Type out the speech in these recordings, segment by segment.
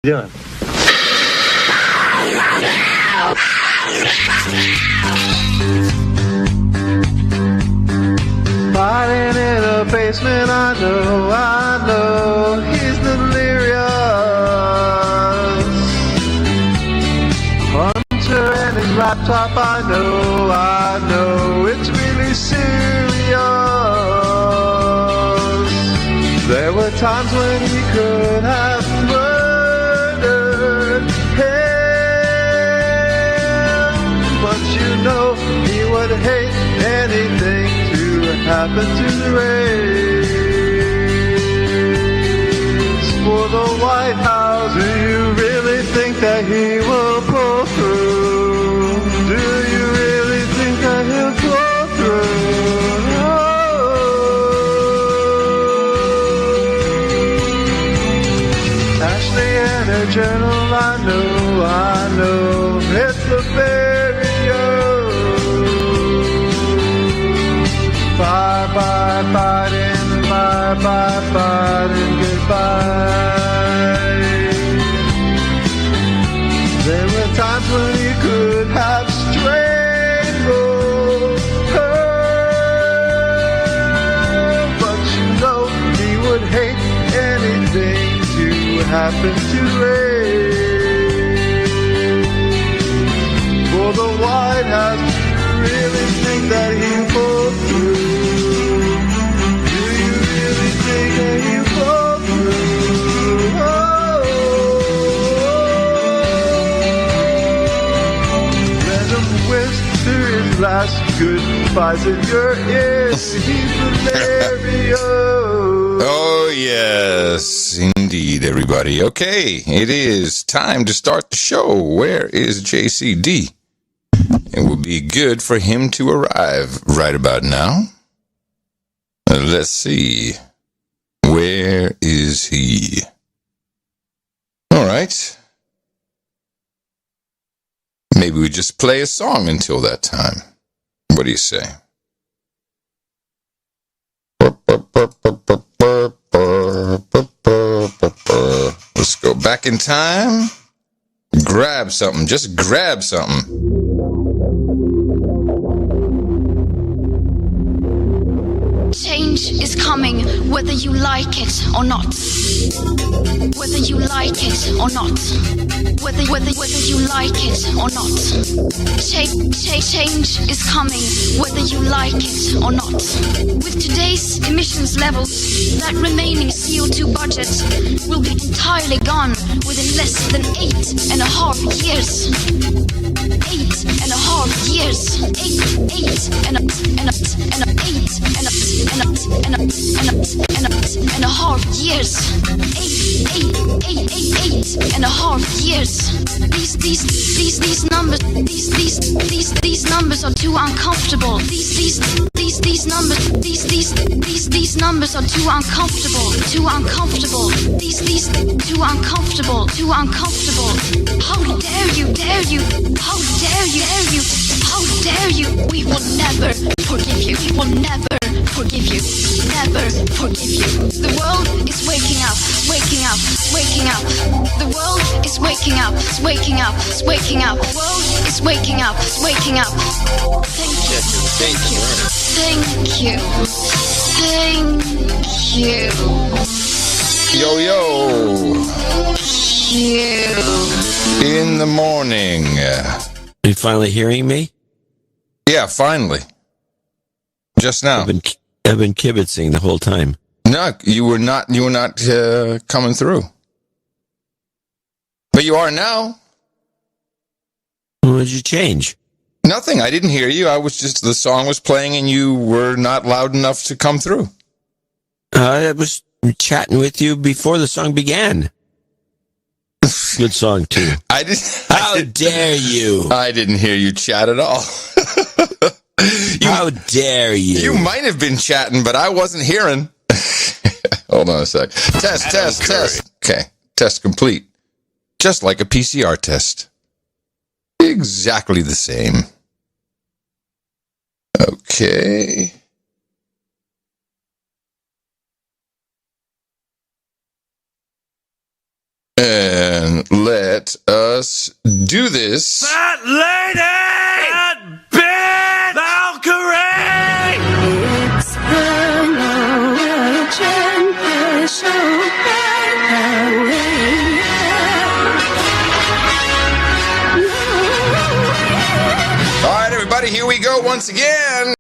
Doing. Fighting in a basement, I know, he's delirious. Hunter and his laptop, I know, it's really serious. There were times when he could have murdered him, but you know he would hate anything to happen to the race. For the White House, do you really think that he will pull through? Do you really think that he'll pull through? Ashley and her journal, I know, it's the barrier. Bye, fighting, goodbye. There were times when he could have strangled her, but you know he would hate anything to happen to race. For the White House, do you really think that he'll pull through? Do you really think that he'll pull through? Oh. Let him whisper his last goodbyes in your ears. He's hilarious. Oh, yes, indeed, everybody. Okay, it is time to start the show. Where is JCD? It will be good for him to arrive right about now. Let's see. Where is he? All right. Maybe we just play a song until that time. What do you say? Let's go back in time. Grab something. Just grab something. Change is coming, whether you like it or not. Whether you like it or not. Whether you like it or not. Change is coming, whether you like it or not. With today's emissions levels, that remaining CO2 budget will be entirely gone within less than 8.5 years. 8.5 years. 8.5 years. 8.5 years. These numbers are too uncomfortable. These numbers are too uncomfortable. Too uncomfortable. These too uncomfortable. Too uncomfortable. How dare you? How dare you? How dare you? We will never forgive you. We will never forgive you. Never forgive you. The world is waking up. Waking up. Waking up. The world is waking up. Waking up. Waking up. The world is waking up. Waking up. Thank you. Thank you. Thank you. Thank you. Yo, yo. You. In the morning. Are you finally hearing me? Yeah, finally. Just now. I've been kibitzing the whole time. No, you were not coming through. But you are now. What did you change? Nothing. I didn't hear you. The song was playing and you were not loud enough to come through. I was chatting with you before the song began. Good song, too. How dare you? I didn't hear you chat at all. How dare you? You might have been chatting, but I wasn't hearing. Hold on a sec. Test. Okay. Test complete. Just like a PCR test. Exactly the same. Okay. And let us do this. Fat lady! Fat bitch! Valkyrie! It's the show. All right, everybody, here we go once again.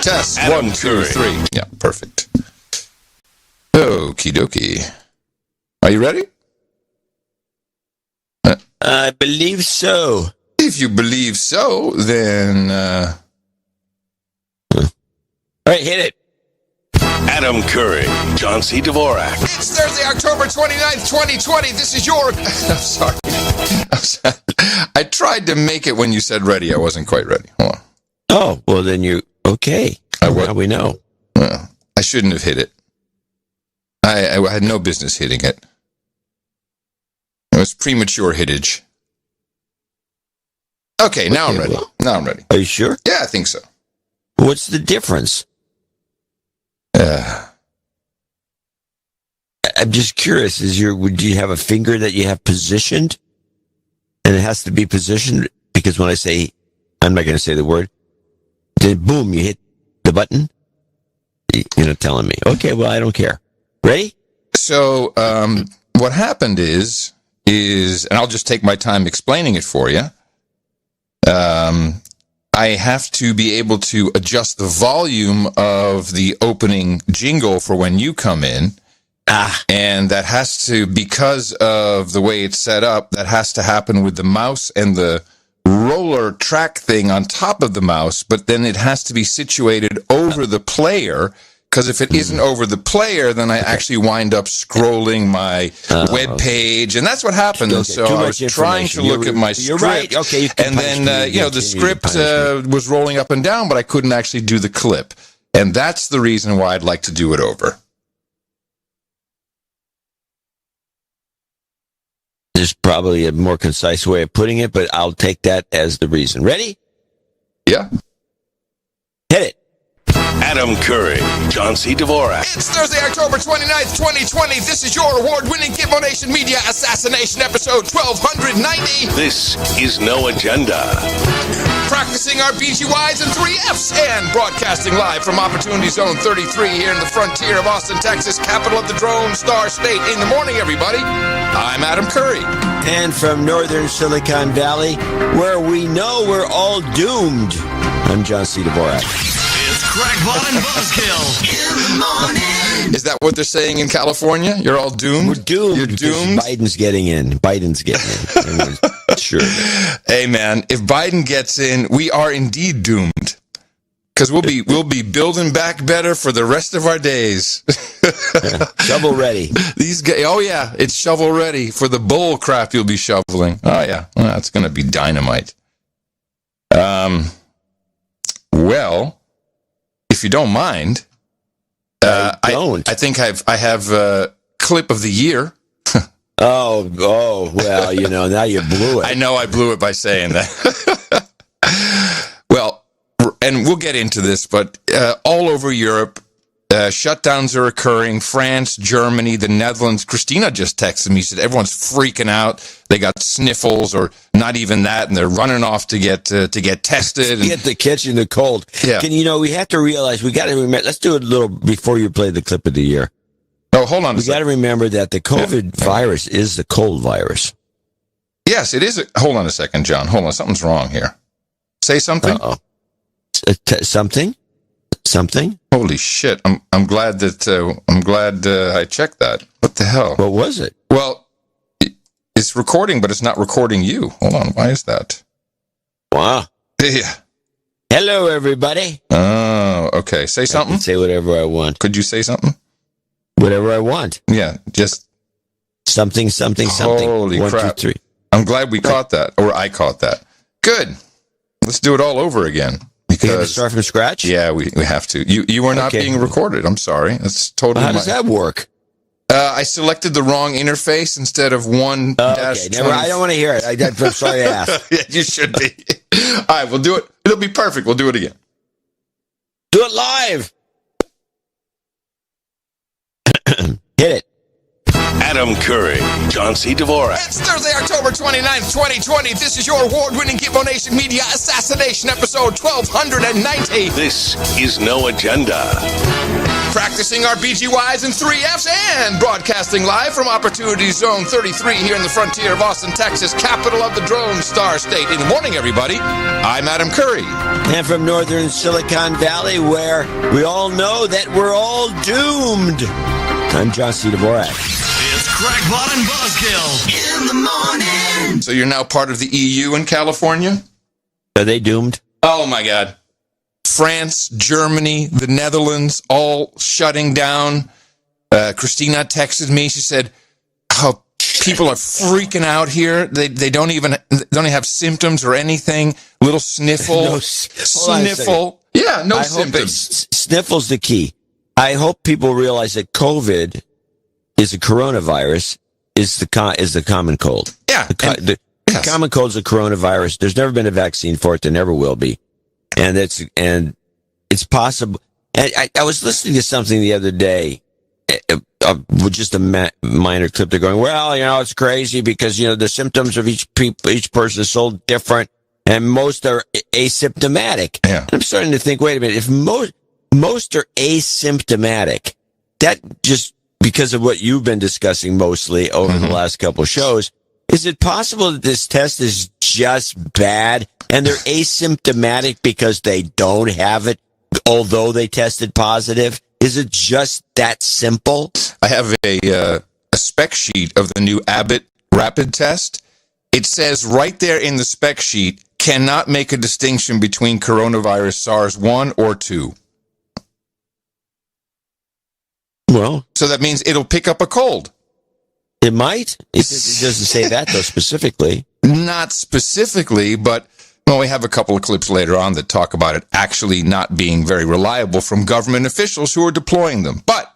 Test. Adam 1, 2, Curry. 3. Yeah, perfect. Okie dokie. Are you ready? I believe so. If you believe so, then... All right, hit it. Adam Curry, John C. Dvorak. It's Thursday, October 29th, 2020. This is your... I'm sorry. I tried to make it when you said ready. I wasn't quite ready. Hold on. Oh, well, then you... Okay. Now we know. Well, I shouldn't have hit it. I had no business hitting it. It was premature hittage. Okay, now I'm ready. Well, Now I'm ready. are you sure? Yeah, I think so. What's the difference? I'm just curious. Would you have a finger that you have positioned? And it has to be positioned because when I say, I'm not going to say the word, then boom, you hit the button. You're not telling me. Okay, well, I don't care. Ready? So, what happened is, and I'll just take my time explaining it for you. I have to be able to adjust the volume of the opening jingle for when you come in. And that has to, because of the way it's set up, that has to happen with the mouse and the roller track thing on top of the mouse, but then it has to be situated over the player, because if it isn't over the player, then I actually wind up scrolling my web page, and that's what happened. And so I was trying to look at my script, right. Okay, and then the script was rolling up and down, but I couldn't actually do the clip, and that's the reason why I'd like to do it over. There's probably a more concise way of putting it, but I'll take that as the reason. Ready? Yeah. Hit it. Adam Curry, John C. Dvorak. It's Thursday, October 29th, 2020. This is your award-winning Gitmo Nation Media Assassination episode 1290. This is No Agenda. Practicing our BGYs and 3Fs and broadcasting live from Opportunity Zone 33 here in the frontier of Austin, Texas, capital of the Drone Star State. In the morning, everybody. I'm Adam Curry. And from northern Silicon Valley, where we know we're all doomed, I'm John C. Dvorak. It's Crackpot and Buzzkill in the morning. Is that what they're saying in California? You're all doomed? We're doomed. You're because doomed? Biden's getting in. Everyone's sure. Hey, man, if Biden gets in, we are indeed doomed. Because we'll be building back better for the rest of our days. Shovel ready. These guys, oh yeah, it's shovel ready for the bull crap you'll be shoveling. Oh yeah, well, that's going to be dynamite. Well, if you don't mind, I think I have a clip of the year. Oh, well, now you blew it. I know I blew it by saying that. Well, and we'll get into this, but all over Europe, shutdowns are occurring. France, Germany, the Netherlands. Christina just texted me. She said everyone's freaking out. They got sniffles, or not even that, and they're running off to get tested. And, get catching the cold. Yeah. We have to realize, we got to remember, let's do it a little before you play the clip of the year. Oh, hold on. We got to remember that the COVID virus is the cold virus. Yes, it is. Hold on a second, John. Hold on. Something's wrong here. Say something. Uh-oh. Something? Holy shit! I'm glad that I checked that. What the hell? What was it? Well, it's recording, but it's not recording you. Hold on. Why is that? Wow. Yeah. Hello, everybody. Oh, okay. Say something. I can say whatever I want. Could you say something? Whatever I want. Yeah, just something. Holy 1, crap! 2, 3. I'm glad we caught that, or I caught that. Good. Let's do it all over again. Because, you have to start from scratch? Yeah, we have to. You are not being recorded. I'm sorry. That's totally. How does that work? I selected the wrong interface instead of 1 dash. Okay, I don't want to hear it. I'm sorry to ask. Yeah, you should be. All right, we'll do it. It'll be perfect. We'll do it again. Do it live. Hit it. Adam Curry, John C. Dvorak. It's Thursday, October 29th, 2020. This is your award-winning Gitmo Nation Media Assassination episode 1290. This is No Agenda. practicing our BGYs and 3Fs and broadcasting live from Opportunity Zone 33 here in the frontier of Austin, Texas, capital of the Drone Star State. In the morning, everybody, I'm Adam Curry. And from northern Silicon Valley, where we all know that we're all doomed, I'm John C. Dvorak. It's Crackpot and Buzzkill in the morning. So you're now part of the EU in California? Are they doomed? Oh, my God. France, Germany, the Netherlands, all shutting down. Christina texted me. She said, "Oh, people are freaking out here. They don't even have symptoms or anything. Little sniffle, sniffle. Yeah, no symptoms. Sniffle's the key. I hope people realize that COVID is a coronavirus. Is the common cold. Yeah, the common cold is a coronavirus. There's never been a vaccine for it. There never will be. And it's possible. I was listening to something the other day, with just a minor clip. They're going, well, it's crazy because, the symptoms of each person is so different and most are asymptomatic. Yeah. I'm starting to think, wait a minute, if most are asymptomatic, that just because of what you've been discussing mostly over the last couple of shows, is it possible that this test is just bad and they're asymptomatic because they don't have it, although they tested positive? Is it just that simple? I have a spec sheet of the new Abbott rapid test. It says right there in the spec sheet, cannot make a distinction between coronavirus SARS-1 or 2. Well, so that means it'll pick up a cold. It might. It doesn't say that, though, specifically. Not specifically, but we have a couple of clips later on that talk about it actually not being very reliable from government officials who are deploying them. But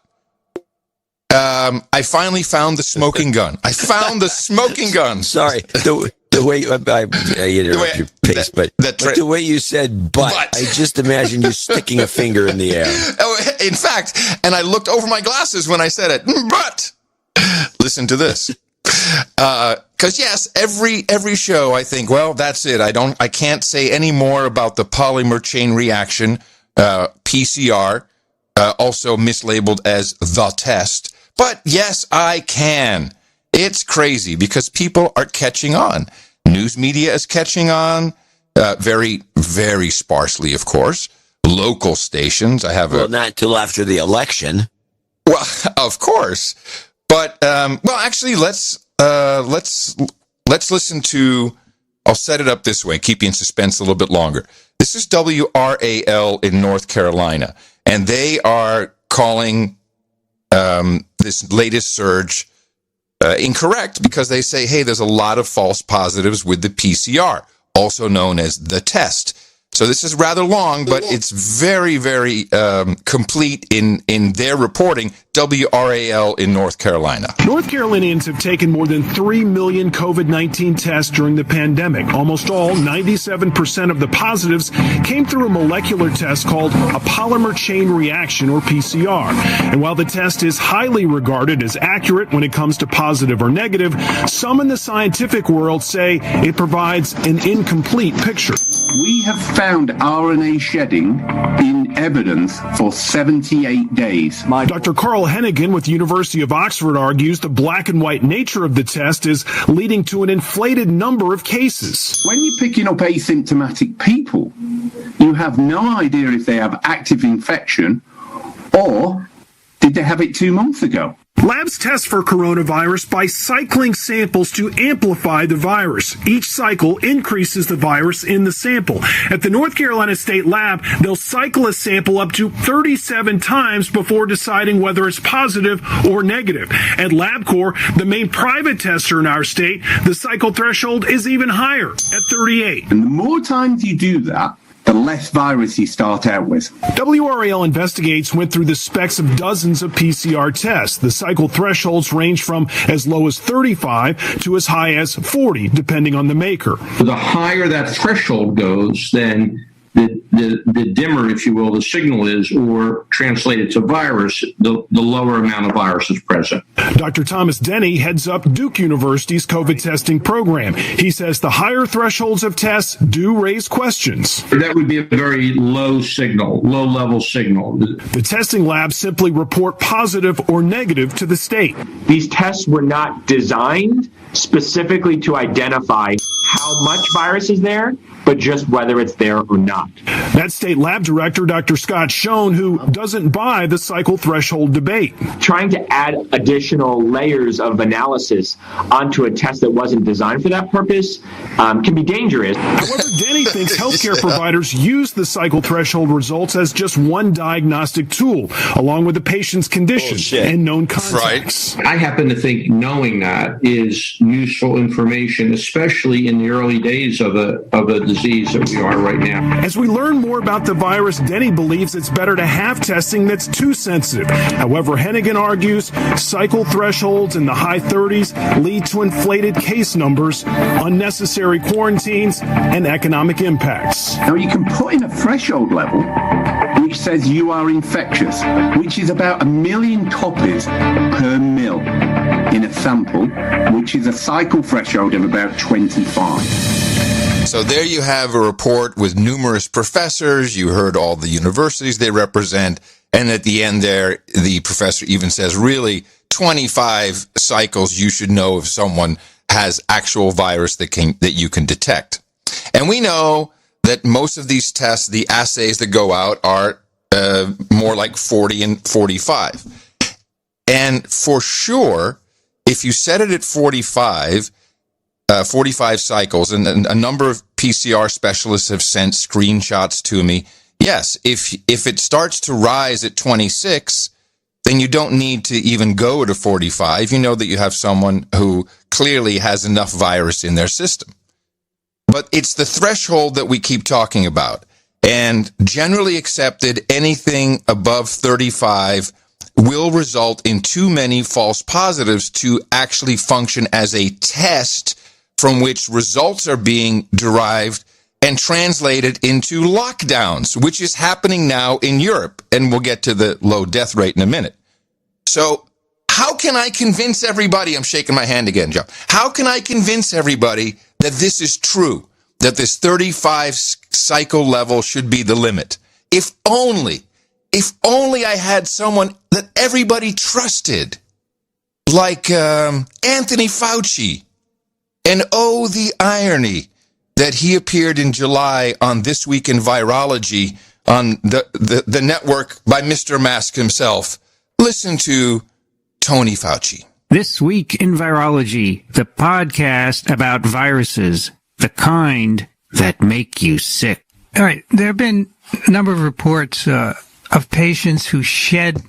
I finally found the smoking gun. I found the smoking gun. Sorry. The way I interrupt your pace, but the way you said but, I just imagine you sticking a finger in the air. Oh, in fact, and I looked over my glasses when I said it, but listen to this. Because yes, every show I think, well, that's it. I can't say any more about the polymer chain reaction, PCR, also mislabeled as the test. But yes, I can. It's crazy because people are catching on. News media is catching on, very, very sparsely, of course. Local stations. Not until after the election. Well, of course. But actually, let's listen to. I'll set it up this way, keep you in suspense a little bit longer. This is WRAL in North Carolina, and they are calling this latest surge incorrect because they say, hey, there's a lot of false positives with the PCR, also known as the test. So this is rather long, but it's very, very complete in their reporting. WRAL in North Carolina. North Carolinians have taken more than 3 million COVID-19 tests during the pandemic. Almost all, 97% of the positives, came through a molecular test called a polymer chain reaction, or PCR. And while the test is highly regarded as accurate when it comes to positive or negative, some in the scientific world say it provides an incomplete picture. We have found RNA shedding in evidence for 78 days. Dr. Carl Hennigan with the University of Oxford argues the black and white nature of the test is leading to an inflated number of cases. When you're picking up asymptomatic people, you have no idea if they have active infection or did they have it 2 months ago. Labs test for coronavirus by cycling samples to amplify the virus. Each cycle increases the virus in the sample. At the North Carolina State Lab, they'll cycle a sample up to 37 times before deciding whether it's positive or negative. At LabCorp, the main private tester in our state, the cycle threshold is even higher at 38. And the more times you do that, the less virus you start out with. WRAL Investigates went through the specs of dozens of PCR tests. The cycle thresholds range from as low as 35 to as high as 40, depending on the maker. The higher that threshold goes, then the the dimmer, if you will, the signal is, or translated to virus, the lower amount of virus is present. Dr. Thomas Denny heads up Duke University's COVID testing program. He says the higher thresholds of tests do raise questions. That would be a very low signal, low-level signal. The testing labs simply report positive or negative to the state. These tests were not designed specifically to identify how much virus is there, but just whether it's there or not. That's state lab director Dr. Scott Schoen, who doesn't buy the cycle threshold debate. Trying to add additional layers of analysis onto a test that wasn't designed for that purpose can be dangerous. However, Denny thinks healthcare providers use the cycle threshold results as just one diagnostic tool, along with the patient's condition and known contacts. I happen to think knowing that is useful information, especially in the early days of a disease that we are right now. As we learn more about the virus, Denny believes it's better to have testing that's too sensitive. However, Hennigan argues cycle thresholds in the high 30s lead to inflated case numbers, unnecessary quarantines, and economic impacts. Now, you can put in a threshold level which says you are infectious, which is about 1 million copies per mil in a sample, which is a cycle threshold of about 25. So there you have a report with numerous professors. You heard all the universities they represent. And at the end there, the professor even says, really, 25 cycles you should know if someone has actual virus that you can detect. And we know that most of these tests, the assays that go out are more like 40 and 45. And for sure, if you set it at 45 cycles, and a number of PCR specialists have sent screenshots to me. Yes, if it starts to rise at 26, then you don't need to even go to 45. You know that you have someone who clearly has enough virus in their system. But it's the threshold that we keep talking about. And generally accepted, anything above 35 will result in too many false positives to actually function as a test from which results are being derived and translated into lockdowns, which is happening now in Europe. And we'll get to the low death rate in a minute. So how can I convince everybody? I'm shaking my hand again, John. How can I convince everybody that this is true, that this 35 cycle level should be the limit? If only I had someone that everybody trusted, like Anthony Fauci. And oh, the irony that he appeared in July on This Week in Virology on the network by Mr. Mask himself. Listen to Tony Fauci. This Week in Virology, the podcast about viruses, the kind that make you sick. All right, there have been a number of reports of patients who shed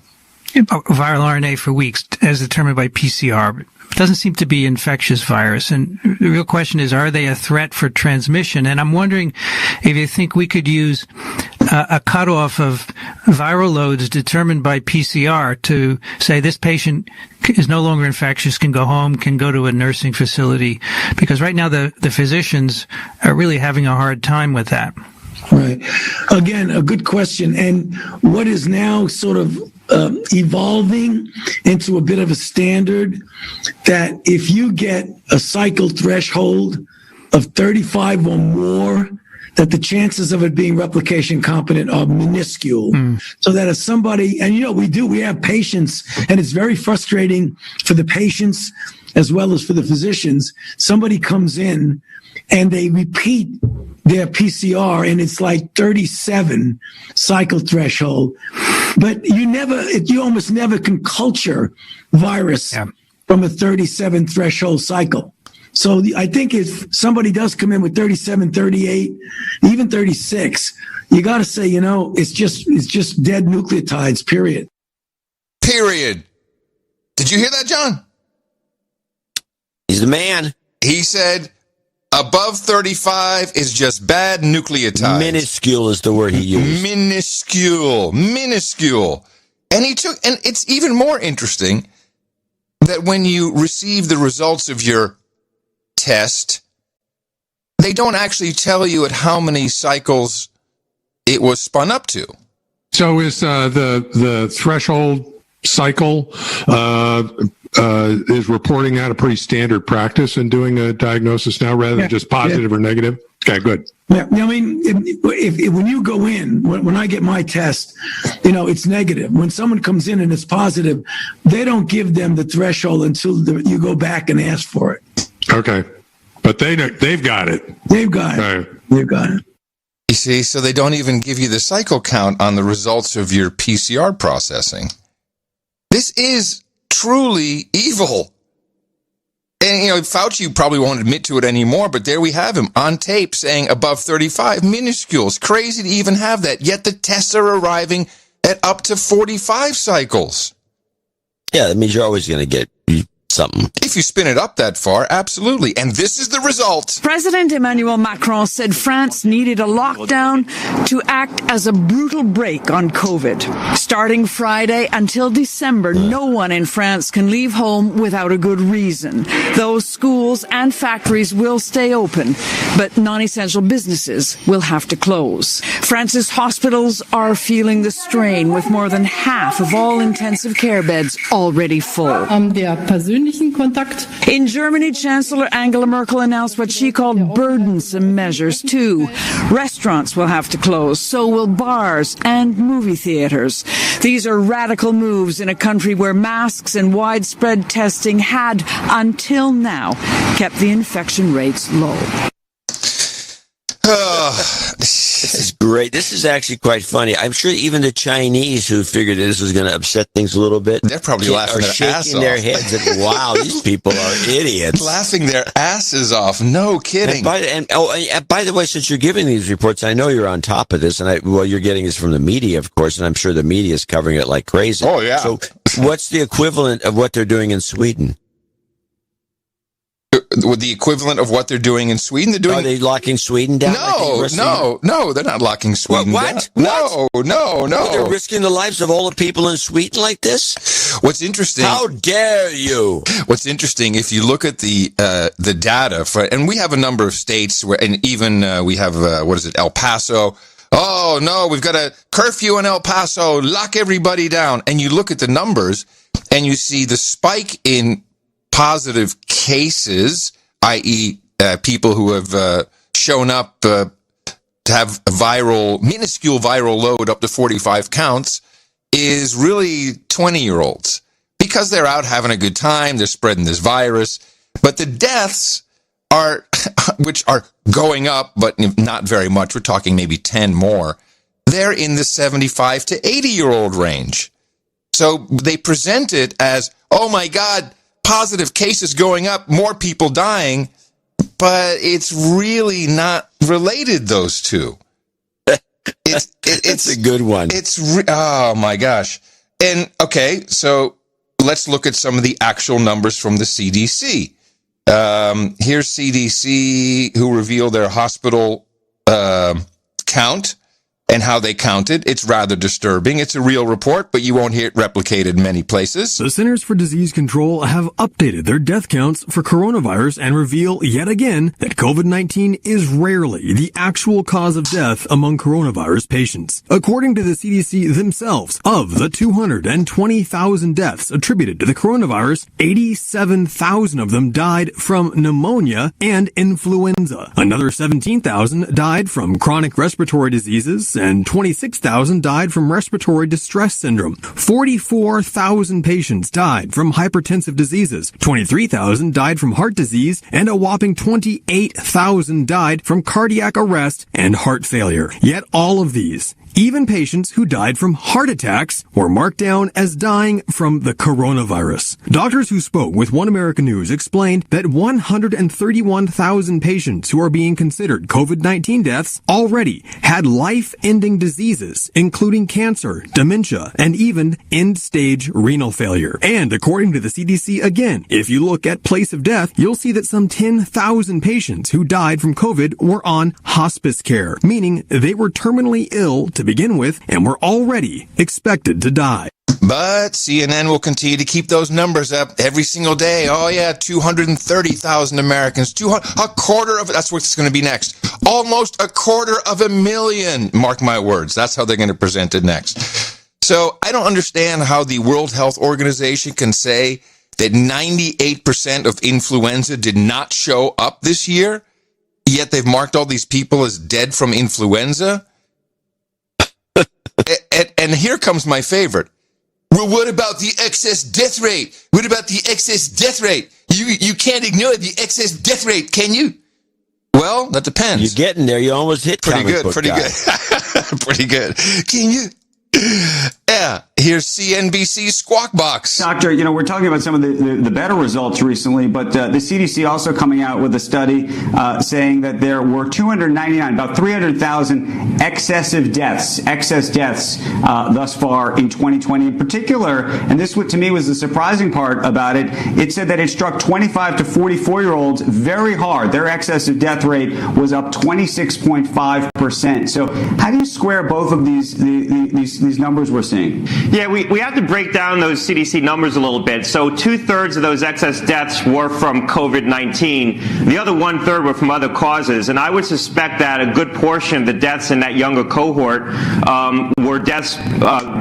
viral RNA for weeks, as determined by PCR. It doesn't seem to be infectious virus. And the real question is, are they a threat for transmission? And I'm wondering if you think we could use a cutoff of viral loads determined by PCR to say this patient is no longer infectious, can go home, can go to a nursing facility. Because right now the physicians are really having a hard time with that. Right. Again, a good question. And what is now sort of evolving into a bit of a standard that if you get a cycle threshold of 35 or more, that the chances of it being replication competent are minuscule. So that if somebody, and we have patients, and it's very frustrating for the patients as well as for the physicians. Somebody comes in and they repeat their PCR and it's like 37 cycle threshold. But you almost never can culture virus from a 37 threshold cycle. So I think if somebody does come in with 37, 38, even 36, you got to say, it's just dead nucleotides, period. Period. Did you hear that, John? He's the man. He said above 35 is just bad nucleotides. Minuscule is the word he used. Minuscule. And and it's even more interesting that when you receive the results of your test, they don't actually tell you at how many cycles it was spun up to. So is the threshold cycle is reporting that a pretty standard practice in doing a diagnosis now rather than just positive or negative? Okay, good. Yeah, I mean, if when you go in, when I get my test, it's negative. When someone comes in and it's positive, they don't give them the threshold until you go back and ask for it. Okay, but they've got it. They've got it. Right. They've got it. You see, so they don't even give you the cycle count on the results of your PCR processing. This is truly evil. And, Fauci probably won't admit to it anymore, but there we have him on tape saying above 35, minuscule. It's crazy to even have that. Yet the tests are arriving at up to 45 cycles. Yeah, that means you're always going to get something. If you spin it up that far, absolutely. And this is the result. President Emmanuel Macron said France needed a lockdown to act as a brutal brake on COVID. Starting Friday until December, no one in France can leave home without a good reason. Those schools and factories will stay open, but non-essential businesses will have to close. France's hospitals are feeling the strain, with more than half of all intensive care beds already full. In Germany, Chancellor Angela Merkel announced what she called burdensome measures, too. Restaurants will have to close, so will bars and movie theaters. These are radical moves in a country where masks and widespread testing had, until now, kept the infection rates low. This is great. This is actually quite funny. I'm sure even the Chinese who figured this was going to upset things a little bit, they're probably laughing their ass shaking their off. heads at, wow, these people are idiots. Laughing their asses off. No kidding. And by the way, since you're giving these reports, I know you're on top of this, and you're getting this from the media, of course, and I'm sure the media is covering it like crazy. Oh, yeah. So what's the equivalent of what they're doing in Sweden? The equivalent of what they're doing in Sweden? Are they locking Sweden down? No, they're not locking Sweden down. No. They're risking the lives of all the people in Sweden like this? What's interesting... How dare you? What's interesting, if you look at the data, and we have a number of states, and even we have, El Paso. Oh, no, we've got a curfew in El Paso, lock everybody down. And you look at the numbers, and you see the spike in positive cases, i.e. People who have shown up to have a minuscule viral load up to 45 counts, is really 20-year-olds. Because they're out having a good time, they're spreading this virus. But the deaths which are going up, but not very much, we're talking maybe 10 more, they're in the 75 to 80-year-old range. So they present it as, oh my God, positive cases going up, more people dying, but it's really not related, those two. It's a good one. Oh my gosh. And okay, so let's look at some of the actual numbers from the CDC. Here's CDC, who revealed their hospital count and how they counted. It's rather disturbing. It's a real report, but you won't hear it replicated in many places. The Centers for Disease Control have updated their death counts for coronavirus and reveal yet again that COVID-19 is rarely the actual cause of death among coronavirus patients. According to the CDC themselves, of the 220,000 deaths attributed to the coronavirus, 87,000 of them died from pneumonia and influenza. Another 17,000 died from chronic respiratory diseases, and 26,000 died from respiratory distress syndrome. 44,000 patients died from hypertensive diseases. 23,000 died from heart disease, and a whopping 28,000 died from cardiac arrest and heart failure. Yet all of these, even patients who died from heart attacks, were marked down as dying from the coronavirus. Doctors who spoke with One American News explained that 131,000 patients who are being considered COVID-19 deaths already had life-ending diseases, including cancer, dementia, and even end-stage renal failure. And according to the CDC, again, if you look at place of death, you'll see that some 10,000 patients who died from COVID were on hospice care, meaning they were terminally ill to begin with and were already expected to die. But CNN will continue to keep those numbers up every single day. Oh, yeah, 230,000 Americans, a quarter of it. That's what's going to be next. Almost 250,000. Mark my words. That's how they're going to present it next. So I don't understand how the World Health Organization can say that 98% of influenza did not show up this year, yet they've marked all these people as dead from influenza. And here comes my favorite. Well, what about the excess death rate? What about the excess death rate? You can't ignore the excess death rate, can you? Well, that depends. You're getting there. You almost hit pretty comic good. book Pretty guy. good. Pretty good. Can you? Yeah. Here's CNBC's Squawk Box. Doctor, we're talking about some of the better results recently, but the CDC also coming out with a study saying that there were 299, about 300,000 excess deaths thus far in 2020. In particular, and this to me was the surprising part about it, it said that it struck 25 to 44-year-olds very hard. Their excessive death rate was up 26.5%. So how do you square both of these numbers we're seeing? Yeah, we have to break down those CDC numbers a little bit. So 2/3 of those excess deaths were from COVID-19. The other 1/3 were from other causes. And I would suspect that a good portion of the deaths in that younger cohort were deaths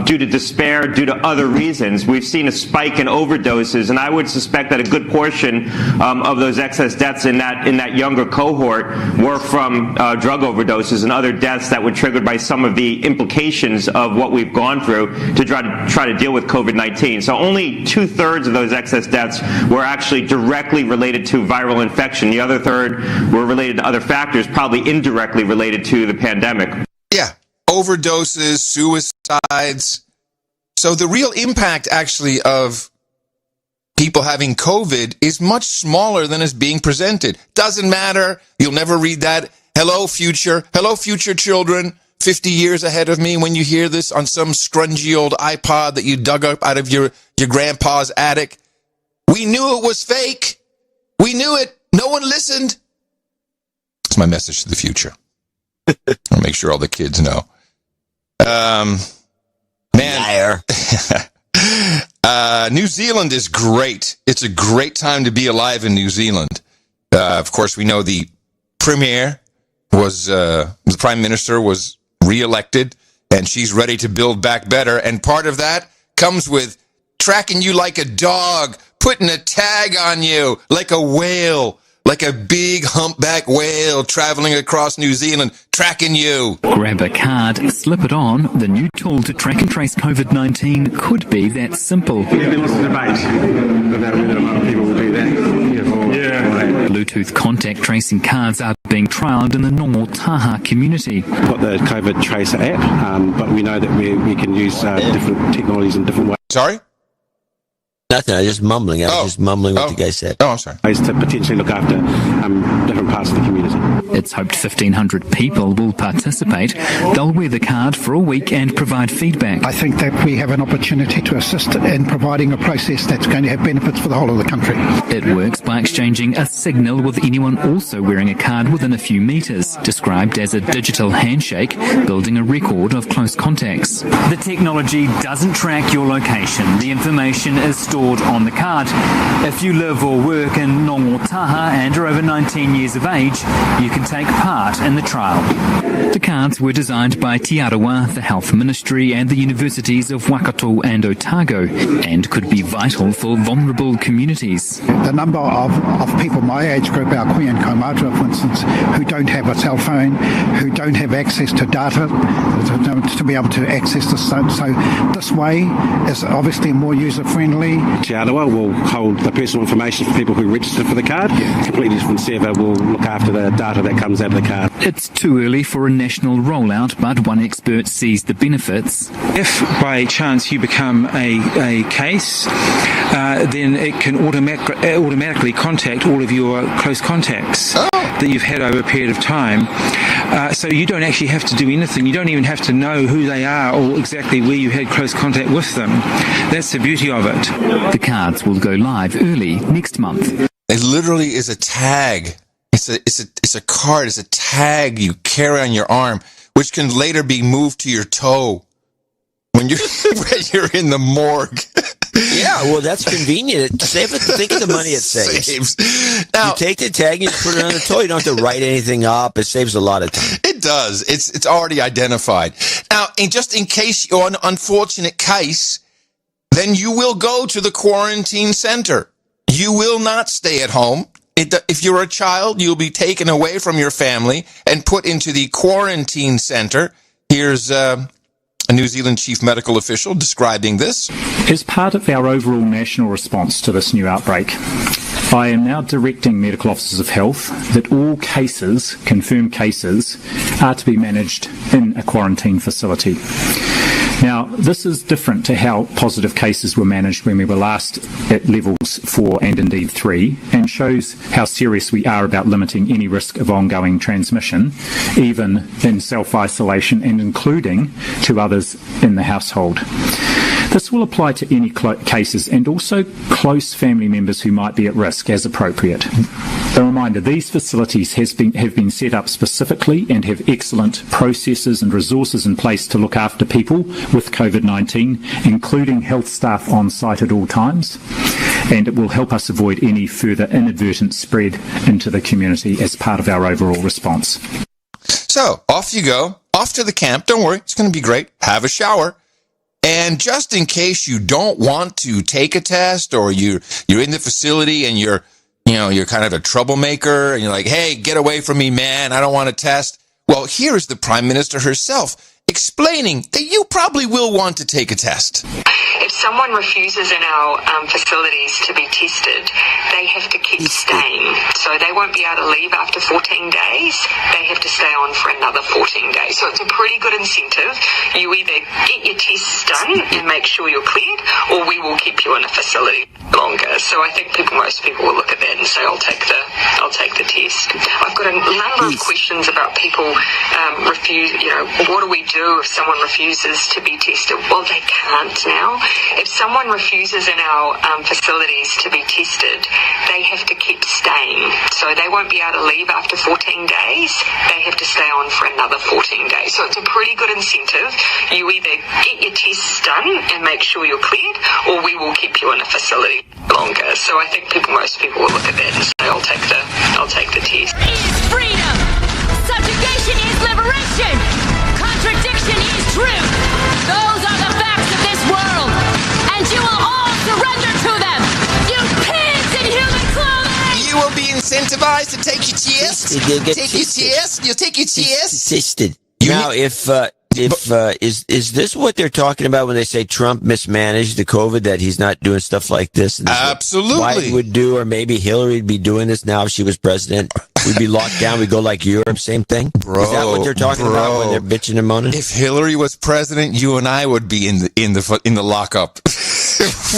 due to despair, due to other reasons. We've seen a spike in overdoses, and I would suspect that a good portion of those excess deaths in that younger cohort were from drug overdoses and other deaths that were triggered by some of the implications of what we've gone through to try to deal with COVID-19. So only 2/3 of those excess deaths were actually directly related to viral infection. The other third were related to other factors, probably indirectly related to the pandemic. Yeah, overdoses, suicides. So the real impact actually of people having COVID is much smaller than is being presented. Doesn't matter. You'll never read that. Hello, future children. 50 years ahead of me when you hear this on some scrungy old iPod that you dug up out of your grandpa's attic. We knew it was fake. We knew it. No one listened. That's my message to the future. I'll make sure all the kids know. New Zealand is great. It's a great time to be alive in New Zealand. Of course, we know the premier the prime minister was re-elected, and she's ready to build back better. And part of that comes with tracking you like a dog, putting a tag on you like a whale, like a big humpback whale traveling across New Zealand, tracking you. Grab a card, slip it on. The new tool to track and trace COVID-19 could be that simple. There's been lots of debate about whether a lot of people will do that. Bluetooth contact tracing cards are being trialled in the Nongo Taha community. Got the COVID Tracer app, but we know that we can use different technologies in different ways. Sorry? Nothing. I was just mumbling. I was just mumbling what the guy said. Oh, I'm sorry. Ways to potentially look after different parts of the community. It's hoped 1,500 people will participate. They'll wear the card for a week and provide feedback. I think that we have an opportunity to assist in providing a process that's going to have benefits for the whole of the country. It works by exchanging a signal with anyone also wearing a card within a few metres, described as a digital handshake, building a record of close contacts. The technology doesn't track your location. The information is stored on the card. If you live or work in Nongo Taha and are over 19 years of age, you can take part in the trial. The cards were designed by Te Arawa, the Health Ministry and the universities of Waikato and Otago, and could be vital for vulnerable communities. The number of people my age group, our Koe and Kaumata, for instance, who don't have a cell phone, who don't have access to data to be able to access this. So this way is obviously more user-friendly. Te Arawa will hold the personal information for people who register for the card. A completely different server will look after the data that comes out of the card. It's too early for a national rollout, but one expert sees the benefits. If by chance you become a case, then it can automatically contact all of your close contacts that you've had over a period of time. So you don't actually have to do anything. You don't even have to know who they are or exactly where you had close contact with them. That's the beauty of it. The cards will go live early next month. It literally is a tag. It's a card. It's a tag you carry on your arm, which can later be moved to your toe. when you're in the morgue. Yeah, well, that's convenient. Think of the money it saves. Now, you take the tag and you put it on the toilet. You don't have to write anything up. It saves a lot of time. It does. It's already identified. Now, just in case you're an unfortunate case, then you will go to the quarantine center. You will not stay at home. If you're a child, you'll be taken away from your family and put into the quarantine center. Here's a New Zealand chief medical official describing this. As part of our overall national response to this new outbreak, I am now directing medical officers of health that all cases, confirmed cases, are to be managed in a quarantine facility. Now, this is different to how positive cases were managed when we were last at levels 4 and indeed 3, and shows how serious we are about limiting any risk of ongoing transmission, even in self-isolation and including to others in the household. This will apply to any cases and also close family members who might be at risk as appropriate. A reminder, these facilities have been set up specifically and have excellent processes and resources in place to look after people with COVID-19, including health staff on site at all times, and it will help us avoid any further inadvertent spread into the community as part of our overall response. So, off you go, off to the camp. Don't worry, it's going to be great. Have a shower. And just in case you don't want to take a test, or you're in the facility and you're kind of a troublemaker and you're like, hey, get away from me, man. I don't want to test. Well, here's the Prime Minister herself explaining that you probably will want to take a test. If someone refuses in our facilities to be tested, they have to keep staying. So they won't be able to leave after 14 days. They have to stay on for another 14 days. So it's a pretty good incentive. You either get your tests done and make sure you're cleared, or we will keep you in a facility longer. So I think most people will look at that and say, I'll take the test. I've got a number of questions about people refuse. What do we do if someone refuses to be tested? Well, they can't now. If someone refuses in our facilities to be tested, they have to keep staying. So they won't be able to leave after 14 days. They have to stay on for another 14 days. So it's a pretty good incentive. You either get your tests done and make sure you're cleared, or we will keep you in a facility longer. So I think most people will look at that and say, I'll take the test. Is freedom. Subjugation is liberation. Contradiction is truth. Those are the facts of this world, and you will all surrender to them. You pigs in human clothing. You will be incentivized to take your test. You'll take your test. Tested. Now, is this what they're talking about when they say Trump mismanaged the COVID, that he's not doing stuff like this? Absolutely. Biden would do, or maybe Hillary would be doing this now if she was president. We'd be locked down. We'd go like Europe. Same thing. Bro, is that what they're talking about when they're bitching and moaning? If Hillary was president, you and I would be in the lockup.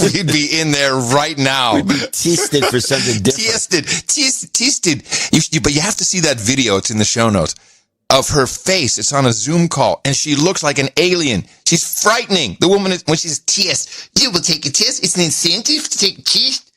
We'd be in there right now. We'd be tested for something different. Tested. But you have to see that video. It's in the show notes. Of her face. It's on a Zoom call, and she looks like an alien. She's frightening. The woman, when she says test, you will take a test. It's an incentive to take a test.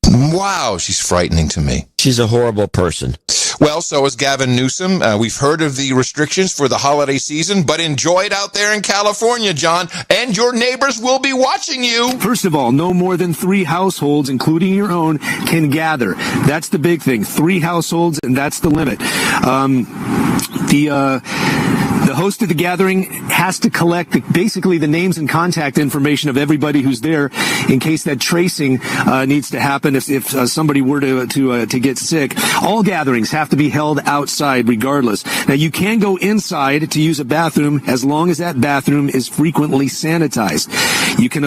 Wow, she's frightening to me. She's a horrible person. Well, so is Gavin Newsom. We've heard of the restrictions for the holiday season, but enjoy it out there in California, John, and your neighbors will be watching you. First of all, no more than 3 households, including your own, can gather. That's the big thing. 3 households, and that's the limit. The host of the gathering has to collect basically the names and contact information of everybody who's there in case that tracing needs to happen if somebody were to get sick. All gatherings have to be held outside regardless. Now, you can go inside to use a bathroom as long as that bathroom is frequently sanitized. You can,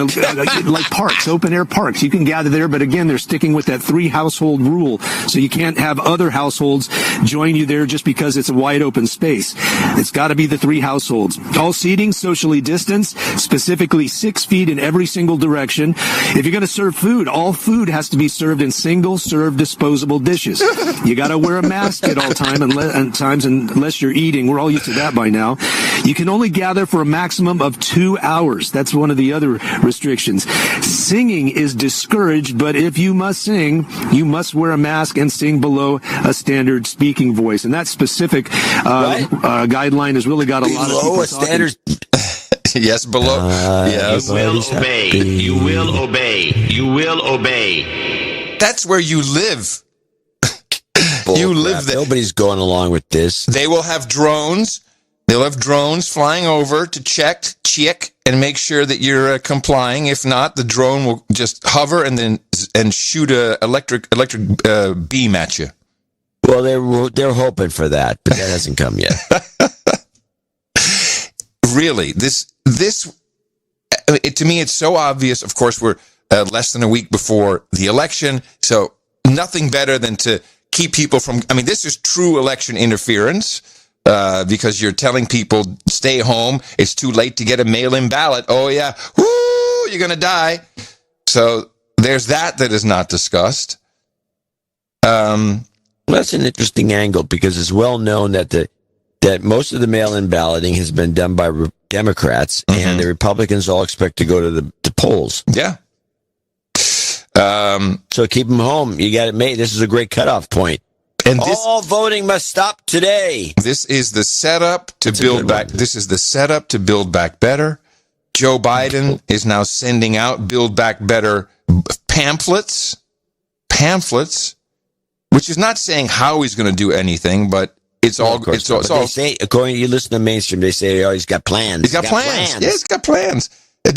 like parks, open air parks, you can gather there, but again, they're sticking with that 3 household rule. So you can't have other households join you there just because it's a wide open space. It's got to be the 3 households. All seating socially distanced, specifically 6 feet in every single direction. If you're going to serve food, all food has to be served in single-serve disposable dishes. You got to wear a mask at all times unless you're eating. We're all used to that by now. You can only gather for a maximum of 2 hours. That's one of the other restrictions. Singing is discouraged, but if you must sing, you must wear a mask and sing below a standard speaking voice. And that specific guideline has really got a lot of people standard. Yes, below. Yes. You will obey. You will obey. You will obey. That's where you live. You live there. Nobody's going along with this. They will have drones. They'll have drones flying over to check, and make sure that you're complying. If not, the drone will just hover and shoot a electric beam at you. Well, they're hoping for that, but that hasn't come yet. Really, this to me, it's so obvious. Of course, we're less than a week before the election, so nothing better than to keep people from. I mean, this is true election interference. Because you're telling people, stay home. It's too late to get a mail-in ballot. Oh, yeah. Woo, you're going to die. So there's that is not discussed. Well, that's an interesting angle because it's well known that most of the mail-in balloting has been done by Democrats, and the Republicans all expect to go to the polls. Yeah. So keep them home. You got it made. This is a great cutoff point. And all voting must stop today. This is the setup to build back. This is the setup to build back better. Joe Biden is now sending out Build Back Better pamphlets, which is not saying how he's going to do anything, but it's all. It's all. They say, according to you, listen to mainstream, they say, "Oh, he's got plans." He's got plans. Yeah, he's got plans. I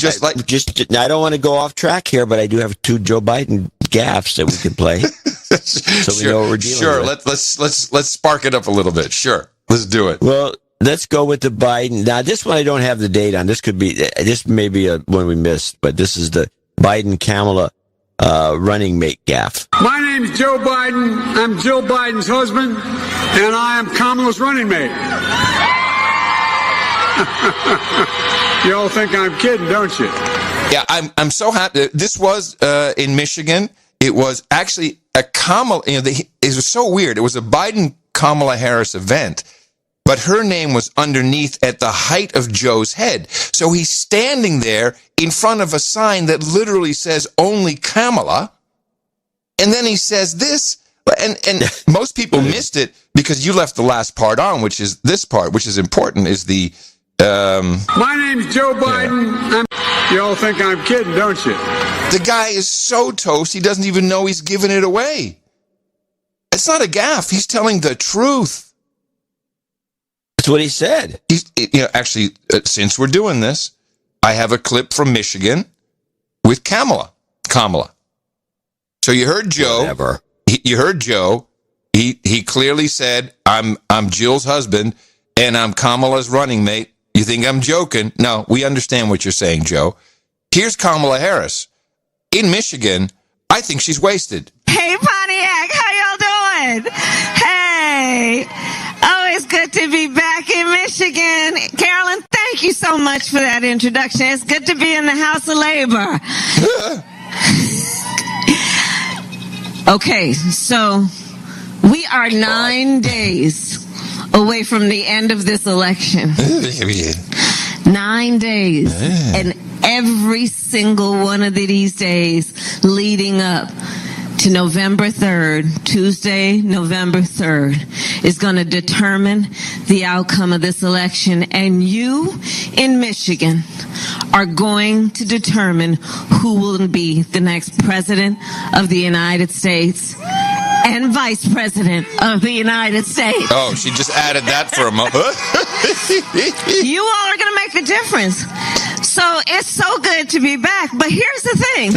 don't want to go off track here, but I do have 2 Joe Biden gaffes that we can play. So we know what we're dealing with. Let's spark it up a little bit. Sure. Let's do it. Well, let's go with the Biden. Now, this one I don't have the date on. This may be one we missed, but this is the Biden-Kamala running mate gaffe. My name is Joe Biden. I'm Jill Biden's husband, and I am Kamala's running mate. You all think I'm kidding, don't you? Yeah, I'm so happy. This was in Michigan. It was actually a Kamala. It was so weird. It was a Biden-Kamala Harris event, but her name was underneath at the height of Joe's head. So he's standing there in front of a sign that literally says "Only Kamala," and then he says this. And most people missed it because you left the last part on, which is this part, which is important. Is the My name's Joe Biden. Yeah. You all think I'm kidding, don't you? The guy is so toast, he doesn't even know he's giving it away. It's not a gaffe. He's telling the truth. That's what he said. Actually, since we're doing this, I have a clip from Michigan with Kamala. So you heard Joe. Whatever. You heard Joe. He clearly said, I'm Jill's husband, and I'm Kamala's running mate. You think I'm joking? No, we understand what you're saying, Joe. Here's Kamala Harris. In Michigan, I think she's wasted. Hey, Pontiac, how y'all doing? Hey. Always good to be back in Michigan. Carolyn, thank you so much for that introduction. It's good to be in the House of Labor. Okay, so we are 9 days away from the end of this election. 9 days. And every single one of these days leading up to November 3rd, Tuesday, November 3rd, is going to determine the outcome of this election. And you in Michigan are going to determine who will be the next president of the United States and vice president of the United States. Oh, she just added that for a moment. You all are going to make a difference. So it's so good to be back. But here's the thing.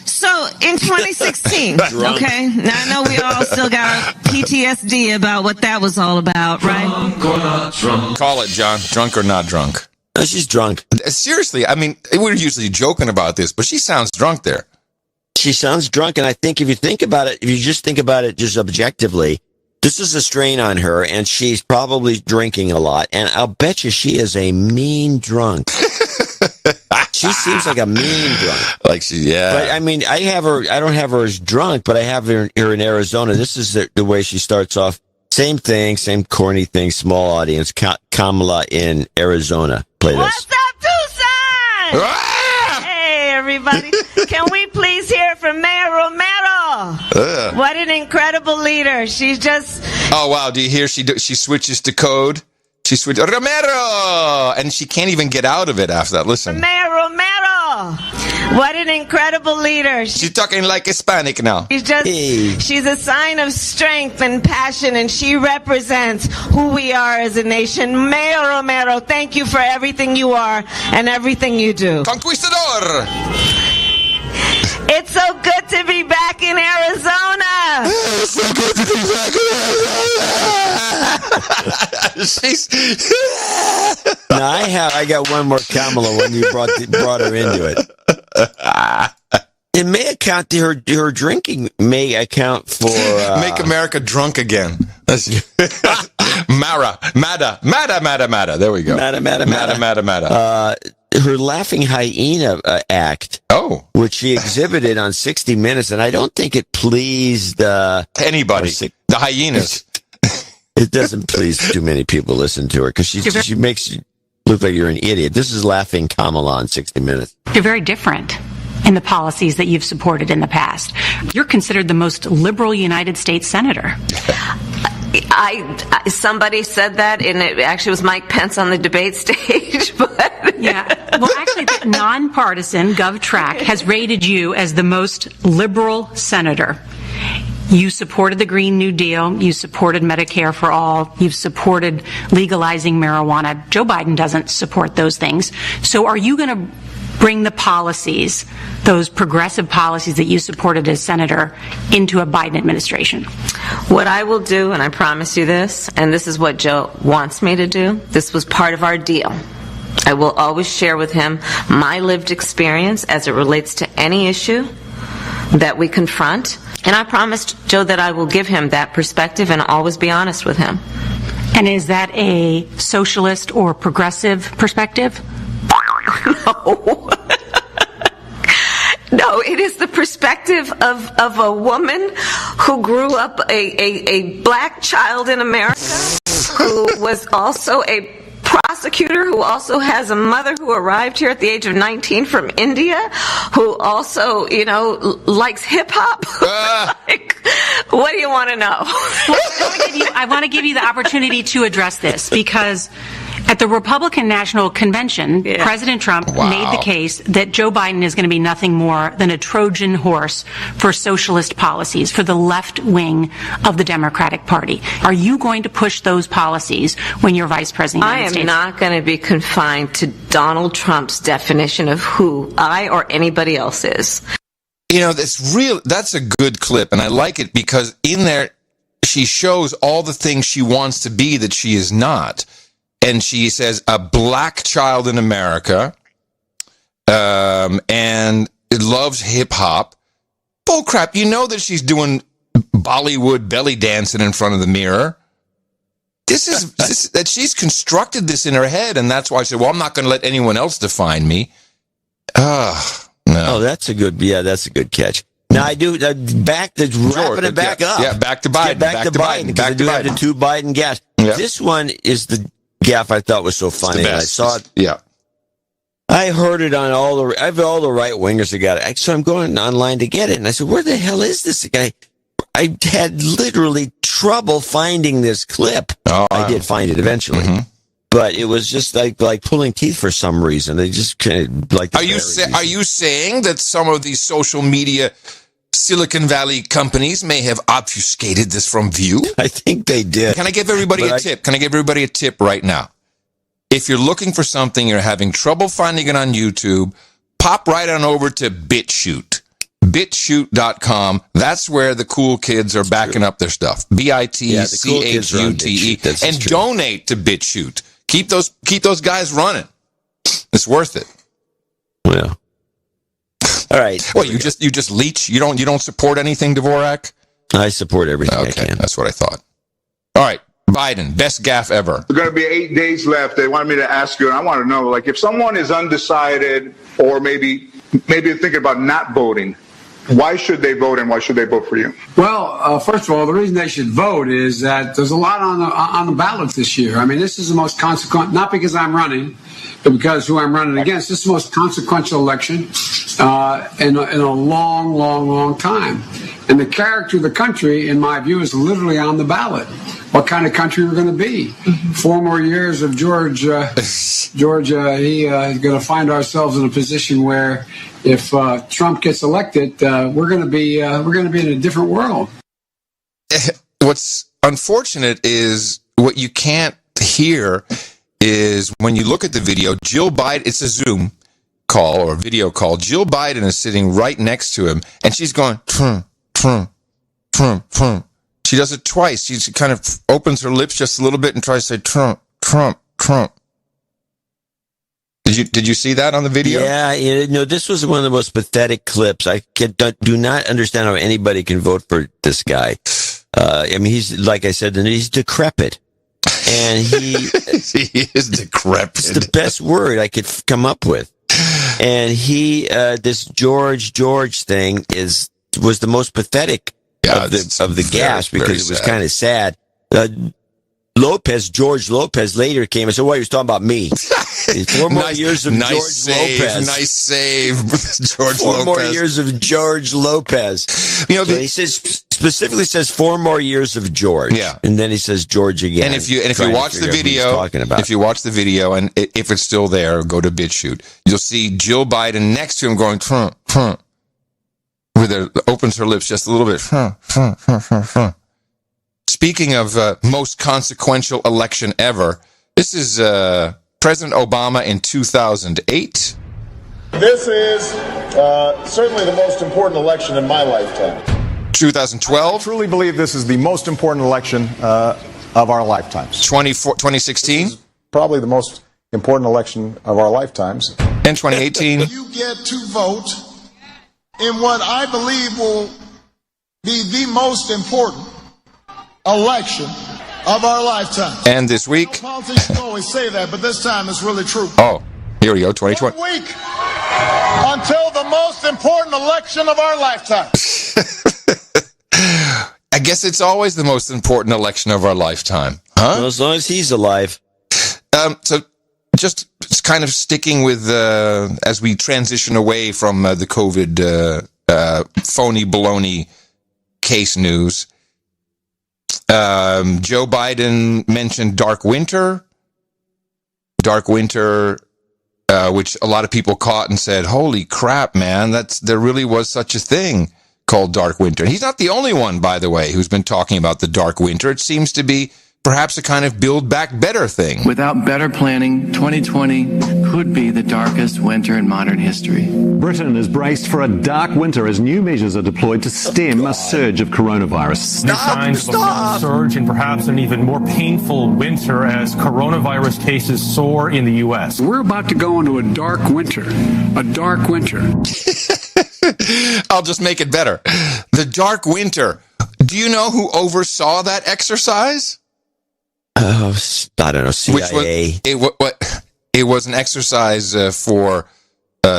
So in 2016, okay, now I know we all still got PTSD about what that was all about, right? Drunk or not drunk. Call it, John. Drunk or not drunk. No, she's drunk. Seriously, I mean, we're usually joking about this, but she sounds drunk there. She sounds drunk, and I think if you just think about it just objectively, this is a strain on her, and she's probably drinking a lot, and I'll bet you she is a mean drunk. She seems like a mean drunk. Yeah. But I mean, I don't have her as drunk, but I have her in Arizona. This is the way she starts off. Same thing, same corny thing, small audience. Kamala in Arizona. Play this. What's up, Tucson? Hey, everybody. Can we please hear from Mayor Romero? What an incredible leader. She's just... Oh, wow. Do you hear she switches to code? She switched. Romero! And she can't even get out of it after that. Listen. Romero! What an incredible leader. She's talking like Hispanic now. She's a sign of strength and passion, and she represents who we are as a nation. Mayor Romero, thank you for everything you are and everything you do. Conquistador! It's so good to be back in Arizona. It's so good to be back in Arizona. Now I got one more Kamala when you brought her into it. It may account to her drinking. May account for make America drunk again. Mada. There we go. Mada. Her laughing hyena act. Oh, which she exhibited on 60 Minutes, and I don't think it pleased anybody. The hyenas. It doesn't please too many people listen to her because she makes you look like you're an idiot. This is laughing Kamala on 60 Minutes. You're very different in the policies that you've supported in the past. You're considered the most liberal United States senator. Somebody said that, and it actually was Mike Pence on the debate stage. But yeah, well, actually, the nonpartisan GovTrack has rated you as the most liberal senator. You supported the Green New Deal. You supported Medicare for all. You've supported legalizing marijuana. Joe Biden doesn't support those things. So are you going to bring the policies, those progressive policies that you supported as senator, into a Biden administration? What I will do, and I promise you this, and this is what Joe wants me to do, this was part of our deal. I will always share with him my lived experience as it relates to any issue that we confront. And I promised Joe that I will give him that perspective and always be honest with him. And is that a socialist or progressive perspective? No. No, it is the perspective of a woman who grew up a black child in America, who was also a prosecutor, who also has a mother who arrived here at the age of 19 from India, who also, likes hip-hop. Like, what do you want to know? I want to give you the opportunity to address this, because at the Republican National Convention, President Trump made the case that Joe Biden is going to be nothing more than a Trojan horse for socialist policies, for the left wing of the Democratic Party. Are you going to push those policies when you're vice president of the United States? I am not going to be confined to Donald Trump's definition of who I or anybody else is. That's a good clip, and I like it because in there she shows all the things she wants to be that she is not. And she says, a black child in America, and it loves hip-hop. Bull crap, you know that she's doing Bollywood belly dancing in front of the mirror. That she's constructed this in her head, and that's why I said, well, I'm not going to let anyone else define me. No. Oh, that's a good catch. Now I do back to wrapping it back up. Yeah, back to Biden. Back to Biden. Because I do have the two Biden gaffes. Yeah. This one is the gaffe I thought was so funny. And I saw it. Yeah. I heard it on all the right wingers that got it. So I'm going online to get it, and I said, "Where the hell is this guy?" I had literally trouble finding this clip. Oh, I did find it eventually. Mm-hmm. But it was just like pulling teeth for some reason. They just kind of like. Are you saying that some of these social media Silicon Valley companies may have obfuscated this from view? I think they did. Can I give everybody a tip? Can I give everybody a tip right now? If you're looking for something, you're having trouble finding it on YouTube, pop right on over to BitChute. BitChute.com. That's where the cool kids are backing up their stuff. BitChute. And donate to BitChute. Keep those guys running. It's worth it. Yeah. All right. Well, you just leech. You don't support anything, Dvorak? I support everything I can. That's what I thought. All right. Biden, best gaffe ever. There's going to be 8 days left. They wanted me to ask you, and I want to know, if someone is undecided or maybe thinking about not voting, why should they vote, and why should they vote for you? Well, first of all, the reason they should vote is that there's a lot on the ballot this year. I mean, this is the most consequential, not because I'm running, but because who I'm running against. This is the most consequential election in a long time. And the character of the country, in my view, is literally on the ballot. what kind of country we're going to be. 4 more years of George, he is going to find ourselves in a position where if Trump gets elected, we're going to be in a different world. What's unfortunate is what you can't hear is when you look at the video, Jill Biden, it's a Zoom call or video call. Jill Biden is sitting right next to him and she's going, Trump, Trump, Trump, Trump. She does it twice. She kind of opens her lips just a little bit and tries to say Trump, Trump, Trump. Did you see that on the video? Yeah, this was one of the most pathetic clips. I do not understand how anybody can vote for this guy. I mean, he's, like I said, he's decrepit. And he is decrepit. It's the best word I could come up with. And this George thing was the most pathetic of the gas because it was kind of sad. George Lopez later came and said, well, he was talking about me. 4 more years of George Lopez. Nice save, George Lopez. 4 more years of George Lopez. So he specifically says 4 more years of George. Yeah. And then he says George again. And if you watch the video, and if it's still there, go to BitChute. You'll see Jill Biden next to him going, Trump, Trump, opens her lips just a little bit, Trump, Trump, Trump, Trump, Trump. Speaking of most consequential election ever, this is President Obama in 2008. This is certainly the most important election in my lifetime. 2012. I truly believe this is the most important election of our lifetimes. 2016. This is probably the most important election of our lifetimes. And 2018. You get to vote in what I believe will be the most important election of our lifetime. And this week. Politicians always say that, but this time it's really true. Oh, here we go, 2020. 1 week until the most important election of our lifetime. I guess it's always the most important election of our lifetime. Huh? Well, as long as he's alive. So just kind of sticking with, as we transition away from the COVID phony baloney case news, Joe Biden mentioned Dark Winter, which a lot of people caught and said, holy crap, man, there really was such a thing called Dark Winter. And he's not the only one, by the way, who's been talking about the Dark Winter. It seems to be perhaps a kind of Build Back Better thing. Without better planning, 2020 could be the darkest winter in modern history. Britain is braced for a dark winter as new measures are deployed to stem a surge of coronavirus. New signs of a mild surge and perhaps an even more painful winter as coronavirus cases soar in the U.S. We're about to go into a dark winter. A dark winter. I'll just make it better. The Dark Winter. Do you know who oversaw that exercise? I don't know, CIA. It was an exercise for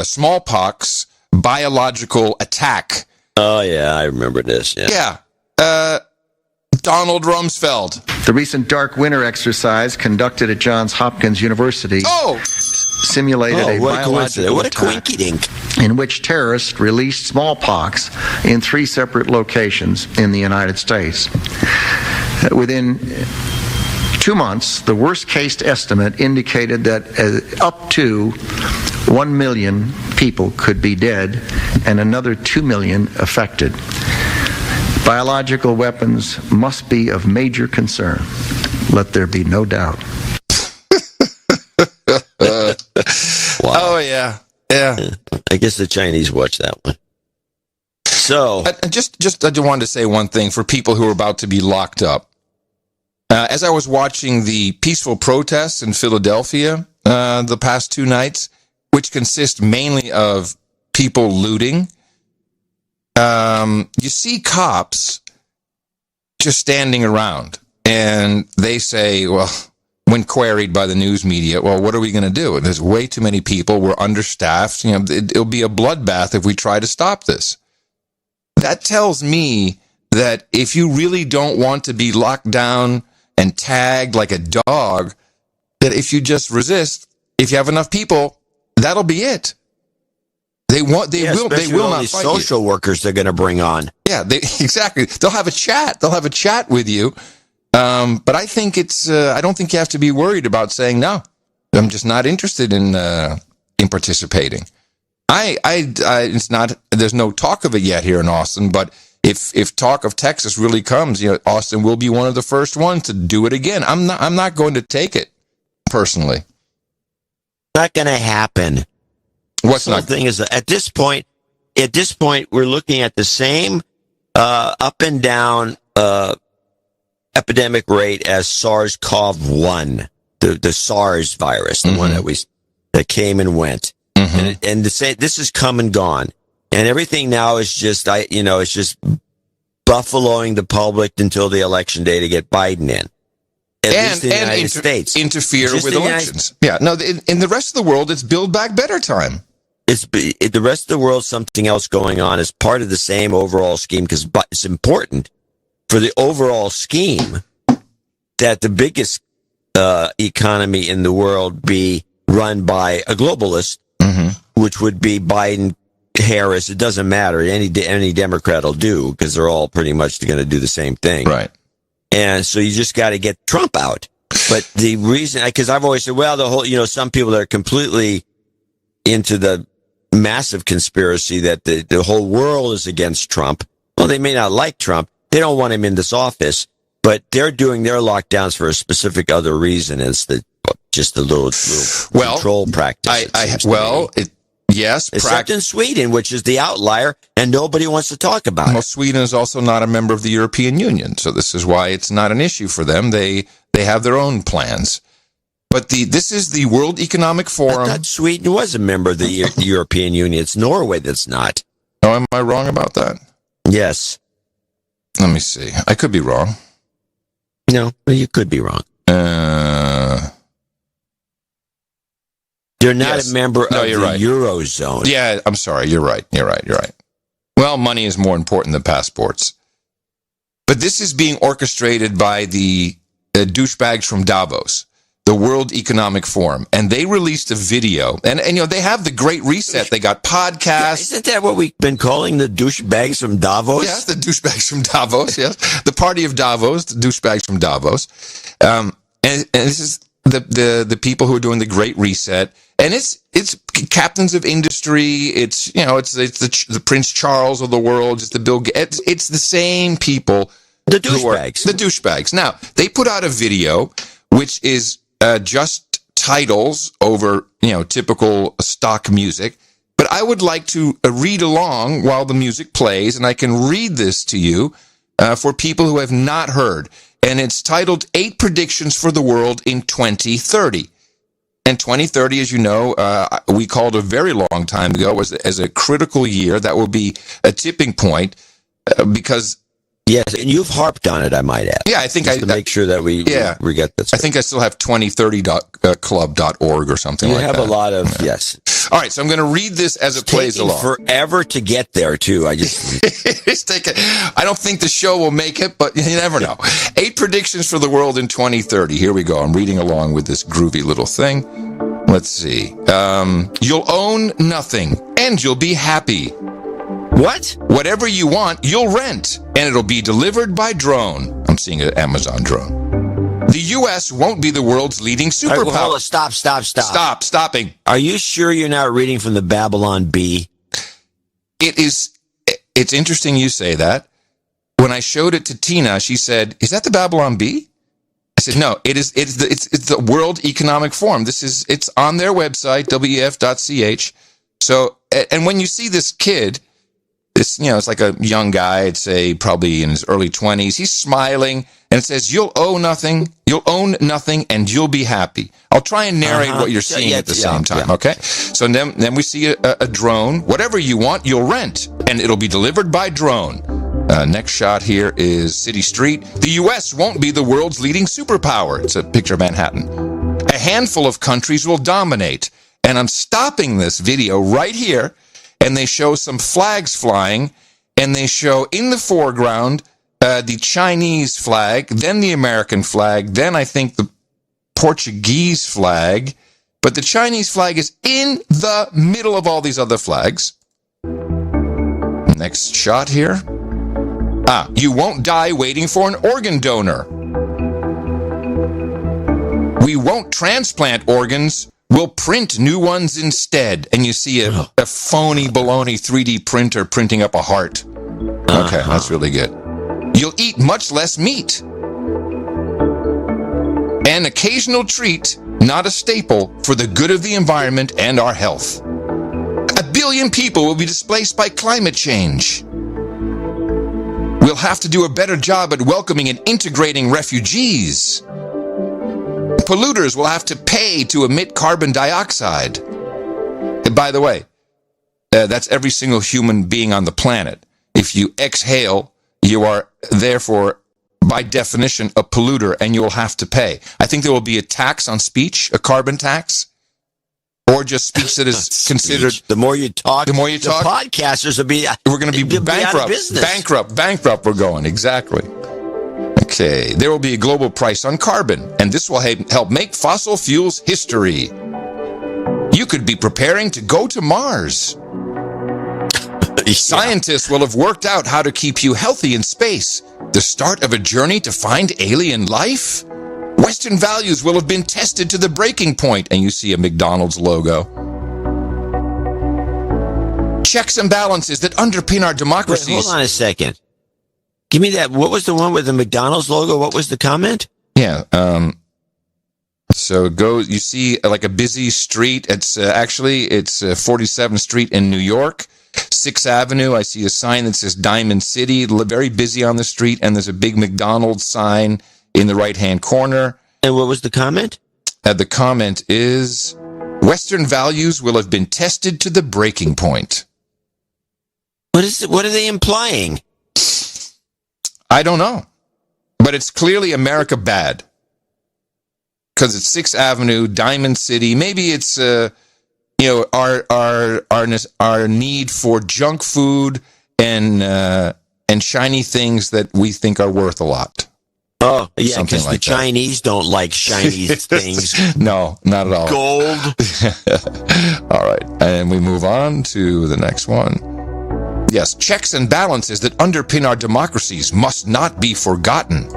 smallpox biological attack. Oh, yeah, I remember this. Yeah. Donald Rumsfeld. The recent Dark Winter exercise conducted at Johns Hopkins University simulated a biological attack in which terrorists released smallpox in 3 separate locations in the United States. Within 2 months, the worst case estimate indicated that up to 1 million people could be dead and another 2 million affected. Biological weapons must be of major concern. Let there be no doubt. Wow. Oh, yeah. Yeah. I guess the Chinese watch that one. So, I just wanted to say one thing for people who are about to be locked up. As I was watching the peaceful protests in Philadelphia the past 2 nights, which consist mainly of people looting, you see cops just standing around, and they say, well, when queried by the news media, well, what are we going to do? There's way too many people. We're understaffed. It'll be a bloodbath if we try to stop this. That tells me that if you really don't want to be locked down and tagged like a dog, that if you just resist, if you have enough people, that'll be it. They will not fight social workers they're going to bring on. Yeah, exactly. They'll have a chat. They'll have a chat with you, But I think I don't think you have to be worried about saying, no, I'm just not interested in participating. It's not, there's no talk of it yet here in Austin, but if talk of Texas really comes, Austin will be one of the first ones to do it again. I'm not going to take it personally. Not going to happen. What's not? The thing is, at this point, we're looking at the same up and down epidemic rate as SARS-CoV-1, the SARS virus, the one that came and went, and this has come and gone, and everything now is just it's just buffaloing the public until the election day to get Biden in. At least in the United States. Interfere just with elections. Yeah, no, in the rest of the world, it's Build Back Better time. It's the rest of the world, something else going on as part of the same overall scheme, because it's important for the overall scheme that the biggest economy in the world be run by a globalist, which would be Biden, Harris. It doesn't matter. Any Democrat will do, because they're all pretty much going to do the same thing. Right. And so you just got to get Trump out. But the reason, because I've always said, well, the whole, some people that are completely into the massive conspiracy that the whole world is against Trump. Well, they may not like Trump. They don't want him in this office, but they're doing their lockdowns for a specific other reason. It's just a little control practice. Yes. Except in Sweden, which is the outlier, and nobody wants to talk about it. Well, Sweden is also not a member of the European Union, so this is why it's not an issue for them. They have their own plans. But this is the World Economic Forum. I thought Sweden was a member of the European Union. It's Norway that's not. Oh, am I wrong about that? Yes. Let me see. I could be wrong. No, you could be wrong. They're not a member of the Eurozone. Yeah, I'm sorry. You're right. Well, money is more important than passports. But this is being orchestrated by the douchebags from Davos, the World Economic Forum. And they released a video. And they have the Great Reset. They got podcasts. Yeah, isn't that what we've been calling the douchebags from Davos? Yes, the douchebags from Davos, yes. The party of Davos, the douchebags from Davos. And this is the people who are doing the Great Reset. And it's captains of industry. It's the Prince Charles of the world. It's the Bill Gates. It's the same people. The douchebags. The douchebags. Now, they put out a video which is just titles over, typical stock music. But I would like to read along while the music plays, and I can read this to you for people who have not heard. And it's titled 8 Predictions for the World in 2030. And 2030, as you know, we called a very long time ago as a critical year. That will be a tipping point because... Yes, and you've harped on it, I might add. Yeah, I think to make sure that we get this. I think I still have 2030club.org or something like that. You have a lot of, yes. All right, so I'm going to read this as it plays along. Forever to get there, too. It's taking, I don't think the show will make it, but you never know. 8 predictions for the world in 2030. Here we go. I'm reading along with this groovy little thing. Let's see. You'll own nothing, and you'll be happy. What? Whatever you want, you'll rent, and it'll be delivered by drone. I'm seeing an Amazon drone. The U.S. won't be the world's leading superpower. Right, well, stop. Stopping. Are you sure you're not reading from the Babylon Bee? It's interesting you say that. When I showed it to Tina, she said, "Is that the Babylon Bee?" I said, "No, it's the World Economic Forum. It's on their website, wef.ch. So, and when you see this kid, it's like a young guy, I'd say probably in his early 20s. He's smiling, and it says, you'll own nothing, and you'll be happy. I'll try and narrate what you're seeing at the same time, okay? So then we see a drone. Whatever you want, you'll rent, and it'll be delivered by drone. Next shot here is City Street. The U.S. won't be the world's leading superpower. It's a picture of Manhattan. A handful of countries will dominate. And I'm stopping this video right here. And they show some flags flying, and they show in the foreground the Chinese flag, then the American flag, then I think the Portuguese flag, but the Chinese flag is in the middle of all these other flags. Next shot here. You won't die waiting for an organ donor. We won't transplant organs. We'll print new ones instead. And you see a phony baloney 3D printer printing up a heart. Okay, that's really good. You'll eat much less meat. An occasional treat, not a staple, for the good of the environment and our health. 1 billion people will be displaced by climate change. We'll have to do a better job at welcoming and integrating refugees. Polluters will have to pay to emit carbon dioxide. And by the way, that's every single human being on the planet. If you exhale, you are therefore, by definition, a polluter, and you will have to pay. I think there will be a tax on speech, a carbon tax, or just speech that is considered. The more you talk, the podcasters will be. We're going to be bankrupt. Bankrupt. We're going exactly. Okay, there will be a global price on carbon, and this will help make fossil fuels history. You could be preparing to go to Mars. Scientists will have worked out how to keep you healthy in space. The start of a journey to find alien life? Western values will have been tested to the breaking point, and you see a McDonald's logo. Checks and balances that underpin our democracies. Wait, hold on a second. Give me that. What was the one with the McDonald's logo? What was the comment? Yeah. So you see like a busy street. It's 47th Street in New York. 6th Avenue, I see a sign that says Diamond City, very busy on the street, and there's a big McDonald's sign in the right-hand corner. And what was the comment? The comment is, Western values will have been tested to the breaking point. What are they implying? I don't know. But it's clearly America bad. Because it's 6th Avenue, Diamond City, maybe it's... our need for junk food and shiny things that we think are worth a lot. Oh, yeah, because the Chinese don't like shiny things. No, not at all. Gold. All right, and we move on to the next one. Yes, checks and balances that underpin our democracies must not be forgotten.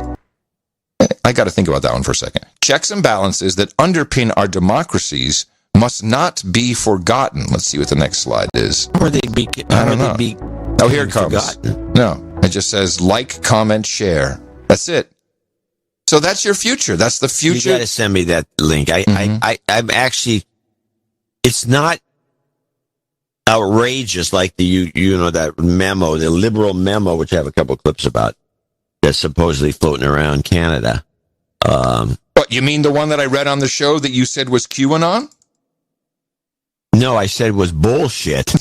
I got to think about that one for a second. Checks and balances that underpin our democracies must not be forgotten. Let's see what the next slide is. Or they be, I don't know. Oh, here it comes. Forgotten. No, it just says like, comment, share. That's it. So that's your future. That's the future. You got to send me that link. I'm actually. It's not outrageous like that memo, the liberal memo, which I have a couple of clips about, that's supposedly floating around Canada. What, you mean the one that I read on the show that you said was QAnon? No, I said was bullshit.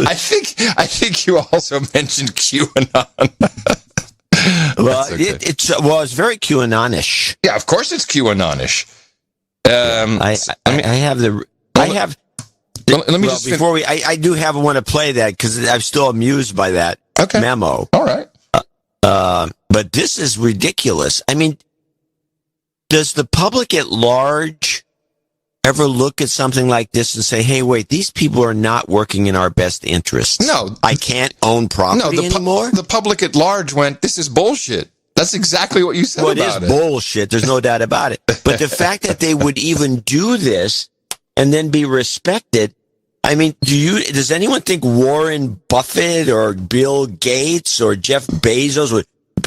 I think you also mentioned QAnon. Well, okay. It's very QAnon-ish. Yeah, of course it's QAnon-ish. I do have one to play that because I'm still amused by that memo. All right. But this is ridiculous. I mean, does the public at large ever look at something like this and say, hey, wait, these people are not working in our best interests? No. I can't own property anymore? The public at large went, this is bullshit. That's exactly what you said about it. Well, it is bullshit. There's no doubt about it. But the fact that they would even do this and then be respected, I mean, does anyone think Warren Buffett or Bill Gates or Jeff Bezos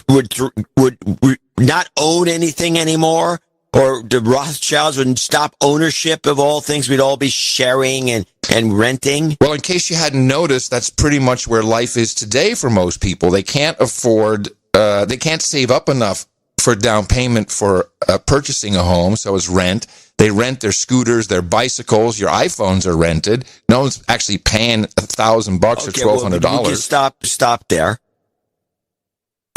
would not own anything anymore? Or the Rothschilds would stop ownership of all things? We'd all be sharing and renting? Well, in case you hadn't noticed, that's pretty much where life is today for most people. They can't afford, they can't save up enough for down payment for purchasing a home, so it's rent. They rent their scooters, their bicycles, your iPhones are rented. No one's actually paying $1,000 or $1,200. Well, we can stop there.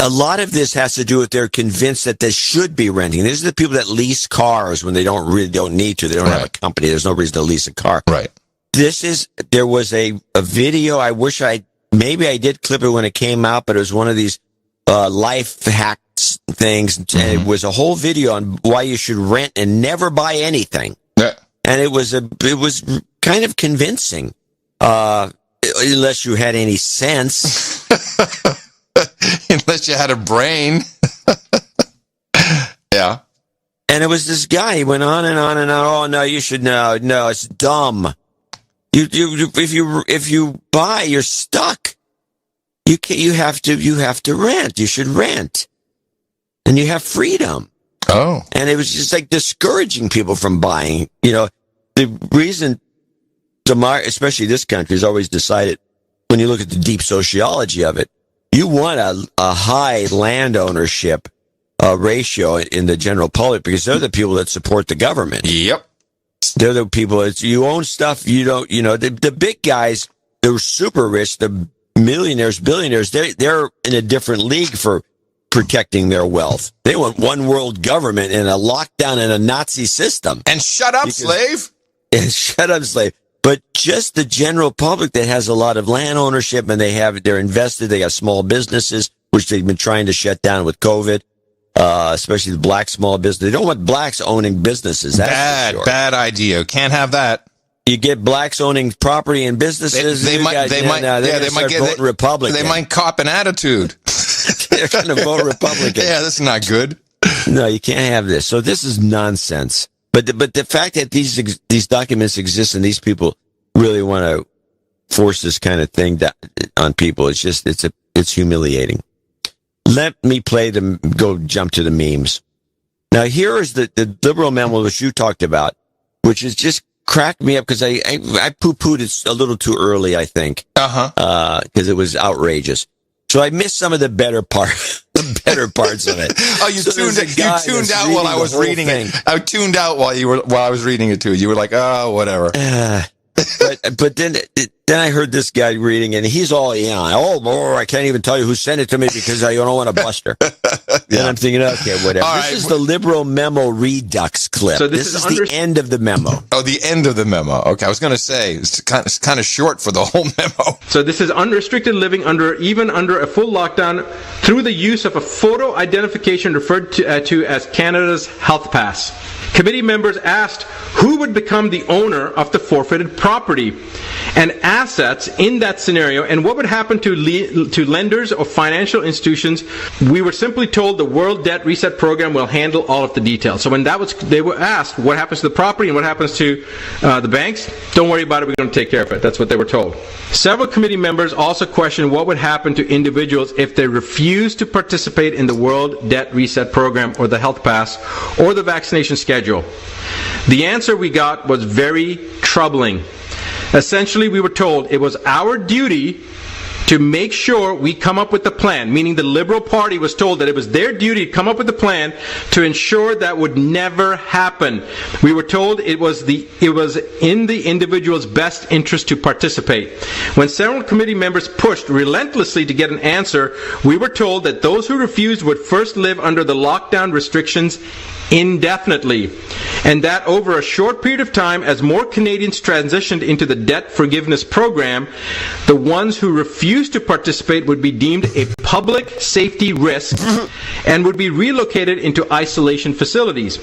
A lot of this has to do with they're convinced that they should be renting. These are the people that lease cars when they really don't need to. They don't have a company. There's no reason to lease a car. Right. There was a video. I wish maybe I did clip it when it came out, but it was one of these life hacks things. Mm-hmm. It was a whole video on why you should rent and never buy anything. Yeah. And it was kind of convincing, unless you had any sense. Unless you had a brain. Yeah. And it was this guy. He went on and on and on. Oh no, you should know. No, it's dumb. If you buy, you're stuck. You have to rent. You should rent, and you have freedom. Oh, and it was just like discouraging people from buying. You know, the reason, especially this country, has always decided, when you look at the deep sociology of it, you want a high land ownership ratio in the general public, because they're the people that support the government. Yep. They're the people that you own stuff you don't, the big guys, they're super rich, the millionaires, billionaires, they're in a different league for protecting their wealth. They want one world government and a lockdown and a Nazi system. And shut up, slave. And shut up, slave. But just the general public that has a lot of land ownership, and they're invested, they got small businesses, which they've been trying to shut down with COVID. Especially the black small business. They don't want blacks owning businesses. That's bad idea. Can't have that. You get blacks owning property and businesses. They might vote Republican. They might cop an attitude. They're going to vote Republican. Yeah, that's not good. No, you can't have this. So this is nonsense. But the fact that these documents exist and these people really want to force this kind of thing on people, it's humiliating. Let me jump to the memes. Now, here is the liberal memo which you talked about, which has just cracked me up because I poo-pooed it a little too early, I think. Because it was outrageous. So I missed some of the better parts of it. Oh, you tuned out while I was reading it. I tuned out while I was reading it too. You were like, oh, whatever. But then I heard this guy reading, and he's all, I can't even tell you who sent it to me because I don't want to bust her. And I'm thinking, okay, whatever. This is the liberal memo redux clip. So this is the end of the memo. Oh, the end of the memo. Okay, I was going to say, it's kind of short for the whole memo. So this is unrestricted living even under a full lockdown through the use of a photo identification referred to as Canada's Health Pass. Committee members asked who would become the owner of the forfeited property and assets in that scenario, and what would happen to lenders or financial institutions. We were simply told the World Debt Reset Program will handle all of the details. So when they were asked what happens to the property and what happens to the banks, don't worry about it, we're going to take care of it. That's what they were told. Several committee members also questioned what would happen to individuals if they refused to participate in the World Debt Reset Program or the Health Pass or the vaccination schedule. The answer we got was very troubling. Essentially, we were told it was our duty to make sure we come up with the plan, meaning the Liberal Party was told that it was their duty to come up with a plan to ensure that would never happen. We were told it was in the individual's best interest to participate. When several committee members pushed relentlessly to get an answer, we were told that those who refused would first live under the lockdown restrictions indefinitely, and that over a short period of time, as more Canadians transitioned into the debt forgiveness program, the ones who refused to participate would be deemed a public safety risk and would be relocated into isolation facilities.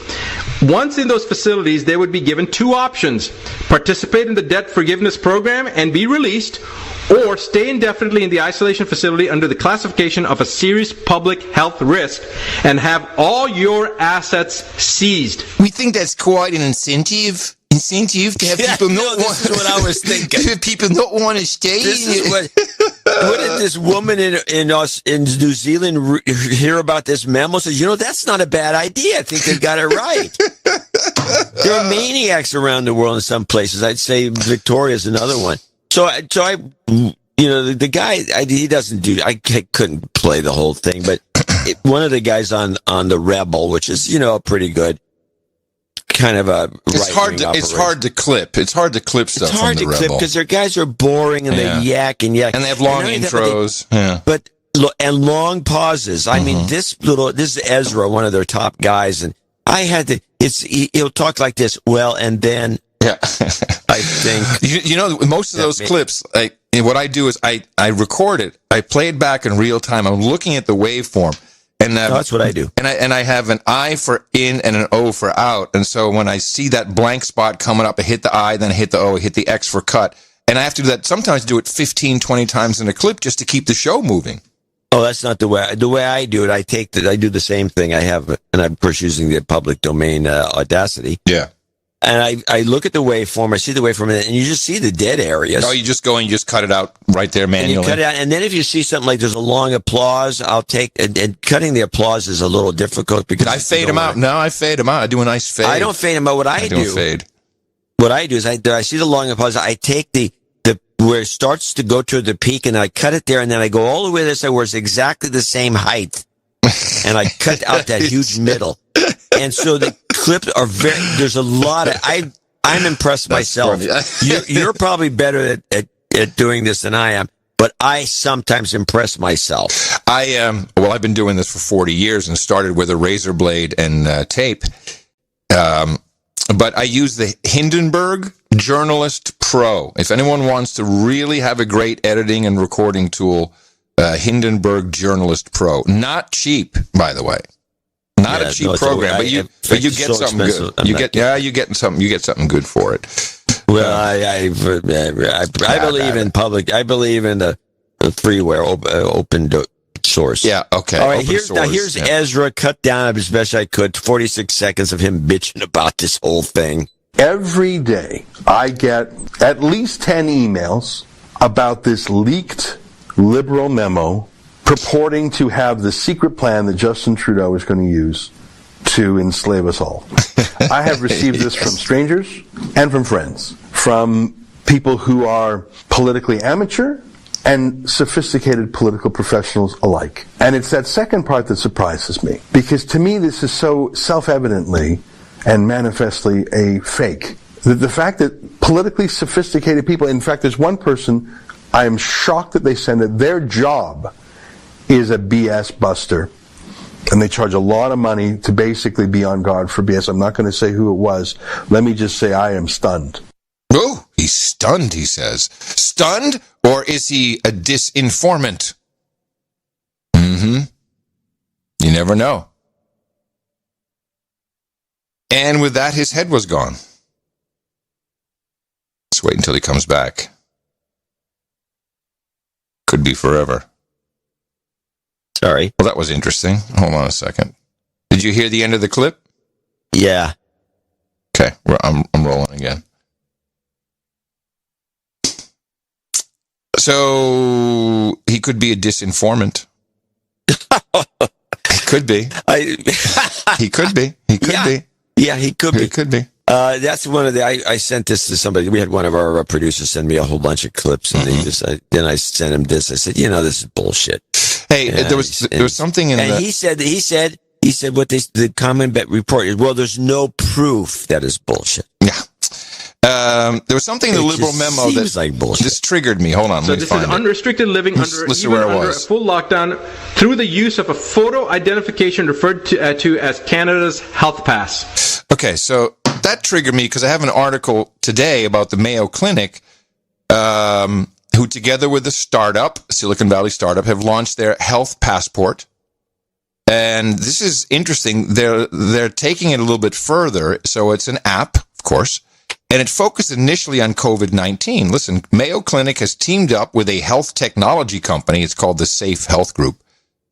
Once in those facilities, they would be given two options: participate in the debt forgiveness program and be released, or stay indefinitely in the isolation facility under the classification of a serious public health risk and have all your assets seized. We think that's quite an incentive to have people not want. This is what I was thinking. People not want to stay. This is what did this woman in New Zealand hear about this memo? Says, that's not a bad idea. I think they got it right. There are maniacs around the world in some places. I'd say Victoria's another one. So I the guy, he doesn't do, I couldn't play the whole thing, but one of the guys on the Rebel, which is, pretty good, kind of a It's hard to clip. It's hard to clip stuff from the Rebel. It's hard to clip because their guys are boring and they yak. And they have long intros. And long pauses. I mean, this is Ezra, one of their top guys, and I had to, he'll talk like this, well, and then, yeah, I think most of those clips, what I do is I record it, I play it back in real time. I'm looking at the waveform, and that's what I do. And I have an I for in and an O for out. And so when I see that blank spot coming up, I hit the I, then I hit the O, I hit the X for cut, and I have to do that. Sometimes do it 15, 20 times in a clip just to keep the show moving. Oh, that's not the way. The way I do it, I do the same thing. I have, and I'm of course using the public domain Audacity. Yeah. And I look at the waveform, I see the waveform, and you just see the dead areas. No, you just go and you just cut it out right there manually. And you cut it out, and then if you see something like there's a long applause, I'll take, and cutting the applause is a little difficult because I fade them out. No, I fade them out. I do a nice fade. I don't fade them out. What I do is I see the long applause, I take the where it starts to go to the peak, and I cut it there, and then I go all the way to this side where it's exactly the same height, and I cut out that huge middle. And so the clips are there's a lot of, I'm impressed myself. You're probably better at doing this than I am, but I sometimes impress myself. I've been doing this for 40 years and started with a razor blade and tape. But I use the Hindenburg Journalist Pro. If anyone wants to really have a great editing and recording tool, Hindenburg Journalist Pro. Not cheap, by the way. Not a cheap program, but you get something good. You get something good for it. Well, I believe in public. I believe in the freeware open source. Yeah. Okay. All right. Here's Ezra cut down as best I could. 46 seconds of him bitching about this whole thing. Every day, I get at least 10 emails about this leaked liberal memo purporting to have the secret plan that Justin Trudeau is going to use to enslave us all. I have received this from strangers and from friends, from people who are politically amateur and sophisticated political professionals alike. And it's that second part that surprises me, because to me this is so self-evidently and manifestly a fake. The fact that politically sophisticated people, in fact, there's one person I am shocked that they send it, their job is a BS buster. And they charge a lot of money to basically be on guard for BS. I'm not going to say who it was. Let me just say I am stunned. Oh, he's stunned, he says. Stunned? Or is he a disinformant? You never know. And with that, his head was gone. Let's wait until he comes back. Could be forever. Sorry. Well, that was interesting. Hold on a second. Did you hear the end of the clip? Yeah. Okay, I'm rolling again. So he could be a disinformant. Could be. He could be. He could be. Yeah, he could be. He could be. That's one of the. I sent this to somebody. We had one of our producers send me a whole bunch of clips, and then I sent him this. I said, this is bullshit. Hey, there was something in. And he said what the comment report is. Well, there's no proof that is bullshit. Yeah. There was something in the liberal memo that like bullshit. This triggered me. Hold on. So this is unrestricted living under a full lockdown through the use of a photo identification referred to as Canada's Health Pass. Okay, so that triggered me because I have an article today about the Mayo Clinic, who together with a startup, Silicon Valley startup, have launched their health passport. And this is interesting. They're taking it a little bit further. So it's an app, of course. And it focused initially on COVID-19. Listen, Mayo Clinic has teamed up with a health technology company, it's called the Safe Health Group,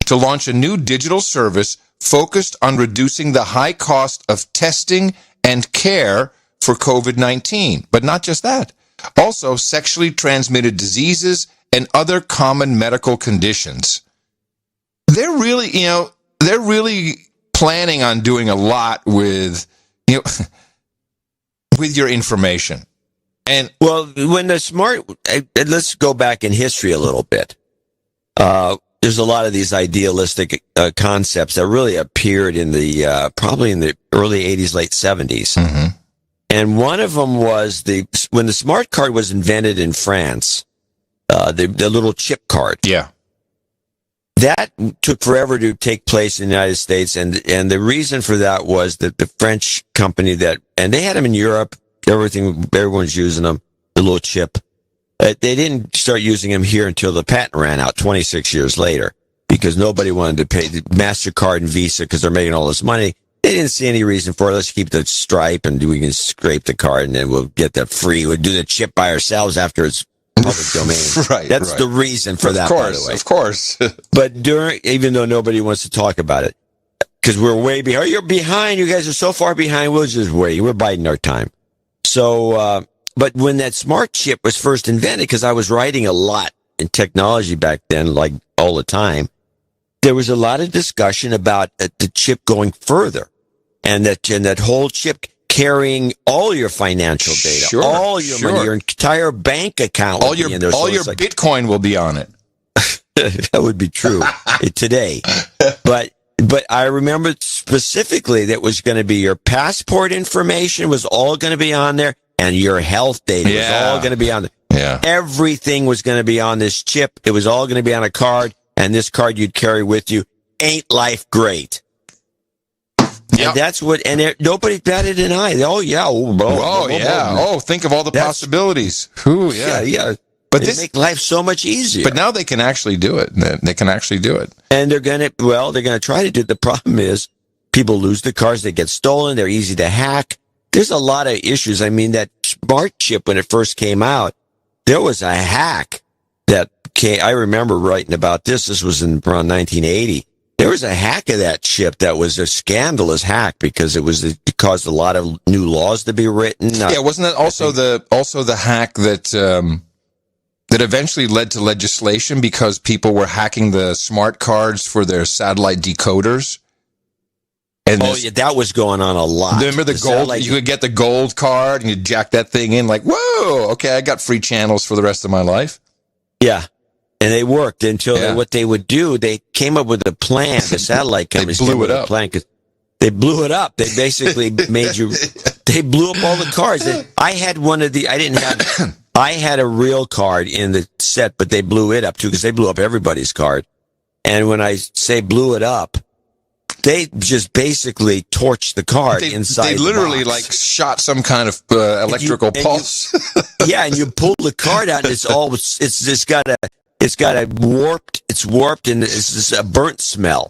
to launch a new digital service focused on reducing the high cost of testing and care for COVID-19. But not just that. Also, sexually transmitted diseases and other common medical conditions. They're really planning on doing a lot with, with your information. And well, when the let's go back in history a little bit. There's a lot of these idealistic concepts that really appeared in the probably in the early 80s, late 70s. Mm-hmm. And one of them was when the smart card was invented in France, the little chip card. Yeah. That took forever to take place in the United States, and the reason for that was that the French company and they had them in Europe, everyone's using them, the little chip. They didn't start using them here until the patent ran out 26 years later, because nobody wanted to pay MasterCard and Visa because they're making all this money. They didn't see any reason for it. Let's keep the stripe and we can scrape the card and then we'll get that free. We'll do the chip by ourselves after it's public domain. Right. That's the reason for that, by the way. Of course. But even though nobody wants to talk about it, because we're way behind. You're behind. You guys are so far behind. We'll just wait. We're biding our time. So, but when that smart chip was first invented, because I was writing a lot in technology back then, like all the time, there was a lot of discussion about the chip going further, and that whole chip carrying all your financial data, all your money, your entire bank account, all your Bitcoin will be on it. That would be true today, but I remember specifically that was going to be your passport information was all going to be on there, and your health data was all going to be on there. Yeah, everything was going to be on this chip. It was all going to be on a card, and this card you'd carry with you. Ain't life great? Yep. And that's what, and nobody batted an eye. Think of all the possibilities. Ooh, yeah. But they make life so much easier. But now they can actually do it. They can actually do it. And they're going to try to do it. The problem is people lose the cards. They get stolen. They're easy to hack. There's a lot of issues. I mean, that smart chip, when it first came out, there was a hack that came. I remember writing about this. This was in around 1980. There was a hack of that chip that was a scandalous hack because it caused a lot of new laws to be written. Wasn't that also the hack that eventually led to legislation because people were hacking the smart cards for their satellite decoders? And that was going on a lot. Remember the gold? You could get the gold card and you jack that thing in like, whoa, okay, I got free channels for the rest of my life. Yeah. And they worked until what they would do, they came up with a plan. The satellite companies blew it up. They blew it up. They basically they blew up all the cards. I had I had a real card in the set, but they blew it up too because they blew up everybody's card. And when I say blew it up, they just basically torched the card inside. They literally shot some kind of electrical pulse. And you pull the card out, and it's warped, and it's just a burnt smell.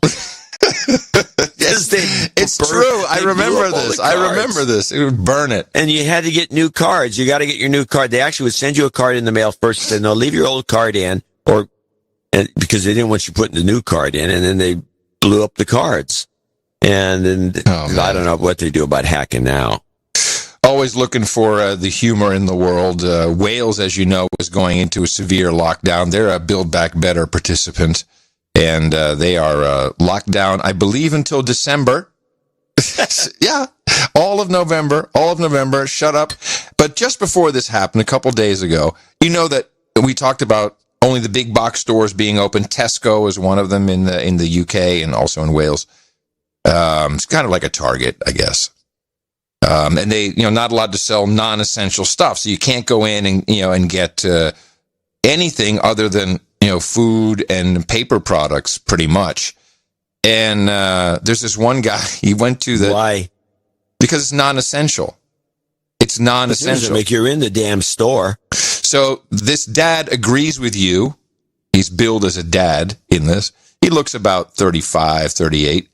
It's true. I remember this. It would burn it. And you had to get new cards. You got to get your new card. They actually would send you a card in the mail first and said, no, leave your old card in, because they didn't want you putting the new card in, and then they blew up the cards. And then I don't know what they do about hacking now. Always looking for the humor in the world. Wales, as you know, is going into a severe lockdown. They're a Build Back Better participant, and they are locked down, I believe, until December. Yeah, all of November. Shut up. But just before this happened, a couple days ago, you know that we talked about only the big box stores being open. Tesco is one of them in the UK and also in Wales. It's kind of like a Target, I guess. And they, not allowed to sell non-essential stuff. So you can't go in and get anything other than, food and paper products pretty much. And there's this one guy, he went to Why? Because it's non-essential. It's non-essential. Like you're in the damn store. So this dad agrees with you. He's billed as a dad in this. He looks about 35, 38.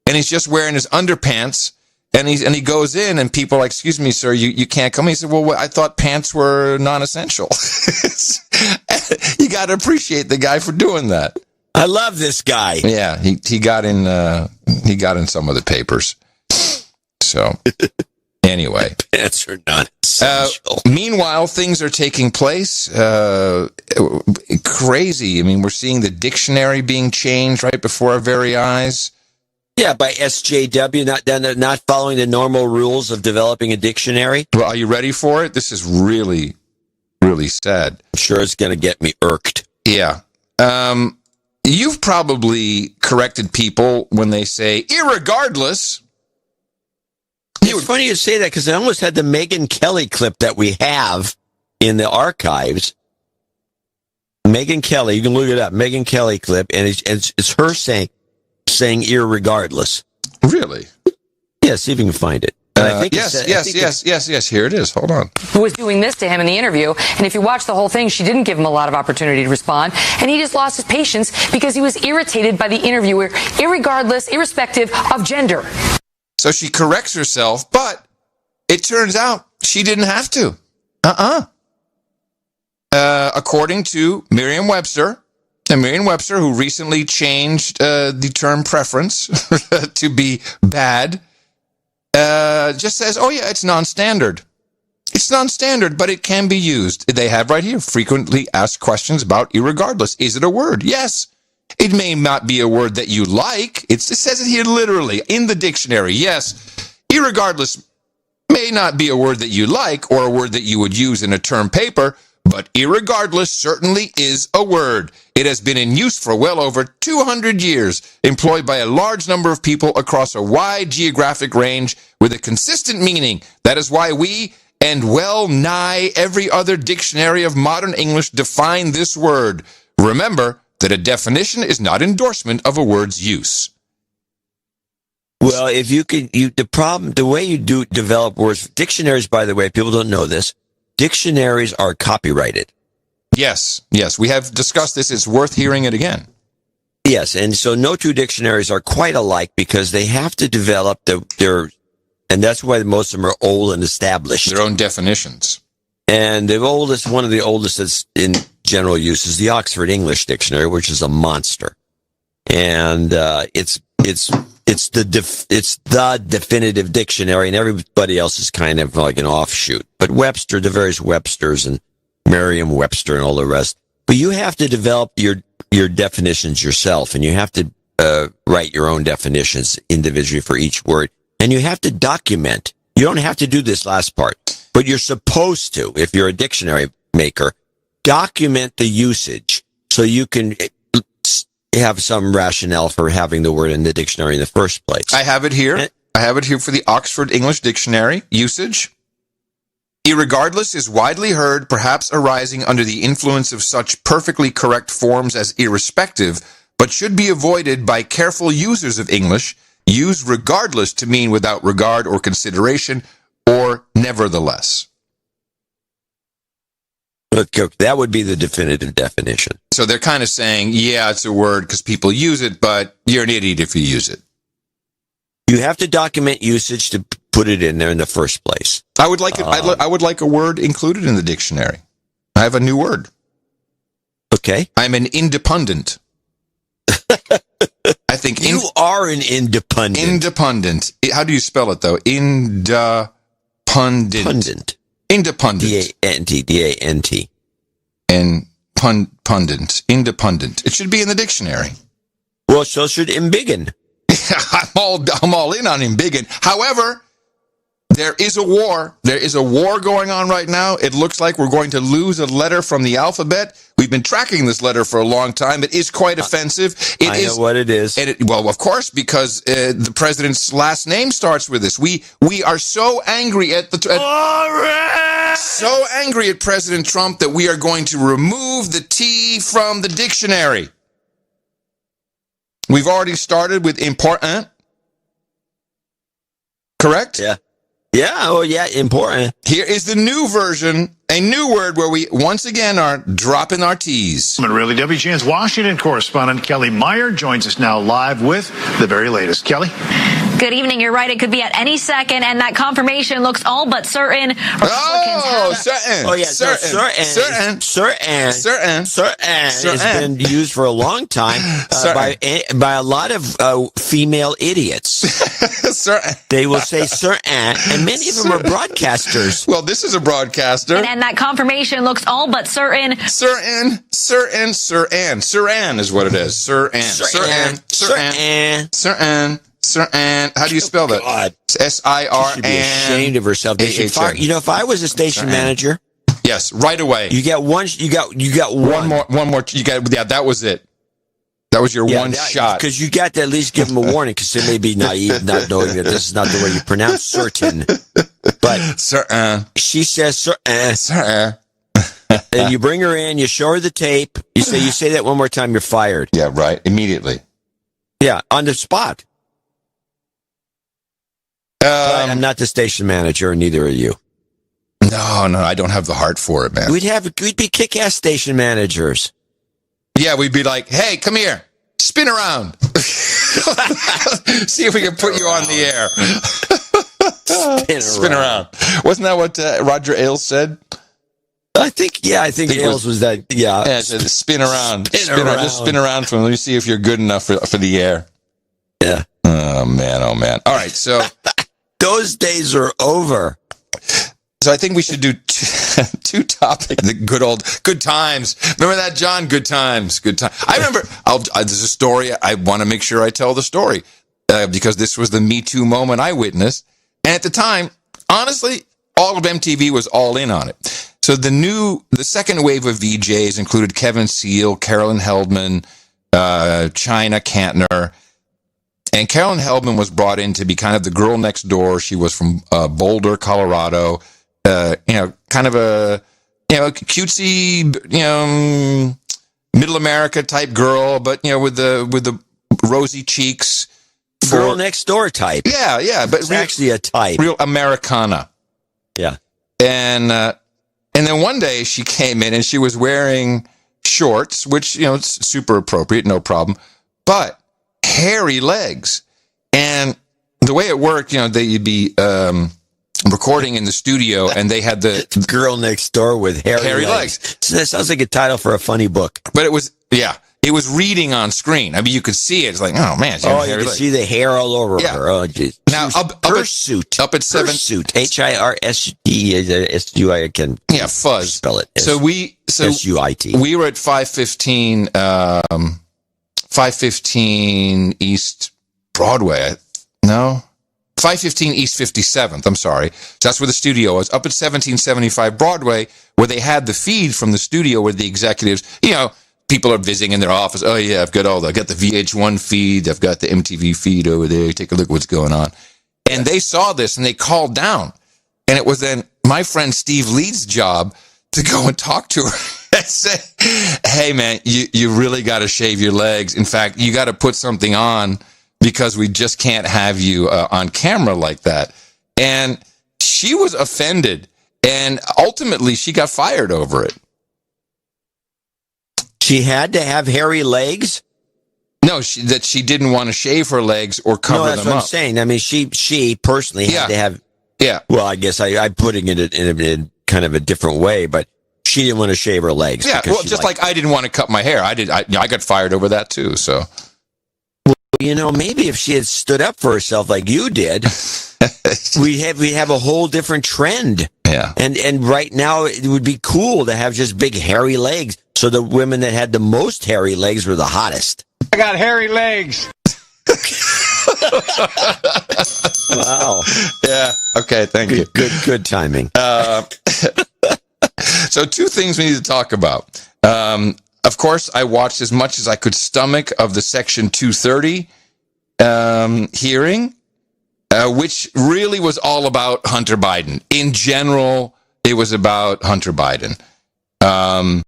And he's just wearing his underpants. And he goes in, and people are like, excuse me, sir, you can't come. He said, well, I thought pants were non-essential. You got to appreciate the guy for doing that. I love this guy. Yeah, he got in some of the papers. So anyway, pants are non-essential. Meanwhile, things are taking place. Crazy. I mean, we're seeing the dictionary being changed right before our very eyes. Yeah, by SJW, not following the normal rules of developing a dictionary. Well, are you ready for it? This is really, really sad. I'm sure it's going to get me irked. Yeah. You've probably corrected people when they say, irregardless. It's funny you say that because I almost had the Megyn Kelly clip that we have in the archives. Megyn Kelly, you can look it up, Megyn Kelly clip, and it's her saying irregardless. Really? Yeah, see if you can find it. I think yes. Here it is. Hold on. Who was doing this to him in the interview. And if you watch the whole thing, she didn't give him a lot of opportunity to respond. And he just lost his patience because he was irritated by the interviewer, irrespective of gender. So she corrects herself, but it turns out she didn't have to. according to Merriam-Webster, and Merriam-Webster, who recently changed the term preference to be bad, just says, oh yeah, it's non-standard. It's non-standard, but it can be used. They have right here, frequently asked questions about irregardless. Is it a word? Yes. It may not be a word that you like. It says it here literally in the dictionary. Yes, irregardless may not be a word that you like or a word that you would use in a term paper, but irregardless certainly is a word. It has been in use for well over 200 years, employed by a large number of people across a wide geographic range with a consistent meaning. That is why we, and well nigh every other dictionary of modern English, define this word. Remember that a definition is not endorsement of a word's use. Well, if you could, the way you do develop words, dictionaries, by the way, people don't know this, dictionaries are copyrighted. Yes, we have discussed this. It's worth hearing it again. Yes, and so no two dictionaries are quite alike because they have to develop their, and that's why most of them are old and established. Their own definitions. And one of the oldest that's in general use is the Oxford English Dictionary, which is a monster. And it's the definitive dictionary, and everybody else is kind of like an offshoot. But Webster, the various Websters and Merriam-Webster and all the rest. But you have to develop your definitions yourself, and you have to write your own definitions individually for each word. And you have to document. You don't have to do this last part, but you're supposed to, if you're a dictionary maker, document the usage so you can have some rationale for having the word in the dictionary in the first place. I have it here. I have it here for the Oxford English Dictionary. Usage. Irregardless is widely heard, perhaps arising under the influence of such perfectly correct forms as irrespective, but should be avoided by careful users of English. Use regardless to mean without regard or consideration, or nevertheless. That would be the definitive definition. So they're kind of saying, yeah, it's a word because people use it, but you're an idiot if you use it. You have to document usage to put it in there in the first place. I would like I would like a word included in the dictionary. I have a new word. Okay. I'm an independent. I think you are an independent. Independent. How do you spell it though? Independent. Independent. D-A-N-T. And pundit. Independent. It should be in the dictionary. Well, so should embiggen. I'm all in on embiggen. However, there is a war. There is a war going on right now. It looks like we're going to lose a letter from the alphabet. We've been tracking this letter for a long time. It is quite offensive. I know what it is. Well, of course, because the president's last name starts with this. We are so angry so angry at President Trump that we are going to remove the T from the dictionary. We've already started with important. Correct? Yeah. Yeah, oh yeah, important. Here is the new version, a new word where we once again are dropping our T's. Really, WGN's Washington correspondent Kelly Meyer joins us now live with the very latest. Kelly? Good evening. You're right. It could be at any second, and that confirmation looks all but certain. Certain. Oh, yeah. Certain has been used for a long time by a lot of female idiots. Certain. They will say certain, and many of them are broadcasters. Well, this is a broadcaster. And that confirmation looks all but certain. Certain is what it is. Certain. How do you spell that? God. S-I-R-N. She should be ashamed of herself. If I was a station manager, yes, right away. You got one. One more. That was it. That was your one shot. Because you got to at least give them a warning, because they may be naive, not knowing that this is not the way you pronounce certain. But she says certain. And you bring her in, you show her the tape, you say that one more time, you're fired. Yeah, right. Immediately. Yeah, on the spot. I'm not the station manager, and neither are you. No, I don't have the heart for it, man. We'd be kick-ass station managers. Yeah, we'd be like, hey, come here. Spin around. See if we can put you on the air. Spin around. Wasn't that what Roger Ailes said? I think Ailes was that. Yeah, just spin around, just spin around from. Let me see if you're good enough for the air. Yeah. Oh man. All right, so those days are over. So I think we should do two topics. The good times. Remember that, John? Good times. I remember. There's a story. I want to make sure I tell the story because this was the Me Too moment I witnessed, and at the time, honestly, all of MTV was all in on it. So the second wave of VJs included Kevin Seal, Carolyn Heldman, China Kantner, and Carolyn Heldman was brought in to be kind of the girl next door. She was from Boulder, Colorado. Kind of a cutesy, middle America type girl, but with the rosy cheeks. Girl next door type. Yeah, but it's actually a type. Real Americana. Yeah, and then one day she came in and she was wearing shorts, which, it's super appropriate, no problem, but hairy legs. And the way it worked, you'd be recording in the studio and they had the girl next door with hairy legs. So that sounds like a title for a funny book. But it was reading on screen. I mean, you could see it. It's like, oh man, you could see the hair all over her. Oh, geez. Now Hirsute. Up at 7. Hirsute. HIRSUI. I can fuzz. Spell it. SUIT. We were at 515 East Broadway. No. 515 East 57th, I'm sorry. So that's where the studio was, up at 1775 Broadway, where they had the feed from the studio where the executives, people are visiting in their office. Oh, yeah, I've got the VH1 feed. I've got the MTV feed over there. Take a look at what's going on. And they saw this and they called down. And it was then my friend Steve Lee's job to go and talk to her and say, hey, man, you really got to shave your legs. In fact, you got to put something on because we just can't have you on camera like that. And she was offended. And ultimately, she got fired over it. She had to have hairy legs? No, she didn't want to shave her legs or cover them up. No, that's what I'm saying. I mean, she personally had to have... Yeah. Well, I guess I'm putting it in kind of a different way, but she didn't want to shave her legs. Yeah, well, just like I didn't want to cut my hair. I got fired over that too, so... Well, maybe if she had stood up for herself like you did, we have a whole different trend. Yeah. And right now it would be cool to have just big hairy legs. So the women that had the most hairy legs were the hottest. I got hairy legs. Wow. Yeah. Okay. Thank you. Good timing. So two things we need to talk about. Of course, I watched as much as I could stomach of the Section 230 hearing, which really was all about Hunter Biden. In general, it was about Hunter Biden. And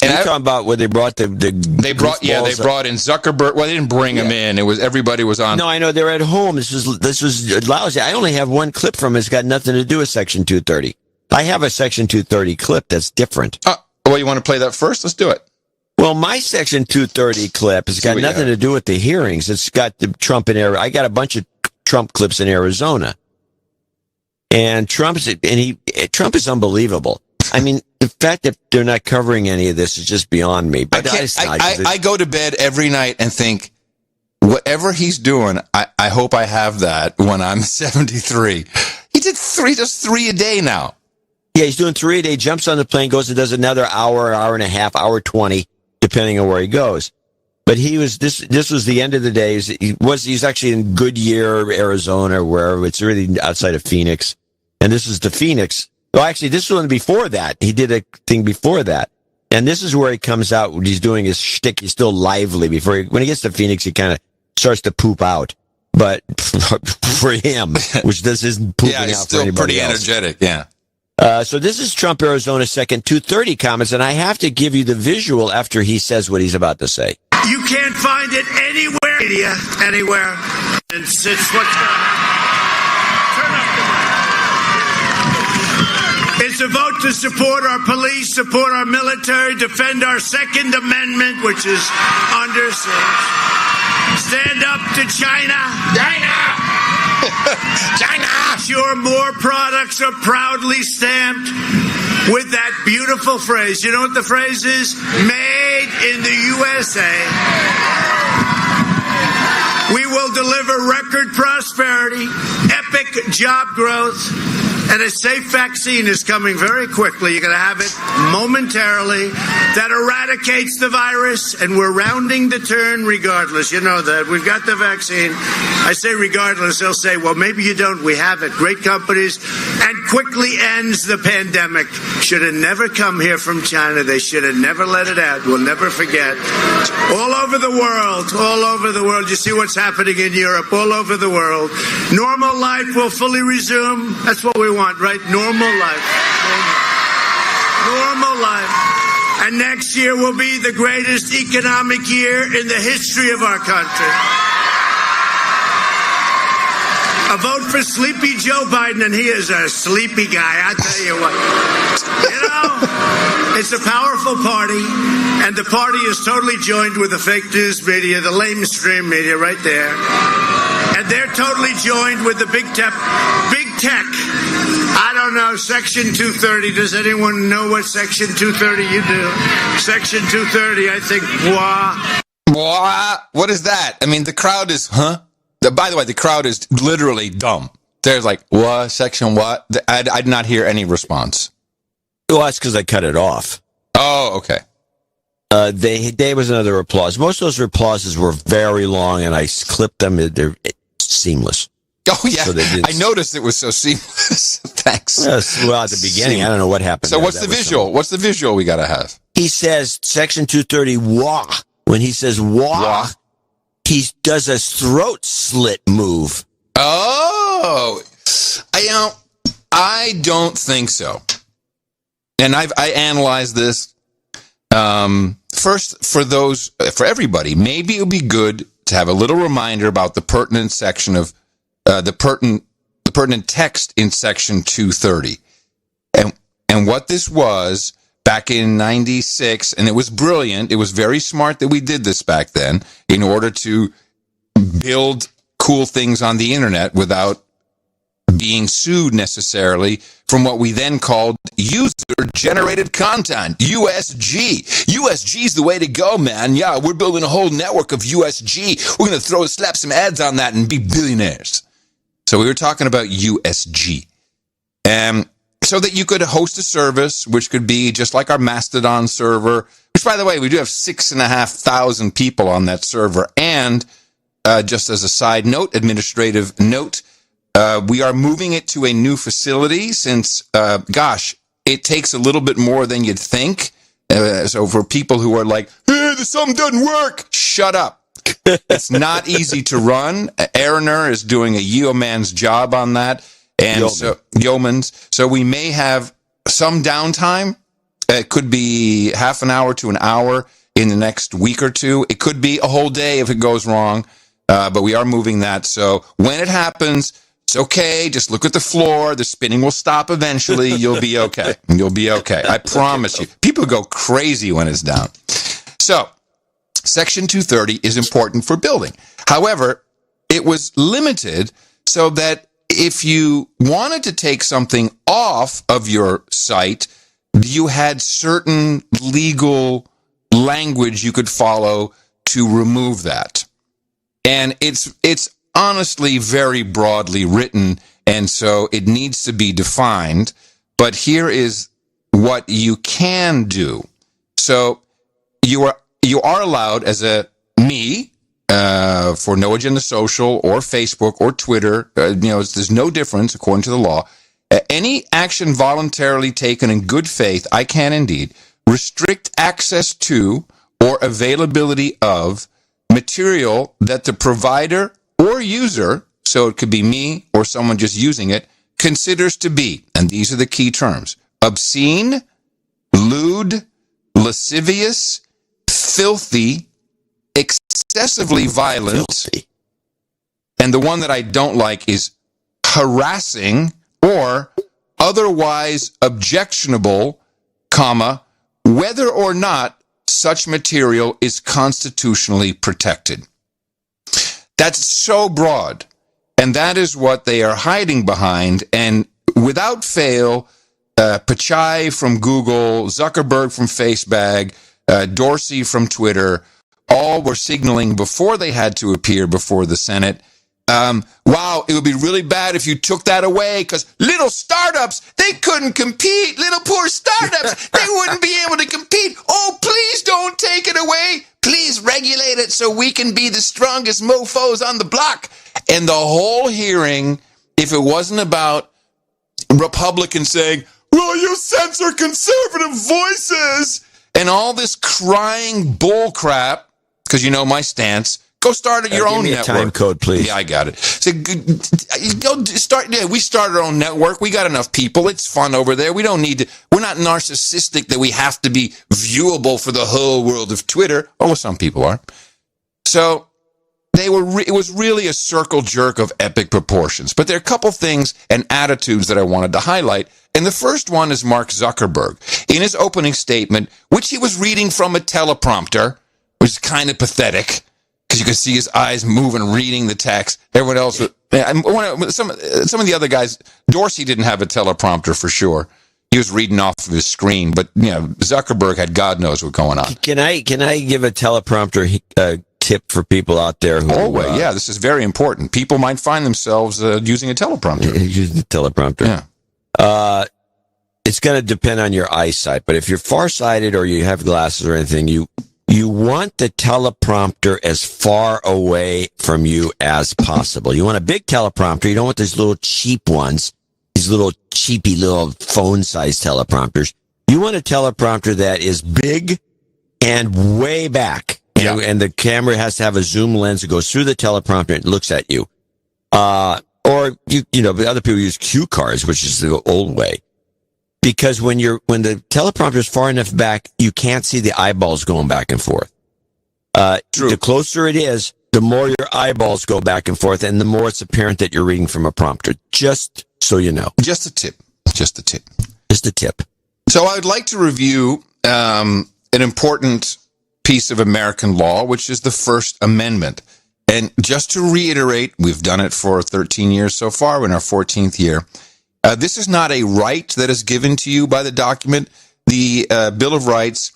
you're talking about where they brought they brought in Zuckerberg. Well, they didn't bring him in. It was everybody was on. No, I know they're at home. This was lousy. I only have one clip from it. It's got nothing to do with Section 230. I have a Section 230 clip that's different. Well, you want to play that first? Let's do it. Well, my Section 230 clip has got nothing to do with the hearings. It's got the Trump in Arizona. I got a bunch of Trump clips in Arizona. And Trump is unbelievable. I mean, the fact that they're not covering any of this is just beyond me. But I go to bed every night and think, whatever he's doing, I hope I have that when I'm 73. He does three a day now. Yeah, he's doing 3 a day, jumps on the plane, goes and does another hour and a half, hour 20, depending on where he goes. But this was the end of the day. He's actually in Goodyear, Arizona, where it's really outside of Phoenix. And this is the Phoenix. Well, actually, this was one before that. He did a thing before that. And this is where he comes out when he's doing his shtick. He's still lively. When he gets to Phoenix, he kind of starts to poop out. But for him, which this isn't pooping out for anybody else. Pretty energetic, yeah. So this is Trump, Arizona, Second 230 comments, and I have to give you the visual after he says what he's about to say. You can't find it anywhere. And it's what's going on. Turn up the mic. It's a vote to support our police, support our military, defend our Second Amendment, which is under siege. Stand up to China. China! China! Sure, more products are proudly stamped with that beautiful phrase. You know what the phrase is? Made in the USA. We will deliver record prosperity, epic job growth, and a safe vaccine is coming very quickly. You're going to have it momentarily. That eradicates the virus, and we're rounding the turn regardless. You know that. We've got the vaccine. I say regardless. They'll say, well, maybe you don't. We have it. Great companies. And quickly ends the pandemic. Should have never come here from China. They should have never let it out. We'll never forget. All over the world. All over the world. You see what's happening in Europe. All over the world. Normal life will fully resume. That's what we want, right? Normal life. Normal life. And next year will be the greatest economic year in the history of our country. A vote for Sleepy Joe Biden, and he is a sleepy guy, I tell you what. You know, it's a powerful party, and the party is totally joined with the fake news media, the lamestream media right there. And they're totally joined with the big tech. I don't know, Section 230. Does anyone know what Section 230 you do? Section 230, I think, What is that? I mean, the crowd is, By the way, the crowd is literally dumb. They're like, what? Section what? I did not hear any response. Well, that's because I cut it off. Oh, okay. There was another applause. Most of those applauses were very long, and I clipped them. They're seamless. Oh, yeah. So I noticed it was so seamless. Thanks. Well, at the beginning, I don't know what happened. So what's the visual? What's the visual we got to have? He says Section 230, wah. When he says wah, he does a throat slit move. Oh, I don't think so. And I analyzed this. First, for everybody, maybe it would be good to have a little reminder about the pertinent section of the pertinent text in Section 230, and what this was back in '96, and it was brilliant. It was very smart that we did this back then in order to build cool things on the internet without being sued necessarily from what we then called user-generated content, USG. USG is the way to go, man. Yeah, we're building a whole network of USG. We're going to slap some ads on that and be billionaires. So we were talking about USG. So that you could host a service, which could be just like our Mastodon server, which, by the way, we do have 6,500 people on that server. And just as a side note, administrative note, we are moving it to a new facility since, it takes a little bit more than you'd think. So for people who are like, hey, something doesn't work, shut up. It's not easy to run. Aaroner is doing a yeoman's job on that. And yeomans. So we may have some downtime. It could be half an hour to an hour in the next week or two. It could be a whole day if it goes wrong. But we are moving that. So when it happens, it's okay. Just look at the floor. The spinning will stop eventually. You'll be okay. You'll be okay. I promise you. People go crazy when it's down. So Section 230 is important for building. However, it was limited so that if you wanted to take something off of your site, you had certain legal language you could follow to remove that. And it's honestly very broadly written, and so it needs to be defined. But here is what you can do. So you are allowed as for No Agenda Social or Facebook or Twitter, there's no difference according to the law. Any action voluntarily taken in good faith, I can indeed restrict access to or availability of material that the provider or user, so it could be me or someone just using it, considers to be, and these are the key terms, obscene, lewd, lascivious, filthy, excessively violent, and the one that I don't like is harassing or otherwise objectionable, whether or not such material is constitutionally protected. That's so broad, and that is what they are hiding behind, and without fail, Pichai from Google, Zuckerberg from Facebook, Dorsey from Twitter, all were signaling before they had to appear before the Senate, wow, it would be really bad if you took that away, because little startups, they couldn't compete. Little poor startups, they wouldn't be able to compete. Oh, please don't take it away. Please regulate it so we can be the strongest mofos on the block. And the whole hearing, if it wasn't about Republicans saying, will you censor conservative voices? And all this crying bull crap, because you know my stance. Go start your own network. Time code, please. Yeah, I got it. So go start. Yeah, we started our own network. We got enough people. It's fun over there. We don't need to. We're not narcissistic that we have to be viewable for the whole world of Twitter. Although some people are. So they were. It was really a circle jerk of epic proportions. But there are a couple things and attitudes that I wanted to highlight. And the first one is Mark Zuckerberg in his opening statement, which he was reading from a teleprompter, which is kind of pathetic. Because you could see his eyes moving, reading the text. Everyone else, some of the other guys, Dorsey didn't have a teleprompter for sure. He was reading off of his screen, but you know, Zuckerberg had God knows what's going on. Can I give a teleprompter tip for people out there? Who, yeah, this is very important. People might find themselves using a teleprompter. Using the teleprompter. Yeah. It's going to depend on your eyesight, but if you're farsighted or you have glasses or anything, you want the teleprompter as far away from you as possible. You want a big teleprompter. You don't want these little cheap ones, these little cheapy little phone-sized teleprompters. You want a teleprompter that is big and way back. Yeah. And the camera has to have a zoom lens that goes through the teleprompter and looks at you. Or other people use cue cards, which is the old way. Because when the teleprompter is far enough back, you can't see the eyeballs going back and forth. True. The closer it is, the more your eyeballs go back and forth, and the more it's apparent that you're reading from a prompter. Just so you know. Just a tip. Just a tip. So I would like to review an important piece of American law, which is the First Amendment. And just to reiterate, we've done it for 13 years so far. We're in our 14th year. This is not a right that is given to you by the document. The Bill of Rights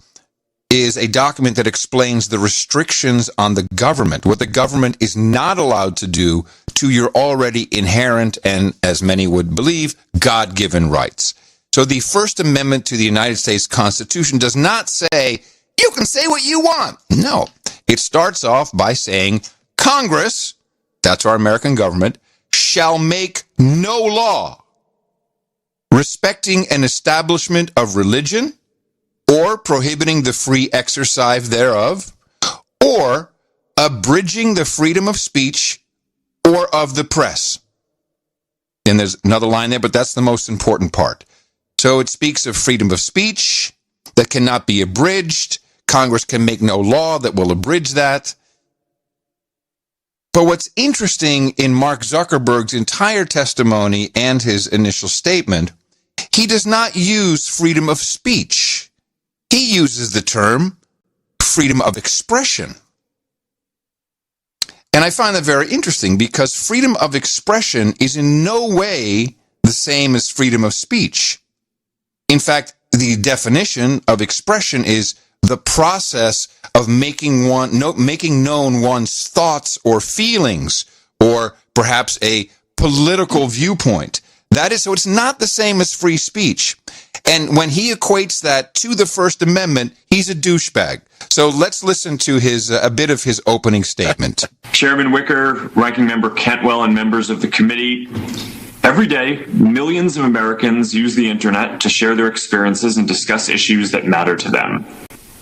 is a document that explains the restrictions on the government, what the government is not allowed to do to your already inherent and, as many would believe, God-given rights. So the First Amendment to the United States Constitution does not say, you can say what you want. No. It starts off by saying, Congress, that's our American government, shall make no law respecting an establishment of religion, or prohibiting the free exercise thereof, or abridging the freedom of speech or of the press. And there's another line there, but that's the most important part. So it speaks of freedom of speech that cannot be abridged. Congress can make no law that will abridge that. But what's interesting in Mark Zuckerberg's entire testimony and his initial statement, he does not use freedom of speech. He uses the term freedom of expression. And I find that very interesting because freedom of expression is in no way the same as freedom of speech. In fact, the definition of expression is the process of making known one's thoughts or feelings, or perhaps a political viewpoint. That is, so it's not the same as free speech. And when he equates that to the First Amendment, he's a douchebag. So let's listen to a bit of his opening statement. Chairman Wicker, Ranking Member Cantwell, and members of the committee. Every day, millions of Americans use the internet to share their experiences and discuss issues that matter to them.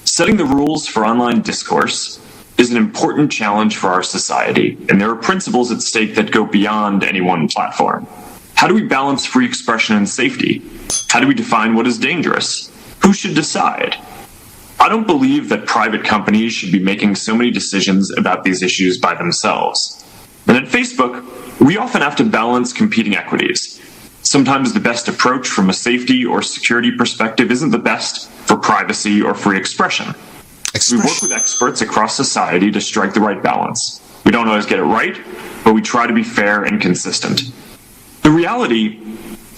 Setting the rules for online discourse is an important challenge for our society, and there are principles at stake that go beyond any one platform. How do we balance free expression and safety? How do we define what is dangerous? Who should decide? I don't believe that private companies should be making so many decisions about these issues by themselves. And at Facebook, we often have to balance competing equities. Sometimes the best approach from a safety or security perspective isn't the best for privacy or free expression. We work with experts across society to strike the right balance. We don't always get it right, but we try to be fair and consistent. The reality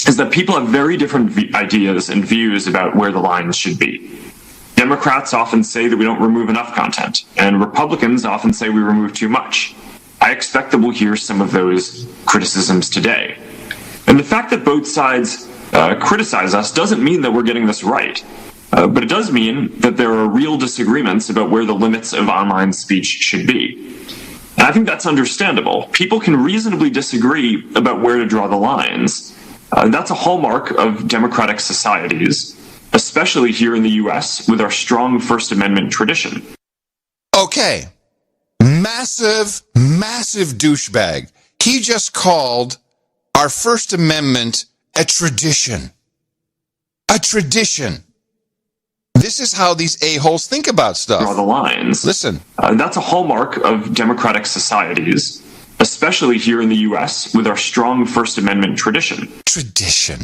is that people have very different ideas and views about where the lines should be. Democrats often say that we don't remove enough content, and Republicans often say we remove too much. I expect that we'll hear some of those criticisms today. And the fact that both sides criticize us doesn't mean that we're getting this right. But it does mean that there are real disagreements about where the limits of online speech should be. And I think that's understandable. People can reasonably disagree about where to draw the lines. That's a hallmark of democratic societies, especially here in the U.S. with our strong First Amendment tradition. Okay. Massive douchebag. He just called our First Amendment a tradition. A tradition. This is how these a-holes think about stuff. Draw the lines. Listen. That's a hallmark of democratic societies, especially here in the U.S. with our strong First Amendment tradition. Tradition.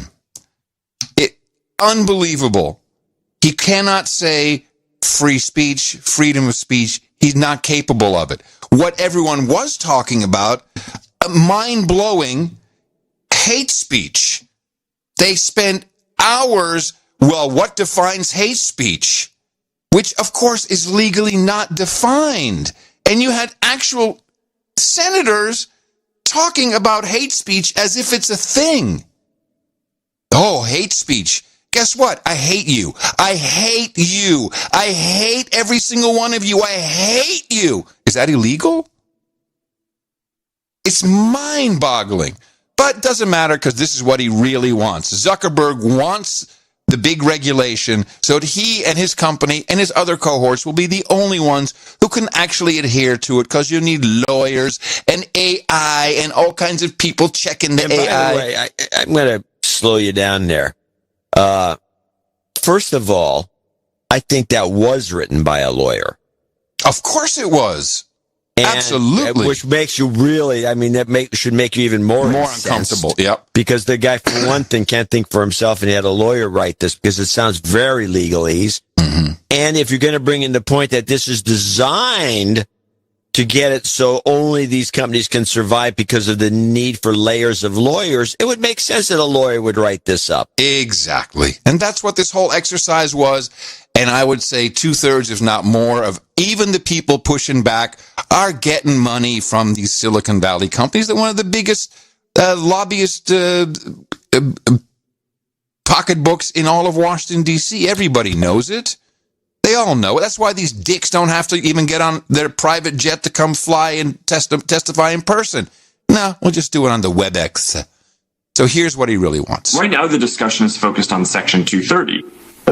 Unbelievable. He cannot say free speech, freedom of speech. He's not capable of it. What everyone was talking about, mind-blowing hate speech. They spent hours, well, what defines hate speech? Which, of course, is legally not defined. And you had actual senators talking about hate speech as if it's a thing. Oh, hate speech. Guess what? I hate you. I hate you. I hate every single one of you. I hate you. Is that illegal? It's mind-boggling. But it doesn't matter because this is what he really wants. Zuckerberg wants the big regulation so that he and his company and his other cohorts will be the only ones who can actually adhere to it, because you need lawyers and AI and all kinds of people checking the AI. By the way, I'm going to slow you down there. First of all, I think that was written by a lawyer. Of course it was. And, absolutely. Which makes you really, I mean, should make you even more uncomfortable. Yep. Because the guy, for one thing, can't think for himself, and he had a lawyer write this because it sounds very legalese. Mm-hmm. And if you're going to bring in the point that this is designed to get it so only these companies can survive because of the need for layers of lawyers, it would make sense that a lawyer would write this up. Exactly. And that's what this whole exercise was. And I would say 2/3, if not more, of even the people pushing back are getting money from these Silicon Valley companies. They're one of the biggest lobbyist pocketbooks in all of Washington, D.C. Everybody knows it. They all know it. That's why these dicks don't have to even get on their private jet to come fly and testify in person. No, we'll just do it on the WebEx. So here's what he really wants. Right now, the discussion is focused on Section 230.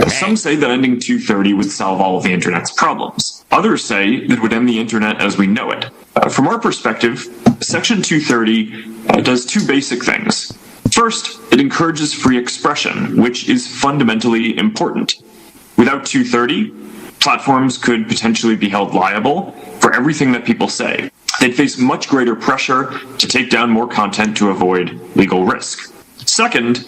Some say that ending 230 would solve all of the Internet's problems. Others say that it would end the Internet as we know it. From our perspective, Section 230 does two basic things. First, it encourages free expression, which is fundamentally important. Without 230, platforms could potentially be held liable for everything that people say. They'd face much greater pressure to take down more content to avoid legal risk. Second,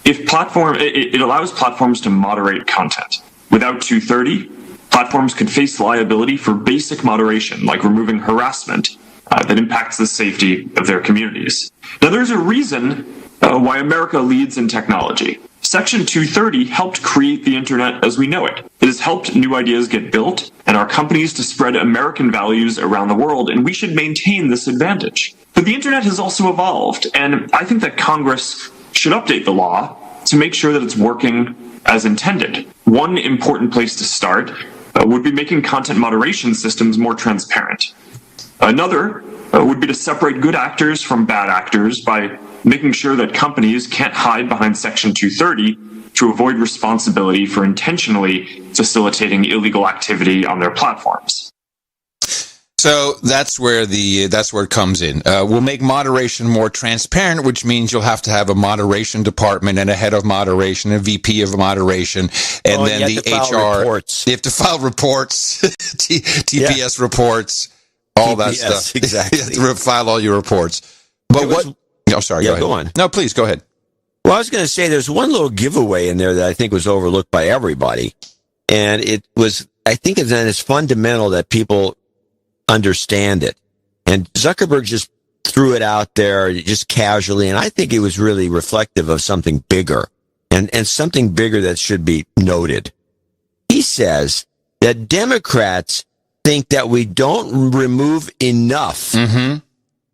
it allows platforms to moderate content. Without 230, platforms could face liability for basic moderation, like removing harassment that impacts the safety of their communities. Now, there's a reason why America leads in technology. Section 230 helped create the Internet as we know it. It has helped new ideas get built and our companies to spread American values around the world, and we should maintain this advantage. But the Internet has also evolved, and I think that Congress should update the law to make sure that it's working as intended. One important place to start would be making content moderation systems more transparent. Another would be to separate good actors from bad actors by making sure that companies can't hide behind Section 230 to avoid responsibility for intentionally facilitating illegal activity on their platforms. So that's where it comes in. We'll make moderation more transparent, which means you'll have to have a moderation department and a head of moderation, a VP of moderation, and then the HR. Reports. You have to file reports, TPS reports, all that stuff. Exactly. You have to file all your reports. But sorry. Go ahead. Go on. No, please go ahead. Well, I was going to say there's one little giveaway in there that I think was overlooked by everybody, and I think it's fundamental that people understand it. And Zuckerberg just threw it out there just casually, and I think it was really reflective of something bigger, and something bigger that should be noted. He says that Democrats think that we don't remove enough, and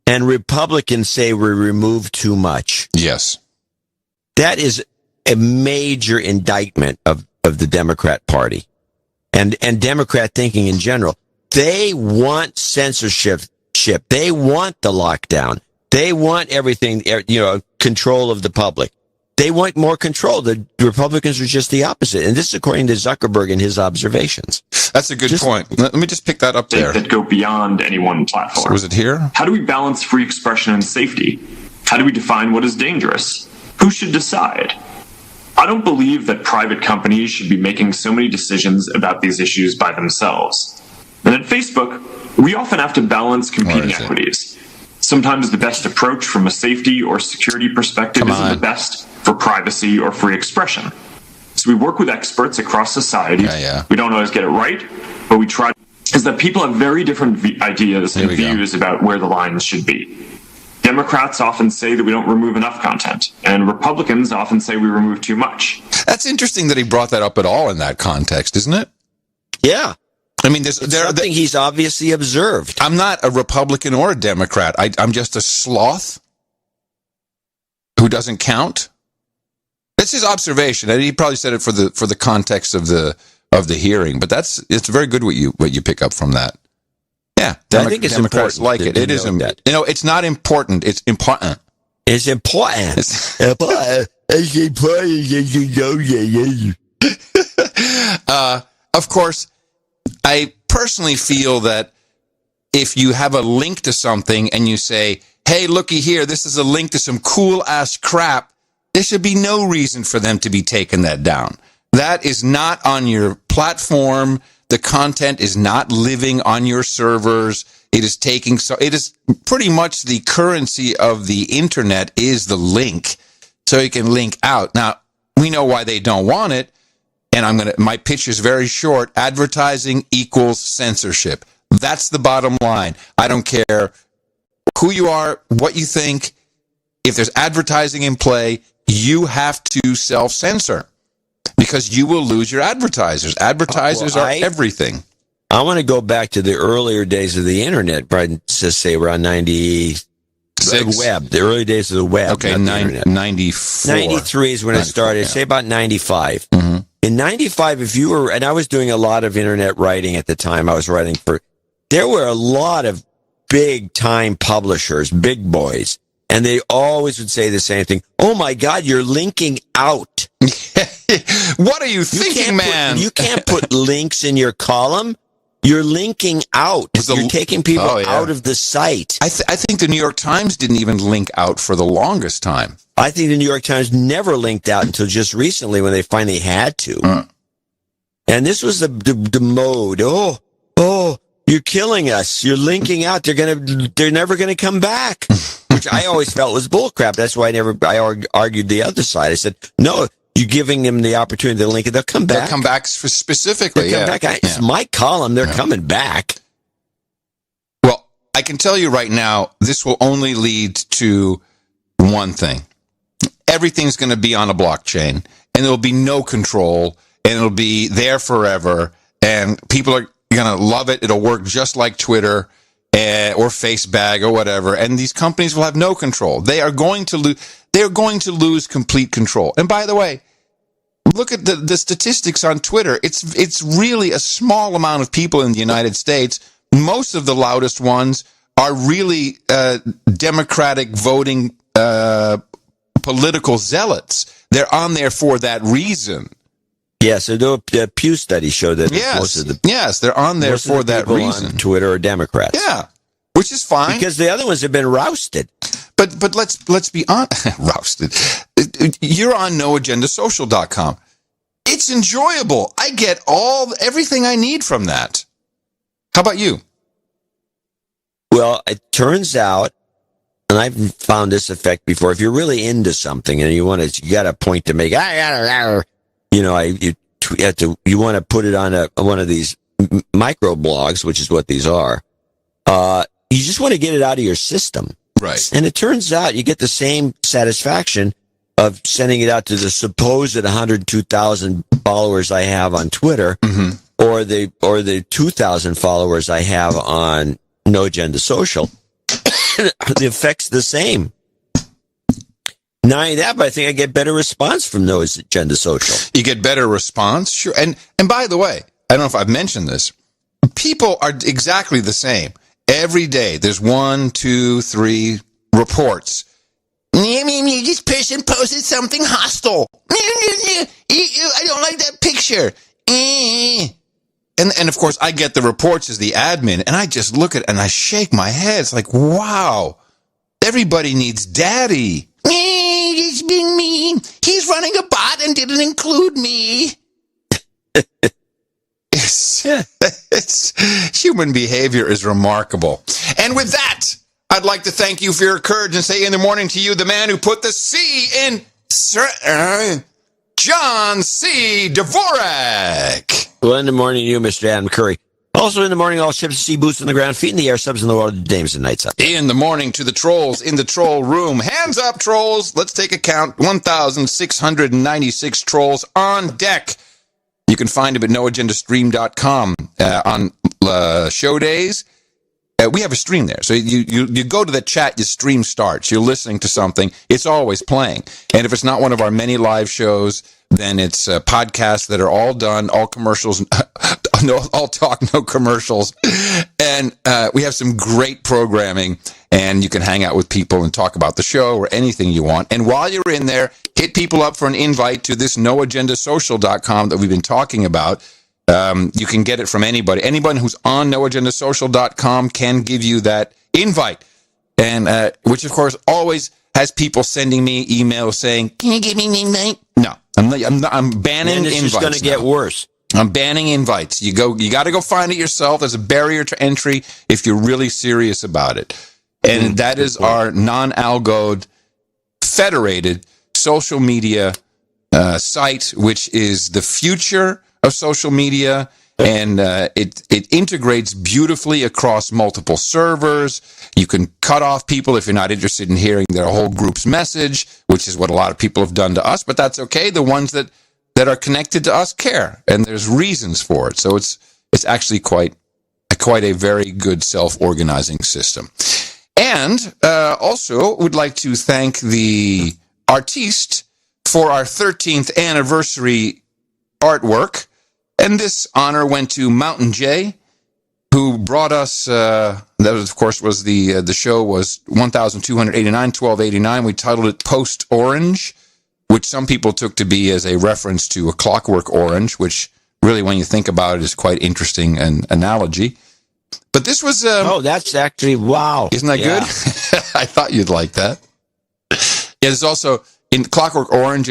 Republicans say we remove too much. Yes. That is a major indictment of the Democrat Party and Democrat thinking in general. They want censorship. They want the lockdown. They want everything, control of the public. They want more control. The Republicans are just the opposite. And this is according to Zuckerberg and his observations. That's a good point. Let me just pick that up there. That go beyond any one platform. So was it here? How do we balance free expression and safety? How do we define what is dangerous? Who should decide? I don't believe that private companies should be making so many decisions about these issues by themselves. And at Facebook, we often have to balance competing equities. Sometimes the best approach from a safety or security perspective isn't the best for privacy or free expression. So we work with experts across society. We don't always get it right, but we try. Is that people have very different ideas and views about where the lines should be. Democrats often say that we don't remove enough content, and Republicans often say we remove too much. That's interesting that he brought that up at all in that context, isn't it? Yeah. I mean, there's something he's obviously observed. I'm not a Republican or a Democrat. I'm just a sloth who doesn't count. It's his observation, and he probably said it for the context of the hearing. But it's very good what you pick up from that. Yeah, I think it's Democrats important. Like it. It is. It's not important. It's important. It's important. Of course, I personally feel that if you have a link to something and you say, hey, looky here, this is a link to some cool-ass crap, there should be no reason for them to be taking that down. That is not on your platform. The content is not living on your servers. It is pretty much the currency of the internet is the link. So you can link out. Now, we know why they don't want it. And my pitch is very short. Advertising equals censorship. That's the bottom line. I don't care who you are, what you think. If there's advertising in play, you have to self-censor because you will lose your advertisers. Advertisers are everything. I want to go back to the earlier days of the internet, probably just say around 96. The early days of the web. Okay, 94. 93 is when it started. Yeah. Say about 95. Mm-hmm. In 95, and I was doing a lot of internet writing at the time. There were a lot of big time publishers, big boys, and they always would say the same thing. Oh my God, you're linking out. What are you thinking, man? You can't put links in your column. You're linking out. You're taking people out of the site. I think the New York Times didn't even link out for the longest time. I think the New York Times never linked out until just recently when they finally had to. And this was the mode. Oh, you're killing us. You're linking out. They're never gonna come back. Which I always felt was bullcrap. That's why I argued the other side. I said, no, you're giving them the opportunity to link it. They'll come back. They'll come back specifically. They'll come back. It's my column. They're coming back. Well, I can tell you right now, this will only lead to one thing. Everything's going to be on a blockchain, and there'll be no control, and it'll be there forever, and people are going to love it. It'll work just like Twitter or FaceBag or whatever, and these companies will have no control. They are going to lose. They're going to lose complete control. And by the way, look at the statistics on Twitter. It's really a small amount of people in the United States. Most of the loudest ones are really Democratic voting political zealots. They're on there for that reason. Yes, the Pew study showed that most of the they're on there for that reason. On Twitter are Democrats. Yeah, which is fine because the other ones have been rousted. But let's be honest. Rousted. You're on noagendasocial.com. It's enjoyable. I get everything I need from that. How about you? Well, it turns out, and I've found this effect before. If you're really into something and you got a point to make, you want to put it on one of these micro blogs, which is what these are. You just want to get it out of your system. Right. And it turns out you get the same satisfaction of sending it out to the supposed 102,000 followers I have on Twitter, or the 2,000 followers I have on No Agenda Social. The effect's the same. Not only that, but I think I get better response from No Agenda Social. You get better response, sure. And by the way, I don't know if I've mentioned this. People are exactly the same. Every day, there's 1, 2, 3 reports. This person posted something hostile. I don't like that picture. And of course, I get the reports as the admin, and I just look at it and I shake my head. It's like, wow, everybody needs daddy. He's being mean. He's running a bot and didn't include me. It's human behavior is remarkable. And with that, I'd like to thank you for your courage and say in the morning to you, the man who put the C in John C. Dvorak. Well, in the morning, you, Mr. Adam Curry. Also in the morning, all ships at sea, boots on the ground, feet in the air, subs in the water, dames and nights up. In the morning to the trolls in the troll room. Hands up, trolls. Let's take a count. 1,696 trolls on deck. You can find them at noagendastream.com on show days. We have a stream there. So you go to the chat, your stream starts. You're listening to something. It's always playing. And if it's not one of our many live shows, then it's podcasts that are all done, all commercials, all talk, no commercials. And we have some great programming, and you can hang out with people and talk about the show or anything you want. And while you're in there, hit people up for an invite to this noagendasocial.com that we've been talking about. You can get it from anybody. Anyone who's on noagendasocial.com can give you that invite. And which, of course, always has people sending me emails saying, can you give me an invite? No, I'm banning invites. It's just going to get worse. I'm banning invites. You got to go find it yourself. There's a barrier to entry if you're really serious about it. And that is our non-algoed, federated social media site, which is the future of social media, and it integrates beautifully across multiple servers. You can cut off people if you're not interested in hearing their whole group's message, which is what a lot of people have done to us, but that's okay. The ones that are connected to us care, and there's reasons for it. So it's actually quite a very good self-organizing system. And also would like to thank the artiste for our 13th anniversary artwork. And this honor went to Mountain J, who brought us, that was, of course, was the show was 1,289, 1289. We titled it Post Orange, which some people took to be as a reference to A Clockwork Orange, which really, when you think about it, is quite interesting an analogy. But this was... that's actually, wow. Isn't that good? I thought you'd like that. Yeah, there's also, in Clockwork Orange,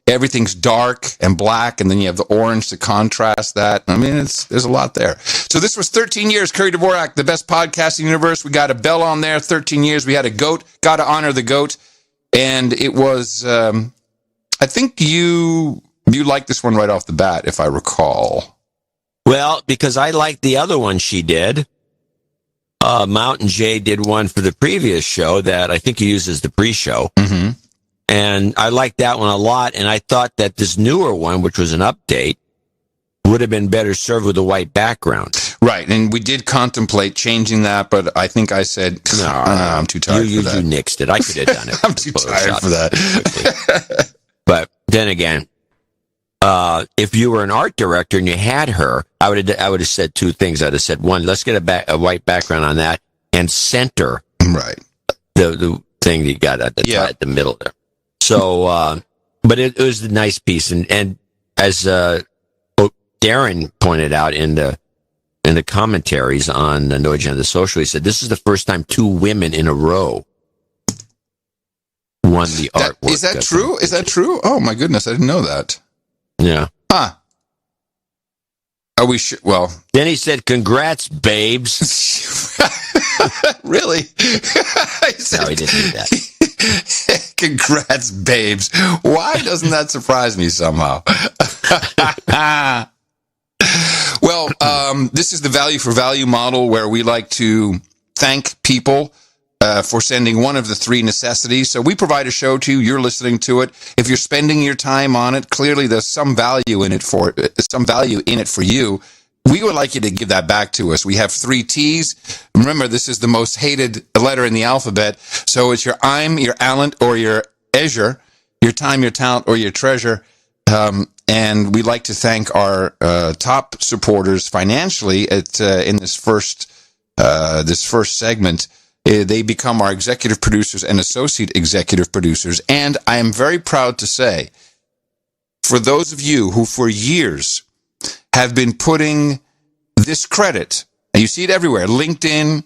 everything's dark and black, and then you have the orange to contrast that. I mean, there's a lot there. So this was 13 years, Curry Dvorak, the best podcast in the universe. We got a bell on there, 13 years. We had a goat, got to honor the goat. And it was, I think you liked this one right off the bat, if I recall. Well, because I liked the other one she did. Mountain J did one for the previous show that I think he uses the pre-show. Mm-hmm. And I liked that one a lot, and I thought that this newer one, which was an update, would have been better served with a white background. Right, and we did contemplate changing that, but I think I said, no, I'm too tired for that. You nixed it. I could have done it. I'm too tired for that. But then again, if you were an art director and you had her, I would have said two things. I'd have said, one, let's get a white background on that, and center the thing you got at the middle there. So, but it was a nice piece, and as Darren pointed out in the commentaries on the No Agenda Social, he said this is the first time two women in a row won the artwork. Is that true? Is that true? Oh my goodness, I didn't know that. Yeah. Huh. Are we sure? Well, then he said, "Congrats, babes." Really? No, he didn't do that. Congrats, babes. Why doesn't that surprise me somehow? Well, this is the value for value model where we like to thank people for sending one of the 3 necessities. So we provide a show to you. You're listening to it. If you're spending your time on it, clearly there's some value in it for you. We would like you to give that back to us. We have 3 T's. Remember, this is the most hated letter in the alphabet. So it's your I'm, your Allant, or your Ezure, your time, your talent, or your treasure. And we'd like to thank our top supporters financially in this first segment. They become our executive producers and associate executive producers. And I am very proud to say, for those of you who for years have been putting this credit, and you see it everywhere, LinkedIn,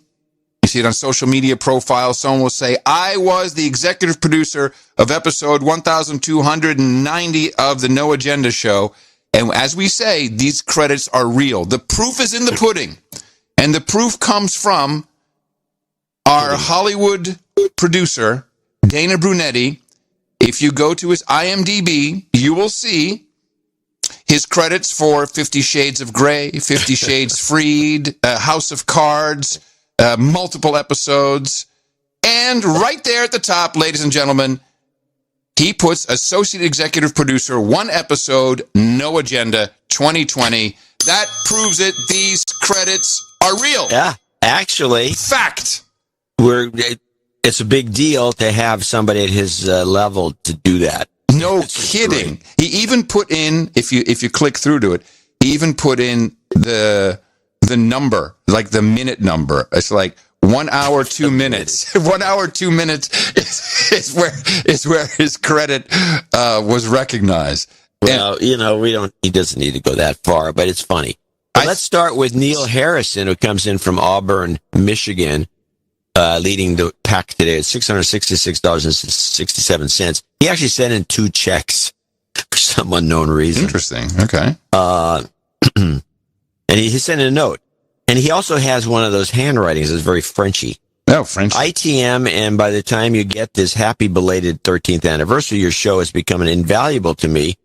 you see it on social media profiles, someone will say, I was the executive producer of episode 1290 of the No Agenda Show. And as we say, these credits are real. The proof is in the pudding. And the proof comes from our Hollywood producer, Dana Brunetti. If you go to his IMDb, you will see his credits for 50 Shades of Grey, 50 Shades Freed, House of Cards, multiple episodes. And right there at the top, ladies and gentlemen, he puts associate executive producer, 1 episode, No Agenda, 2020. That proves it. These credits are real. Yeah, actually. Fact. It's a big deal to have somebody at his level to do that. No kidding. He even put in, if you click through to it, he even put in the number, like the minute number. It's like 1 hour, 2 minutes. 1 hour, 2 minutes is where his credit was recognized. Well, he doesn't need to go that far, but it's funny. Let's start with Neil Harrison, who comes in from Auburn, Michigan, leading the pack today at $666.67. He actually sent in 2 checks for some unknown reason. Interesting. Okay. And he sent in a note. And he also has one of those handwritings that's very Frenchy. Oh, French. ITM, and by the time you get this, happy belated 13th anniversary, your show has become invaluable to me,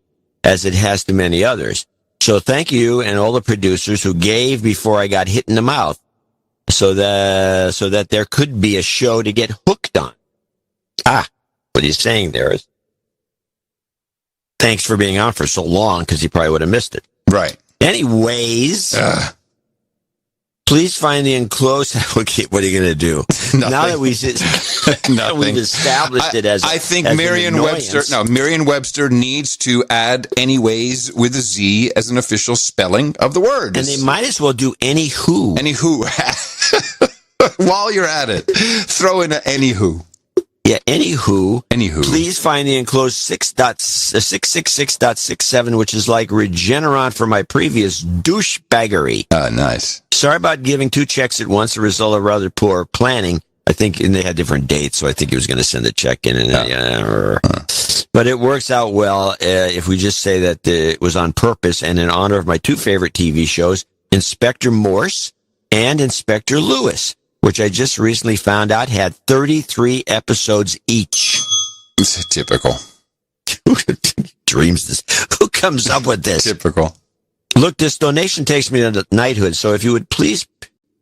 as it has to many others. So thank you and all the producers who gave before I got hit in the mouth, so that there could be a show to get hooked on. What he's saying there is, thanks for being on for so long, because he probably would have missed it. Right. Anyways, please find the enclosed. What are you going to do? Now that we've established it as, I think Merriam-Webster needs to add anyways with a Z as an official spelling of the word. And they might as well do anywho. Anywho. While you're at it, throw in an anywho. Yeah, anywho. Please find the enclosed 666.67, which is like Regeneron for my previous douchebaggery. Nice. Sorry about giving 2 checks at once, a result of rather poor planning. I think, and they had different dates, so I think he was going to send a check in. But it works out well if we just say that it was on purpose and in honor of my 2 favorite TV shows, Inspector Morse and Inspector Lewis, which I just recently found out had 33 episodes each. It's typical. Who dreams this? Who comes up with this? Typical. Look, this donation takes me to knighthood, so if you would please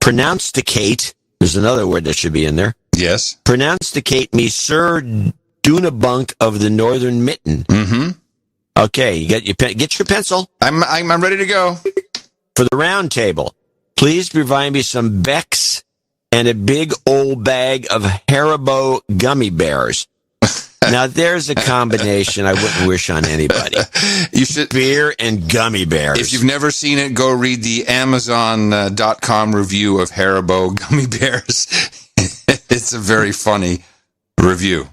pronounce-ticate, there's another word that should be in there. Yes. Pronounce-ticate me Sir Dunabunk of the Northern Mitten. Mm-hmm. Okay, you get your pencil. I'm ready to go. For the round table, please provide me some Bex and a big old bag of Haribo gummy bears. Now, there's a combination I wouldn't wish on anybody. You should beer and gummy bears. If you've never seen it, go read the Amazon.com review of Haribo gummy bears. It's a very funny review.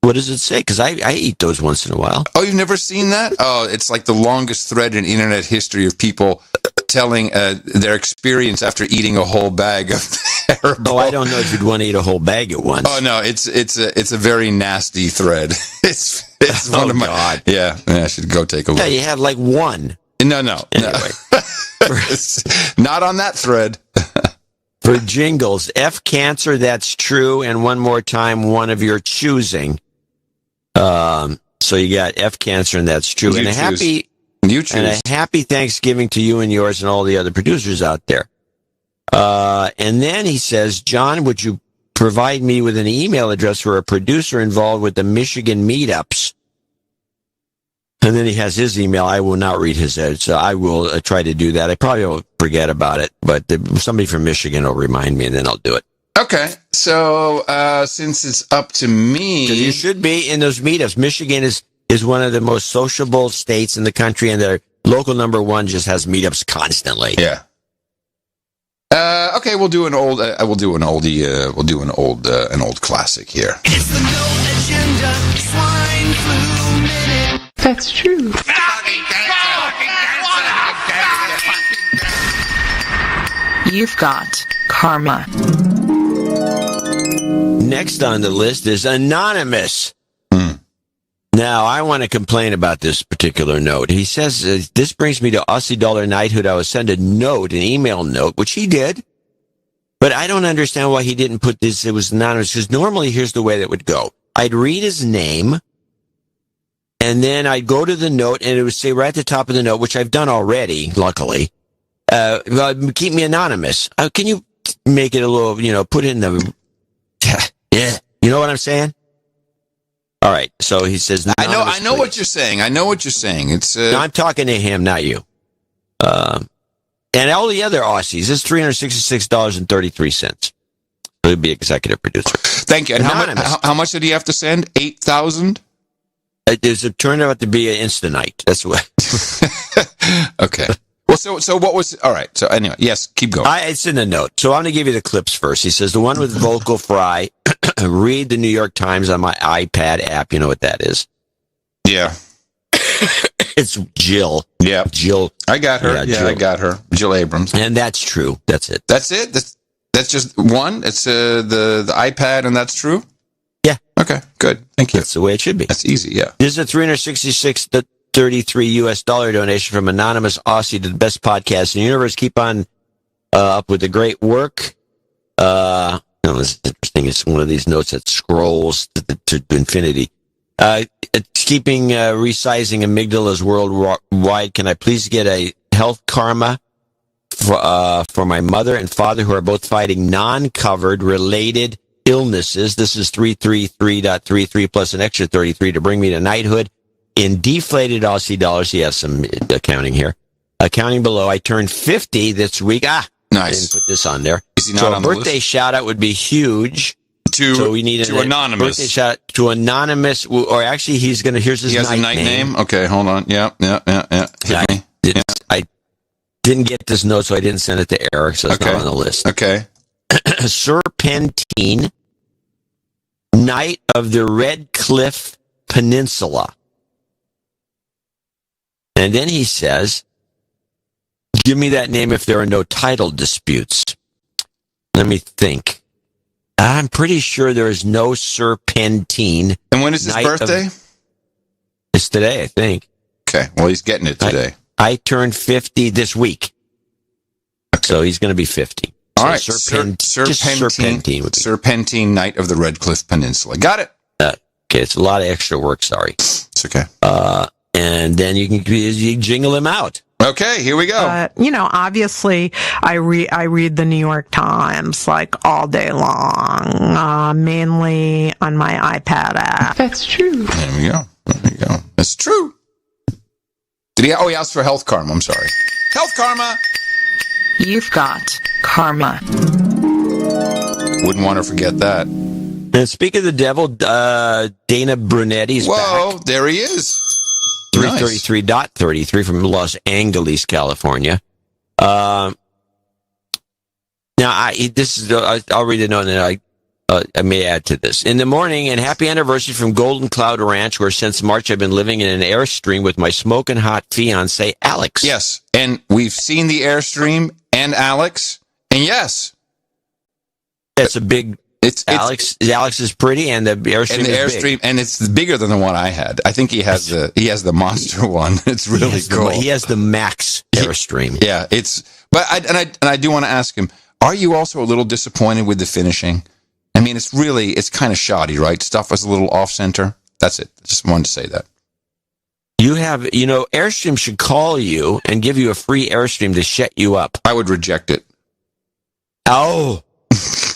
What does it say? Because I eat those once in a while. Oh, you've never seen that? Oh, it's like the longest thread in internet history of people telling their experience after eating a whole bag of Haribo. Oh, I don't know if you'd want to eat a whole bag at once. Oh no, it's a very nasty thread. It's one of my. God. Yeah, I should go take a look. Yeah, you have like one. No. Anyway, not on that thread. For jingles, F cancer, that's true, and one more time, one of your choosing. So you got F cancer, and that's true. And a happy Thanksgiving to you and yours and all the other producers out there. And then he says, John, would you provide me with an email address for a producer involved with the Michigan meetups. And then he has his email. I will not read his edge, so I will try to do that. I probably will forget about it, but somebody from Michigan will remind me, and then I'll do it. Okay, so since it's up to me... You should be in those meetups. Michigan is one of the most sociable states in the country, and their local number one just has meetups constantly. Yeah. Okay, we'll do an old. We'll do an oldie. We'll do an old classic here. It's the no agenda swine flu minute. That's true. You've got karma. Next on the list is Anonymous. Now, I want to complain about this particular note. He says, this brings me to Aussie Dollar Knighthood. I was sent a note, an email note, which he did. But I don't understand why he didn't put this. It was anonymous. Because normally, here's the way that would go. I'd read his name. And then I'd go to the note, and it would say right at the top of the note, which I've done already, luckily, keep me anonymous. Can you make it a little, put it in the... Yeah. You know what I'm saying? All right, so he says, I know what you're saying. I know what you're saying. It's no, I'm talking to him, not you. And all the other Aussies, it's $366.33. So he'd be executive producer. Thank you. And how much did he have to send? 8,000? It turned out to be an Insta-night. That's what. Okay. Well, so what was... All right, so anyway, yes, keep going. It's in the note. So I'm going to give you the clips first. He says, the one with vocal fry... Read the New York Times on my iPad app. You know what that is? Yeah. It's Jill. Yeah. Jill. I got her. Yeah, I got her. Jill Abrams. And that's true. That's it. That's it? That's just one? It's the iPad and that's true? Yeah. Okay, good. Thank you. That's the way it should be. That's easy, yeah. This is a $366.33 US donation from Anonymous Aussie to the best podcast in the universe. Keep on up with the great work. This is interesting. It's one of these notes that scrolls to infinity. Keeping resizing amygdalas worldwide. Can I please get a health karma for my mother and father who are both fighting non-covered related illnesses? This is 333.33 plus an extra 33 to bring me to knighthood in deflated Aussie dollars. He has some accounting here. Accounting below. I turned 50 this week. Nice. I didn't put this on there. Is he not on a birthday shout out would be huge. So we need to Anonymous. Birthday shout out to Anonymous, or actually here's his he has a night name. Okay, hold on. Yeah. I didn't get this note, so I didn't send it to Eric, so it's not on the list. Okay. Serpentine, Knight of the Red Cliff Peninsula. And then he says, give me that name if there are no title disputes. Let me think. I'm pretty sure there is no Serpentine. And when is his birthday? It's today, I think. Okay, well, he's getting it today. I turned 50 this week. Okay. So he's going to be 50. All right, Serpentine, Knight of the Red Cliff Peninsula. Got it. Okay, it's a lot of extra work, sorry. It's okay. And then you can jingle him out. Okay, here we go. Obviously, I read the New York Times like all day long, mainly on my iPad app. That's true. There we go. That's true. He asked for health karma. I'm sorry. Health karma. You've got karma. Wouldn't want to forget that. And speak of the devil, Dana Brunetti's back. Whoa, there he is. 333.33 from Los Angeles, California. Now, I'll read the note and then I may add to this. In the morning, and happy anniversary from Golden Cloud Ranch, where since March I've been living in an Airstream with my smoking hot fiance, Alex. Yes, and we've seen the Airstream and Alex, and yes. It's a big... Alex is pretty, and the Airstream is big. And it's bigger than the one I had. I think he has the monster one. It's really cool. He has the Max Airstream. Yeah, but I do want to ask him, are you also a little disappointed with the finishing? I mean, it's kind of shoddy, right? Stuff was a little off center. That's it. Just wanted to say that. Airstream should call you and give you a free Airstream to shut you up. I would reject it. Oh.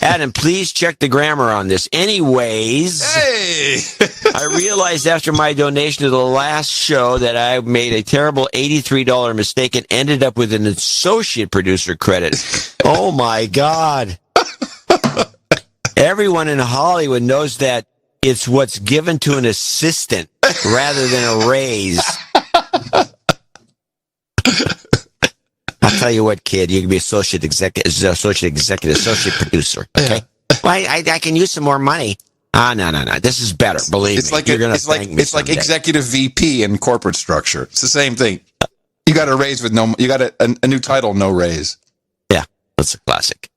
Adam, please check the grammar on this. Anyways, I realized after my donation to the last show that I made a terrible $83 mistake and ended up with an associate producer credit. Oh my God. Everyone in Hollywood knows that it's what's given to an assistant rather than a raise. I'll tell you what, kid, you can be associate executive, associate producer. Okay, well, I can use some more money. No. This is better. Believe me. It's like executive VP in corporate structure. It's the same thing. You got a raise with you got a new title, no raise. Yeah, that's a classic.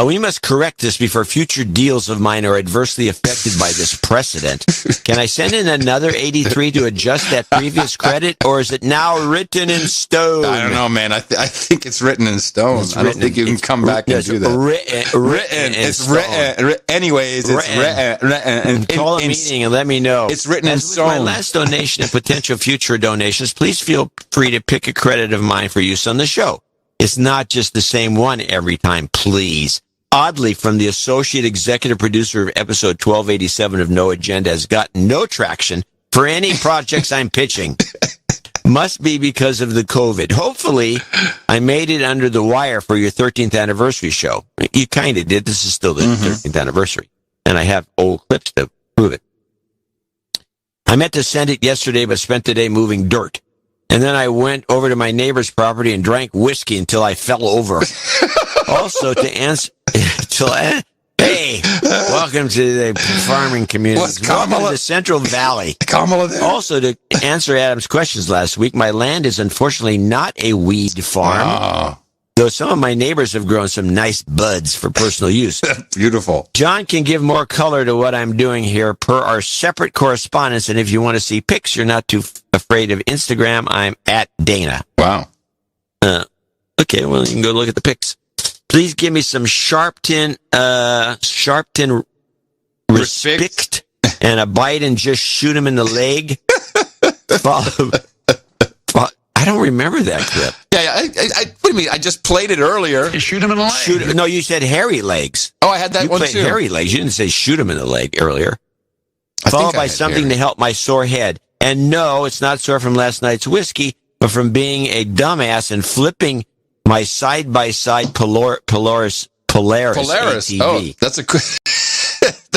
We must correct this before future deals of mine are adversely affected by this precedent. Can I send in another 83 to adjust that previous credit, or is it now written in stone? I don't know, man. I think it's written in stone. I don't think you can come back and do that. Written. It's written. Anyways, it's written. Call a meeting and let me know. It's written in stone. My last donation and potential future donations, please feel free to pick a credit of mine for use on the show. It's not just the same one every time, please. Oddly, from the associate executive producer of episode 1287 of No Agenda has gotten no traction for any projects I'm pitching. Must be because of the COVID. Hopefully, I made it under the wire for your 13th anniversary show. You kind of did. This is still the 13th anniversary. And I have old clips to prove it. I meant to send it yesterday, but spent the day moving dirt. And then I went over to my neighbor's property and drank whiskey until I fell over. Also, to answer... Hey, welcome to the farming community. Welcome to Central Valley. Also, to answer Adam's questions last week, my land is unfortunately not a weed farm, though some of my neighbors have grown some nice buds for personal use. Beautiful. John can give more color to what I'm doing here per our separate correspondence, and if you want to see pics, you're not too afraid of Instagram, I'm at Dana. Wow. Okay, well, you can go look at the pics. Please give me some Sharpton respect and a bite and just shoot him in the leg. I don't remember that clip. Yeah. What do you mean? I just played it earlier. You shoot him in the leg. No, you said hairy legs. Oh, I had that one too. You played hairy legs. You didn't say shoot him in the leg earlier. Followed by something to help my sore head. And no, it's not sore from last night's whiskey, but from being a dumbass and flipping my side-by-side Polaris ATV. Oh, that's a good...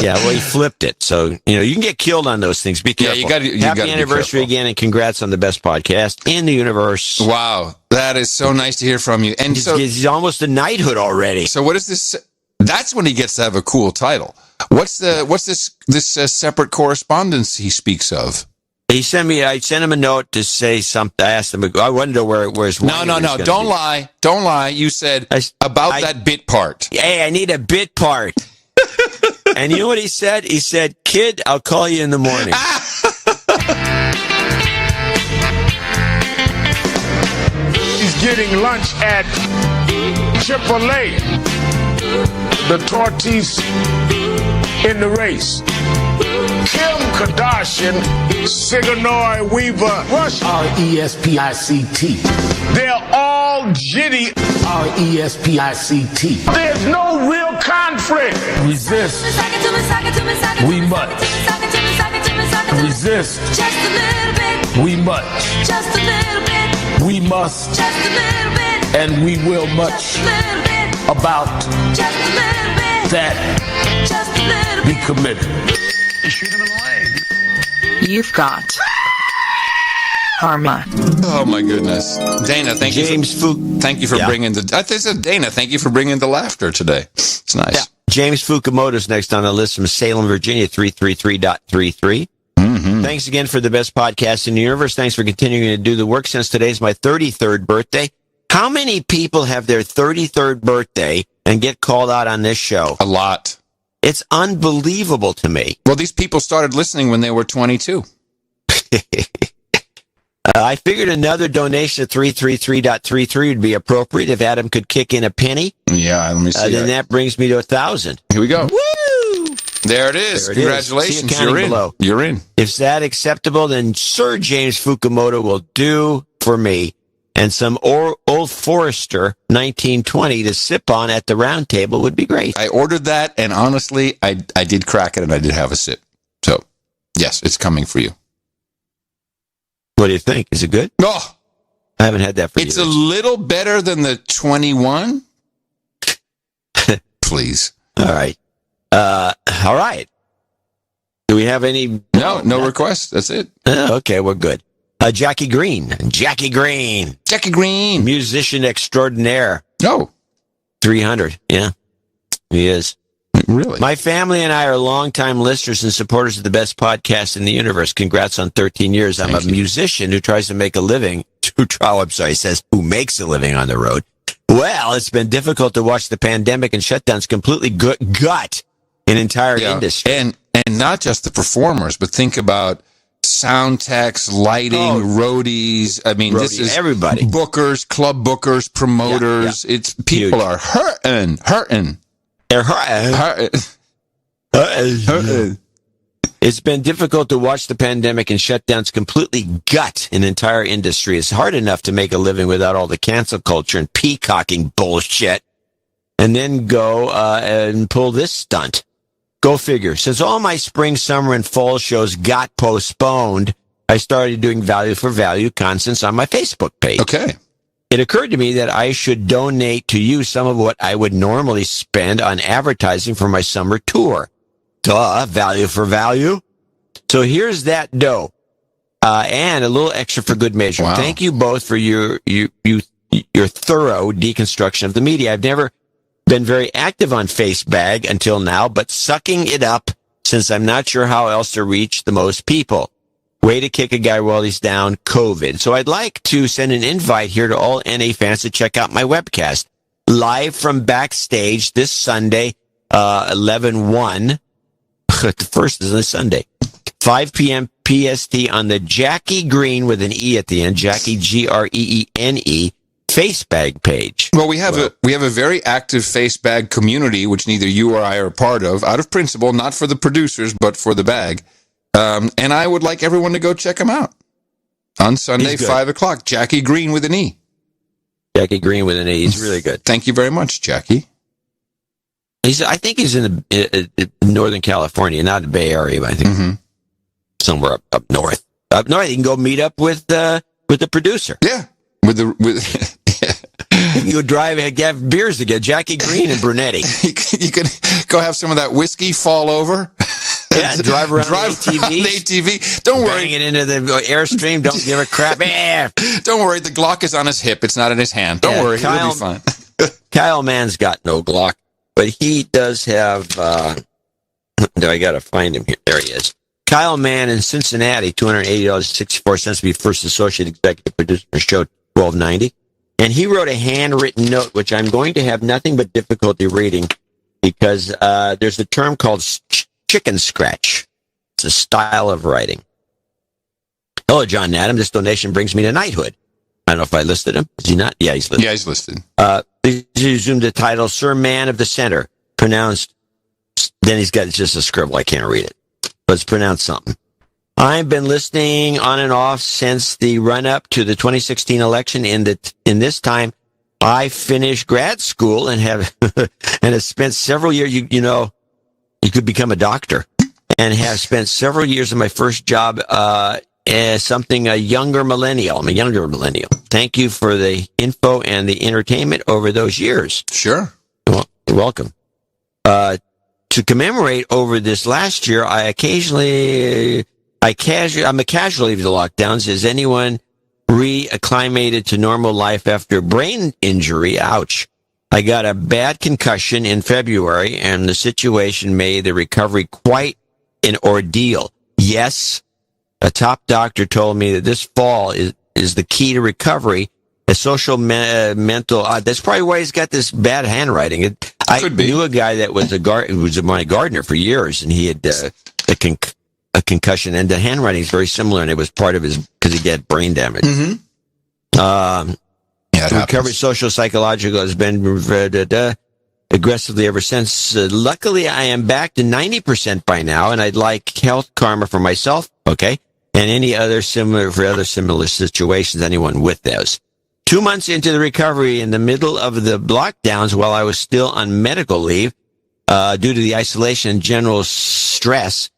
Yeah, well, he flipped it. So, you can get killed on those things. Be careful. Yeah, you Happy anniversary again, and congrats on the best podcast in the universe. Wow, that is so nice to hear from you. And he's almost a knighthood already. So what is this? That's when he gets to have a cool title. What's this separate correspondence he speaks of? I sent him a note to say something. I asked him, I wonder where his No. Don't lie. Don't lie. You said about that bit part. Hey, I need a bit part. And you know what he said? He said, kid, I'll call you in the morning. He's getting lunch at Chick-fil-A. The tortillas in the race. Kim Kardashian, Sigourney Weaver, Rush, R-E-S-P-I-C-T. They're all jitty, R-E-S-P-I-C-T. There's no real conflict. Resist. We must. Resist. Just a little bit. We must. Just a little bit. We must. Just a little bit. And we will much. Just a little bit. About. Just a little bit. That. Just a little bit. Be committed. Shoot him in the leg. You've got karma. Oh my goodness, Dana! Thank you, for bringing the. I said Dana. Thank you for bringing the laughter today. It's nice. Yeah. James Fukumoto's next on the list from Salem, Virginia, 333.33. Mm-hmm. Thanks again for the best podcast in the universe. Thanks for continuing to do the work since today's my 33rd birthday. How many people have their 33rd birthday and get called out on this show? A lot. It's unbelievable to me. Well, these people started listening when they were 22. I figured another donation at 333.33 would be appropriate if Adam could kick in a penny. Yeah, let me see. Then that brings me to 1,000. Here we go. Woo! There it is. Congratulations. You're in. Below. You're in. If that acceptable, then Sir James Fukumoto will do for me. and some Old Forester 1920 to sip on at the round table would be great. I ordered that, and honestly, I did crack it, and I did have a sip. So, yes, it's coming for you. What do you think? Is it good? No. I haven't had that for years. It's a little better than the 21. Please. All right. All right. Do we have any? No requests. That's it. Okay, we're good. Jackie Green. Musician extraordinaire. Oh. 300. Yeah, he is. Really? My family and I are longtime listeners and supporters of the best podcast in the universe. Congrats on 13 years. I'm a musician who tries to make a living. Who makes a living on the road. Well, it's been difficult to watch the pandemic and shutdowns completely gut an entire industry. And not just the performers, but think about sound techs, lighting, roadies. I mean, this is everybody. Bookers, club bookers, promoters. Yeah. It's people are hurting. They're hurting. It's been difficult to watch the pandemic and shutdowns completely gut an entire industry. It's hard enough to make a living without all the cancel culture and peacocking bullshit, and then go and pull this stunt. Go figure. Since all my spring, summer, and fall shows got postponed, I started doing value for value constants on my Facebook page. Okay. It occurred to me that I should donate to you some of what I would normally spend on advertising for my summer tour. Value for value. So here's that dough, and a little extra for good measure. Wow. Thank you both for your thorough deconstruction of the media. I've never been very active on Facebag until now, but sucking it up since I'm not sure how else to reach the most people. Way to kick a guy while he's down, COVID. So I'd like to send an invite here to all NA fans to check out my webcast. Live from backstage this Sunday, 11/1. The first is this Sunday. 5 p.m. PST on the Jackie Green with an E at the end, Jackie Greene Facebag page. Well, we have a very active Facebag community, which neither you or I are a part of, out of principle, not for the producers, but for the bag. And I would like everyone to go check him out on Sunday, 5 o'clock. Jackie Green with an E. Jackie Green with an E. He's really good. Thank you very much, Jackie. I think he's in Northern California, not the Bay Area, but I think somewhere up north. Up north, you can go meet up with the producer. Yeah, with you can go drive and have beers together. Jackie Green and Brunetti. You can go have some of that whiskey, fall over. Yeah, drive around ATV. Don't worry. Bang it into the Airstream. Don't give a crap. Don't worry. The Glock is on his hip. It's not in his hand. Don't worry. He'll be fine. Kyle Mann's got no Glock, but he does have. I got to find him here. There he is. Kyle Mann in Cincinnati, $280.64 to be first associate executive producer for show 1290. And he wrote a handwritten note, which I'm going to have nothing but difficulty reading because there's a term called chicken scratch. It's a style of writing. Hello, John Adam. This donation brings me to knighthood. I don't know if I listed him. Is he not? Yeah, he's listed. Yeah, he's listed. He resumed the title, Sir Man of the Center. Pronounced, then he's got just a scribble. I can't read it. Let's pronounce something. I've been listening on and off since the run-up to the 2016 election. In this time, I finished grad school and have spent several years. You know, you could become a doctor, and have spent several years of my first job as a younger millennial. I'm a younger millennial. Thank you for the info and the entertainment over those years. Sure. Well, you're welcome. To commemorate over this last year, I'm a casualty of the lockdowns. Is anyone reacclimated to normal life after brain injury? Ouch. I got a bad concussion in February, and the situation made the recovery quite an ordeal. Yes, a top doctor told me that this fall is the key to recovery. A social mental. That's probably why he's got this bad handwriting. I knew a guy that was my gardener for years, and he had a concussion, and the handwriting is very similar, and it was part of his because he had brain damage. Recovery, social, psychological has been aggressively ever since. Luckily, I am back to 90% by now, and I'd like health karma for myself, okay, and any other similar situations. Anyone with those. 2 months into the recovery, in the middle of the lockdowns, while I was still on medical leave, due to the isolation and general stress,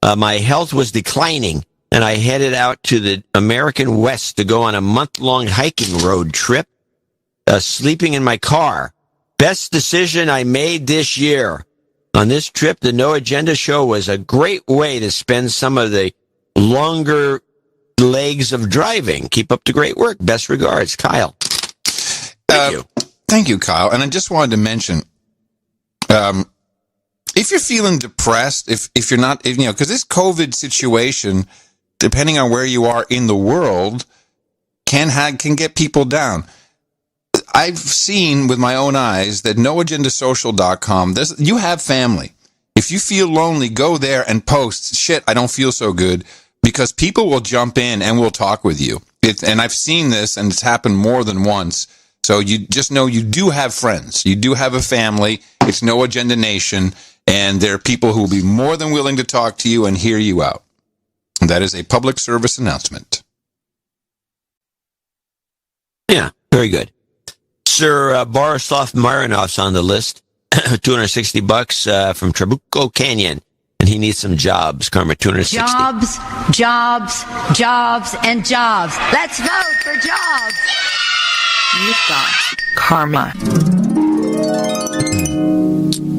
my health was declining, and I headed out to the American West to go on a month-long hiking road trip, sleeping in my car. Best decision I made this year. On this trip, the No Agenda show was a great way to spend some of the longer legs of driving. Keep up the great work. Best regards, Kyle. Thank you. Thank you, Kyle. And I just wanted to mention, if you're feeling depressed, if you're not, because this COVID situation, depending on where you are in the world, can get people down. I've seen with my own eyes that noagendasocial.com, you have family. If you feel lonely, go there and post, shit, I don't feel so good, because people will jump in and will talk with you. And I've seen this, and it's happened more than once. So you just know you do have friends. You do have a family. It's No Agenda Nation, and there are people who will be more than willing to talk to you and hear you out. And that is a public service announcement. Yeah, very good. Sir Borislav Marinov's on the list. $260 from Trabuco Canyon, and he needs some jobs. Karma, $260. Jobs, jobs, jobs, and jobs. Let's vote for jobs. You've got karma.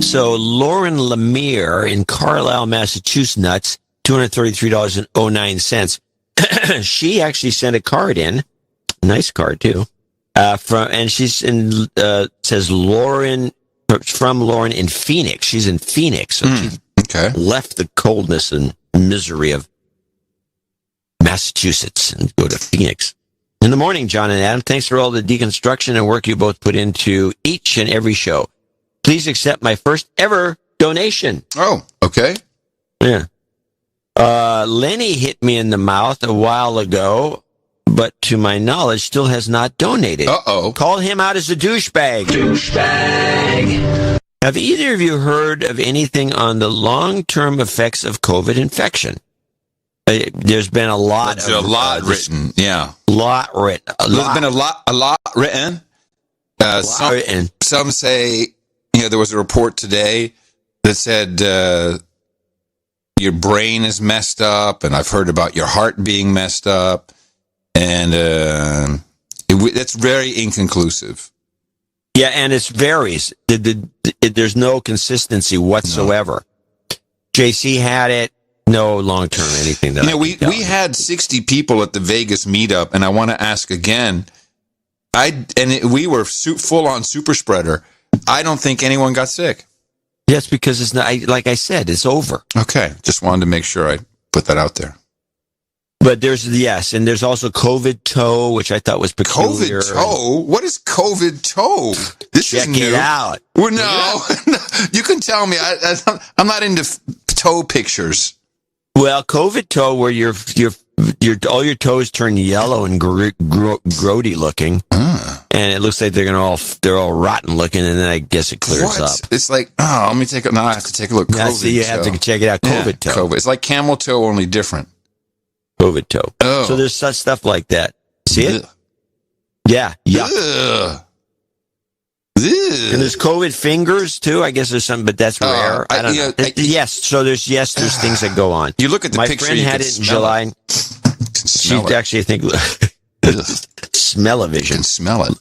So Lauren Lemire in Carlisle, Massachusetts, $233.09. She actually sent a card in, nice card too. And she's in says Lauren. From Lauren in Phoenix. She's in Phoenix, so she left the coldness and misery of Massachusetts and go to Phoenix. In the morning, John and Adam, thanks for all the deconstruction and work you both put into each and every show. Please accept my first ever donation. Oh, okay. Yeah. Lenny hit me in the mouth a while ago, but to my knowledge, still has not donated. Uh-oh. Call him out as a douchebag. Douchebag. Have either of you heard of anything on the long-term effects of COVID infection? There's been a lot. There's a lot written. Yeah. Lot written. There's been a lot written. Some say, there was a report today that said your brain is messed up, and I've heard about your heart being messed up. And that's very inconclusive. Yeah, and it varies. There's no consistency whatsoever. No. JC had it. No long-term anything that we had 60 people at the Vegas meetup, and I want to ask again. We were full-on super spreader. I don't think anyone got sick. Yes, because it's not. Like I said, it's over. Okay, just wanted to make sure I put that out there. But there's also COVID toe, which I thought was peculiar. COVID toe? What is COVID toe? Check it out. Well, no, you can tell me. I'm not into toe pictures. Well, COVID toe, where your all your toes turn yellow and grody looking, and it looks like they're all rotten looking, and then I guess it clears up. It's like, let me take I have to take a look. COVID so you have to check it out. COVID toe. COVID. It's like camel toe, only different. COVID toe. Oh. So there's such stuff like that. See it? Yeah. Yuck. Ugh. And there's COVID fingers too. I guess there's some, but that's rare. I don't know. There's things that go on. You look at the picture. My friend had it in July. She actually, I think, smell-o-vision. Smell it.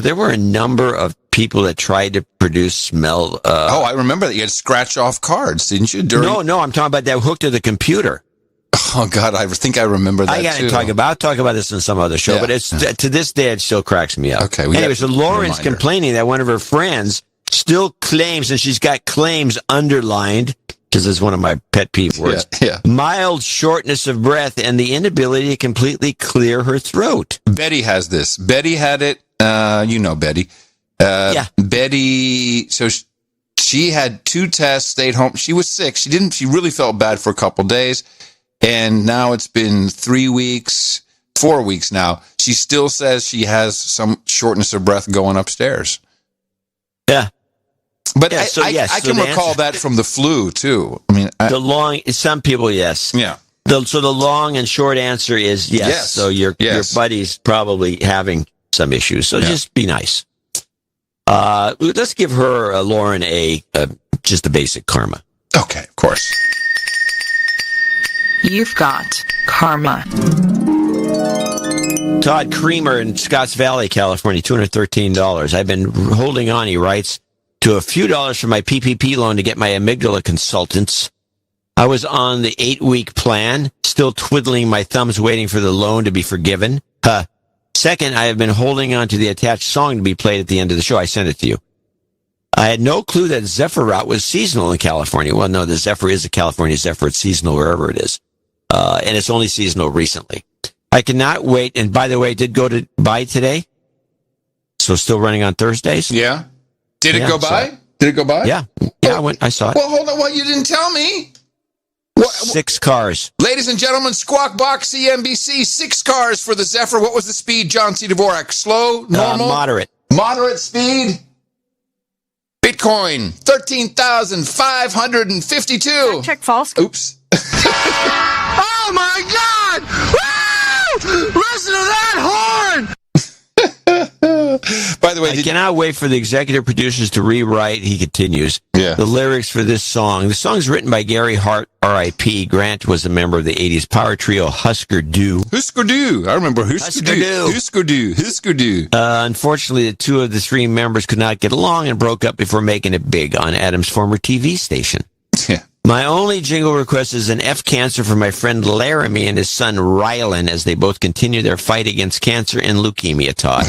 There were a number of people that tried to produce smell. I remember that you had scratch off cards, didn't you? No, I'm talking about that hooked to the computer. Oh God, I think I remember that. I got to talk about this in some other show, but it's to this day it still cracks me up. Okay. Anyway, so Lauren's complaining that one of her friends still claims, and she's got claims underlined because it's one of my pet peeve words. Yeah. Mild shortness of breath and the inability to completely clear her throat. Betty has this. Betty had it. Betty. Betty. So she had 2 tests, stayed home. She was sick. She really felt bad for a couple days. And now it's been 4 weeks now. She still says she has some shortness of breath going upstairs. Yeah. But I can recall that from the flu, too. I mean, some people, yes. Yeah. So the long and short answer is yes. Yes. So your buddy's probably having some issues. So just be nice. Let's give her, Lauren, just a basic karma. Okay, of course. You've got karma. Todd Creamer in Scotts Valley, California, $213. I've been holding on, he writes, to a few dollars for my PPP loan to get my amygdala consultants. I was on the 8-week plan, still twiddling my thumbs waiting for the loan to be forgiven. Second, I have been holding on to the attached song to be played at the end of the show. I sent it to you. I had no clue that Zephyr route was seasonal in California. Well, no, the Zephyr is a California Zephyr. It's seasonal wherever it is. And it's only seasonal recently. I cannot wait. And by the way, did go to buy today. So still running on Thursdays. Yeah. Did it go by? Did it go by? Yeah. Yeah, I saw it. Well, hold on. Well, you didn't tell me. 6 cars. Ladies and gentlemen, Squawk Box CNBC, 6 cars for the Zephyr. What was the speed, John C. Dvorak? Slow, normal? Moderate. Moderate speed. Bitcoin, 13,552. Check false. Oops. Oh my God! Woo! Listen to that horn! By the way, I cannot wait for the executive producers to rewrite, he continues, the lyrics for this song. The song's written by Gary Hart, R.I.P. Grant was a member of the 80s power trio Husker Du. Husker Du. I remember Husker Du. Husker Du. Husker Du. Unfortunately, the 2 of the 3 members could not get along and broke up before making it big on Adam's former TV station. Yeah. My only jingle request is an F cancer for my friend Laramie and his son Rylan as they both continue their fight against cancer and leukemia, Todd.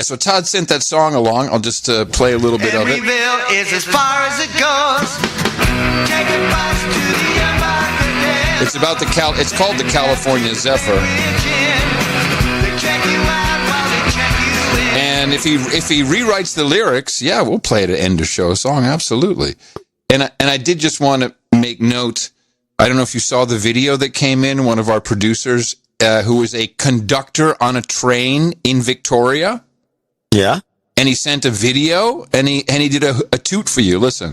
So Todd sent that song along. I'll just play a little bit of it. Emeryville is as far as it goes. Take a bus to the Embarcadero. It's about it's called the California Zephyr. And if he rewrites the lyrics, yeah, we'll play it at end of show song, absolutely. And I did just want to make note. I don't know if you saw the video that came in. One of our producers, who was a conductor on a train in Victoria. Yeah. And he sent a video, and he did a toot for you. Listen.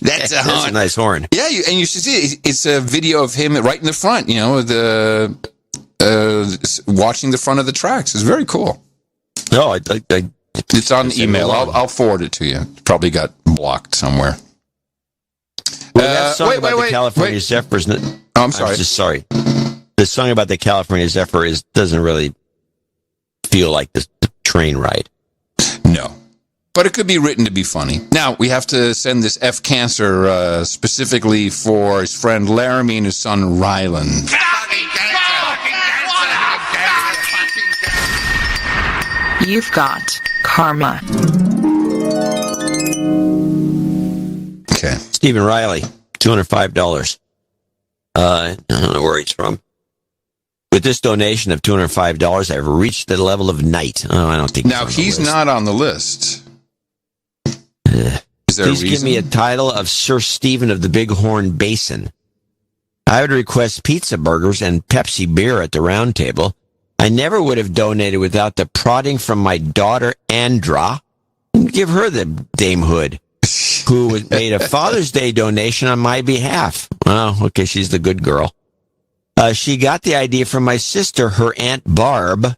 That's a horn. That's a nice horn. Yeah, and you should see it. It's a video of him right in the front, watching the front of the tracks. It's very cool. No, it's on email. I'll forward it to you. Probably got blocked somewhere. Well, that song about the California Zephyrs. I'm sorry. Sorry. The song about the California Zephyr doesn't really feel like the train ride. No. But it could be written to be funny. Now, we have to send this F cancer specifically for his friend Laramie and his son Rylan. You've got karma. Okay. Stephen Riley, $205. I don't know where he's from. With this donation of $205, I've reached the level of knight. Oh, I don't think now he's not on the list. Please give me a title of Sir Stephen of the Bighorn Basin. I would request pizza burgers and Pepsi beer at the round table. I never would have donated without the prodding from my daughter, Andra. Give her the damehood, who made a Father's Day donation on my behalf. Oh, okay, she's the good girl. She got the idea from my sister, her Aunt Barb.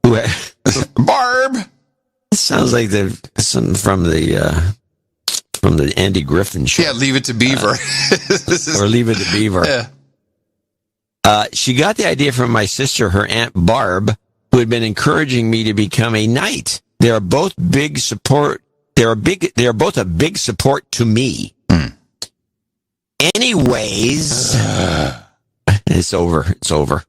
Barb? Sounds like something from the Andy Griffin show. Yeah, Leave It to Beaver. Or Leave It to Beaver. Yeah. She got the idea from my sister, her Aunt Barb, who had been encouraging me to become a knight. They are both big support. They are both a big support to me. Anyways, it's over. It's over.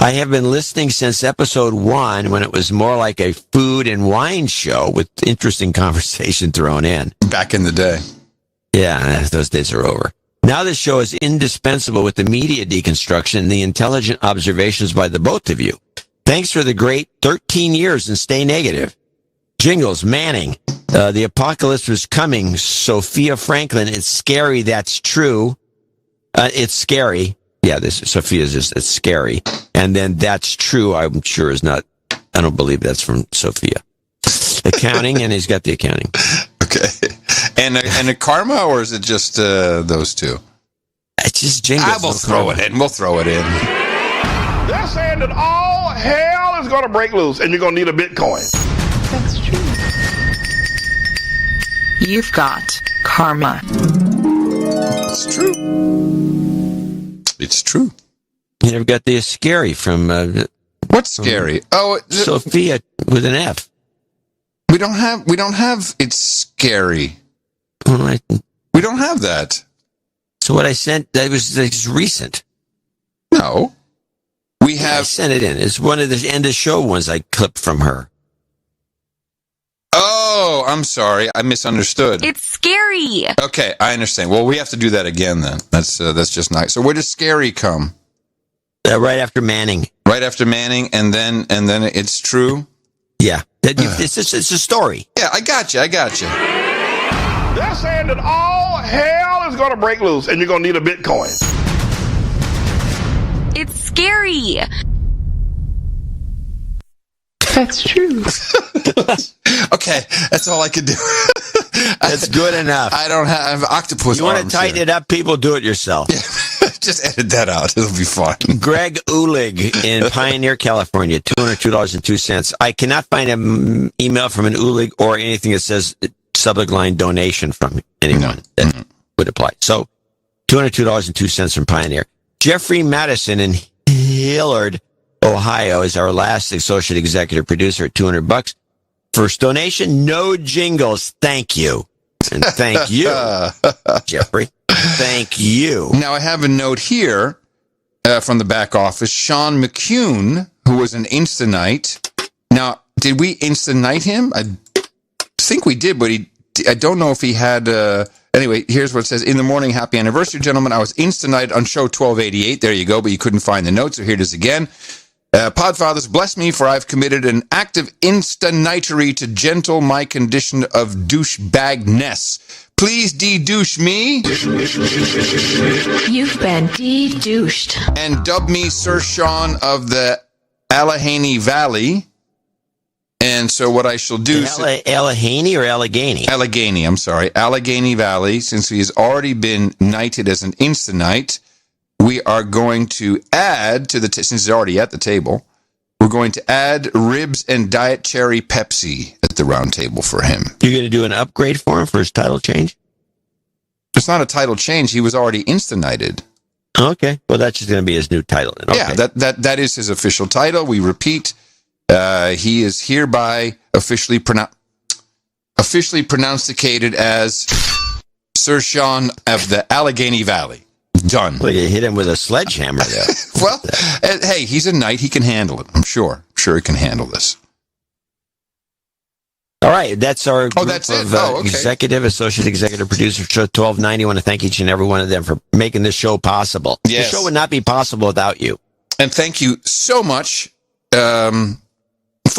I have been listening since episode 1 when it was more like a food and wine show with interesting conversation thrown in. Back in the day. Yeah, those days are over. Now this show is indispensable with the media deconstruction and the intelligent observations by the both of you. Thanks for the great 13 years and stay negative. Jingles, Manning. The apocalypse was coming. Sophia Franklin. It's scary. That's true. It's scary. Yeah, Sophia's it's scary. And then that's true, I'm sure, is not I don't believe that's from Sophia. Accounting, and he's got the accounting. Okay. And a karma, or is it just those two? It's just jingles. We'll throw it in. We'll throw it in. They're saying that all hell is going to break loose, and you're going to need a Bitcoin. That's true. You've got karma. It's true. It's true. You never got the scary from... What's scary? Sophia with an F. We don't have it's scary. We don't have that. So what I sent, that was recent. No. We have... I sent it in. It's one of the end of show ones I clipped from her. Oh, I'm sorry. I misunderstood. It's scary. Okay, I understand. Well, we have to do that again then. That's just nice. So where does scary come? Right after Manning. Right after Manning, and then it's true? Yeah. It's a story. Yeah, I got you. They're saying that all hell is going to break loose, and you're going to need a Bitcoin. It's scary. That's true. Okay, that's all I could do. That's good enough. I don't have octopus You want to tighten it up, people, do it yourself. Yeah. Just edit that out. It'll be fun. Greg Ulig in Pioneer, California, $202.02. I cannot find an email from an Ulig or anything that says subject line donation from anyone that would apply. So, $202.02 from Pioneer. Jeffrey Madison in Hillard, Ohio, is our last associate executive producer at $200. First donation, no jingles. Thank you. And thank you, Jeffrey. Thank you. Now, I have a note here from the back office. Sean McCune, who was an Instanite. Now, did we Instanite him? I think we did, but I don't know if he had... Anyway, here's what it says. In the morning, happy anniversary, gentlemen. I was Instanite on show 1288. There you go, but you couldn't find the note, so here it is again. Podfathers, bless me, for I've committed an act of instanitery to gentle my condition of douchebagness. Please de-douche me. You've been de-douched. And dub me Sir Sean of the Allegheny Valley. And so what I shall do... Allegheny or Allegheny? Allegheny, I'm sorry. Allegheny Valley, since he has already been knighted as an Instanite, we are going to add to the... since he's already at the table, we're going to add ribs and Diet Cherry Pepsi at the round table for him. You're going to do an upgrade for him for his title change? It's not a title change. He was already Insta-knighted. Okay. Well, that's just going to be his new title. Then. Okay. Yeah, that is his official title. We repeat, he is hereby officially pronunciated as Sir Sean of the Allegheny Valley. Done. Well, you hit him with a sledgehammer there. Well, hey, he's a knight. He can handle it. I'm sure. He can handle this. All right. That's our group that's of okay. executive, associate executive producer, show 1290. I want to thank each and every one of them for making this show possible. Yes. The show would not be possible without you. And thank you so much for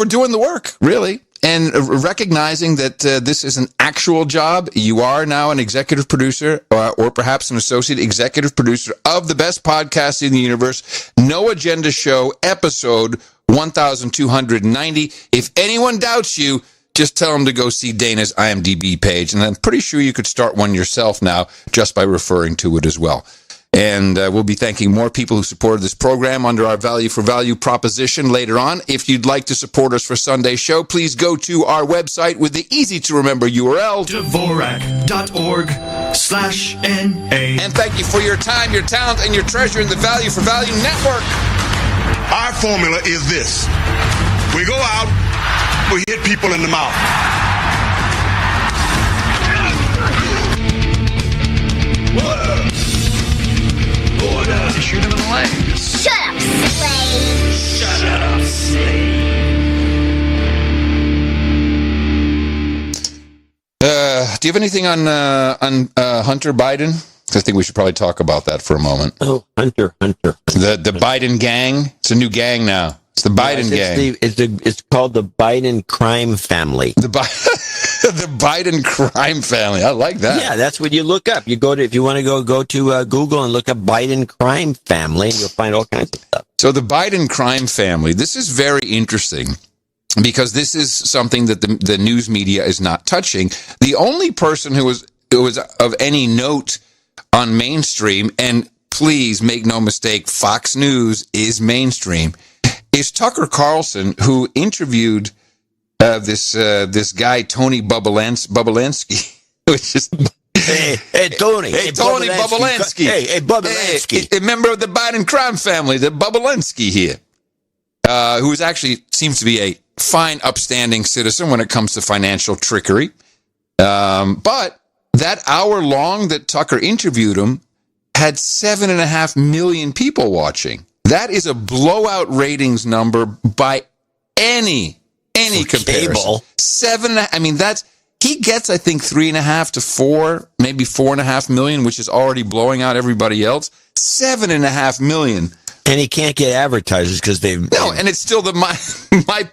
doing the work, really. And recognizing that this is an actual job. You are now an executive producer or perhaps an associate executive producer of the best podcast in the universe, No Agenda Show, episode 1290. If anyone doubts you, just tell them to go see Dana's IMDb page. And I'm pretty sure you could start one yourself now just by referring to it as well. And we'll be thanking more people who supported this program under our Value for Value proposition later on. If you'd like to support us for Sunday's show, please go to our website with the easy-to-remember URL, Dvorak.org/NA. And thank you for your time, your talent, and your treasure in the Value for Value Network. Our formula is this. We go out, we hit people in the mouth. Whoa. Order. Shoot him in the leg. Shut up, slave. Shut up, slave. Do you have anything on Hunter Biden? I think we should probably talk about that for a moment. Oh, Hunter. The Biden gang. It's a new gang now. It's the Biden gang. It's called the Biden crime family. The Biden crime family. I like that. Yeah, that's what you look up. You go to, if you want to go to Google and look up Biden crime family, you'll find all kinds of stuff. So the Biden crime family. This is very interesting. because this is something that the news media is not touching. The only person who was of any note on mainstream, and please make no mistake, Fox News is mainstream, is Tucker Carlson, who interviewed this guy Tony Bobolansky, which is Tony Bobolansky. Hey, Bobolansky. A member of the Biden crime family, the Bobolansky here, who seems to be a fine, upstanding citizen when it comes to financial trickery. But that hour long that Tucker interviewed him had 7.5 million people watching. That is a blowout ratings number by any comparison. Cable. He gets, I think, 3.5 to 4, maybe 4.5 million, which is already blowing out everybody else. 7.5 million. And he can't get advertisers because and it's still the My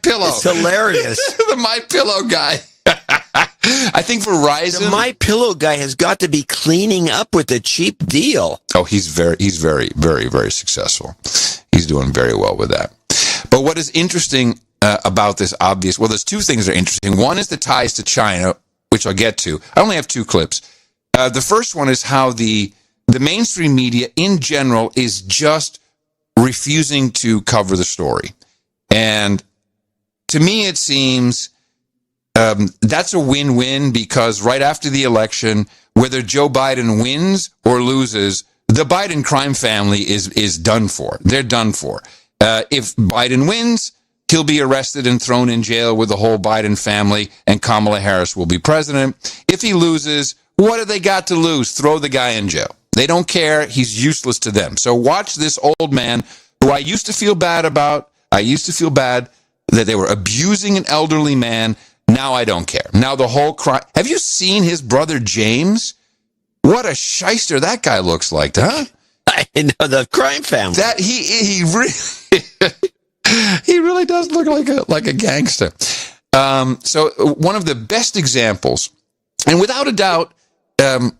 Pillow. It's hilarious. The My Pillow guy. I think Verizon. The My Pillow guy has got to be cleaning up with a cheap deal. Oh, he's very, very, very successful. He's doing very well with that. But what is interesting about this there's two things that are interesting. One is the ties to China, which I'll get to. I only have 2 clips. The first one is how the mainstream media in general is just refusing to cover the story. And to me, it seems that's a win-win, because right after the election, whether Joe Biden wins or loses, the Biden crime family is done for. They're done for. If Biden wins, he'll be arrested and thrown in jail with the whole Biden family, and Kamala Harris will be president. If he loses, what have they got to lose? Throw the guy in jail. They don't care. He's useless to them. So watch this old man, who I used to feel bad about. I used to feel bad that they were abusing an elderly man. Now I don't care. Now the whole crime. Have you seen his brother James? What a shyster that guy looks like, huh? I know, the crime family. That he really does look like a gangster. So one of the best examples, and without a doubt, the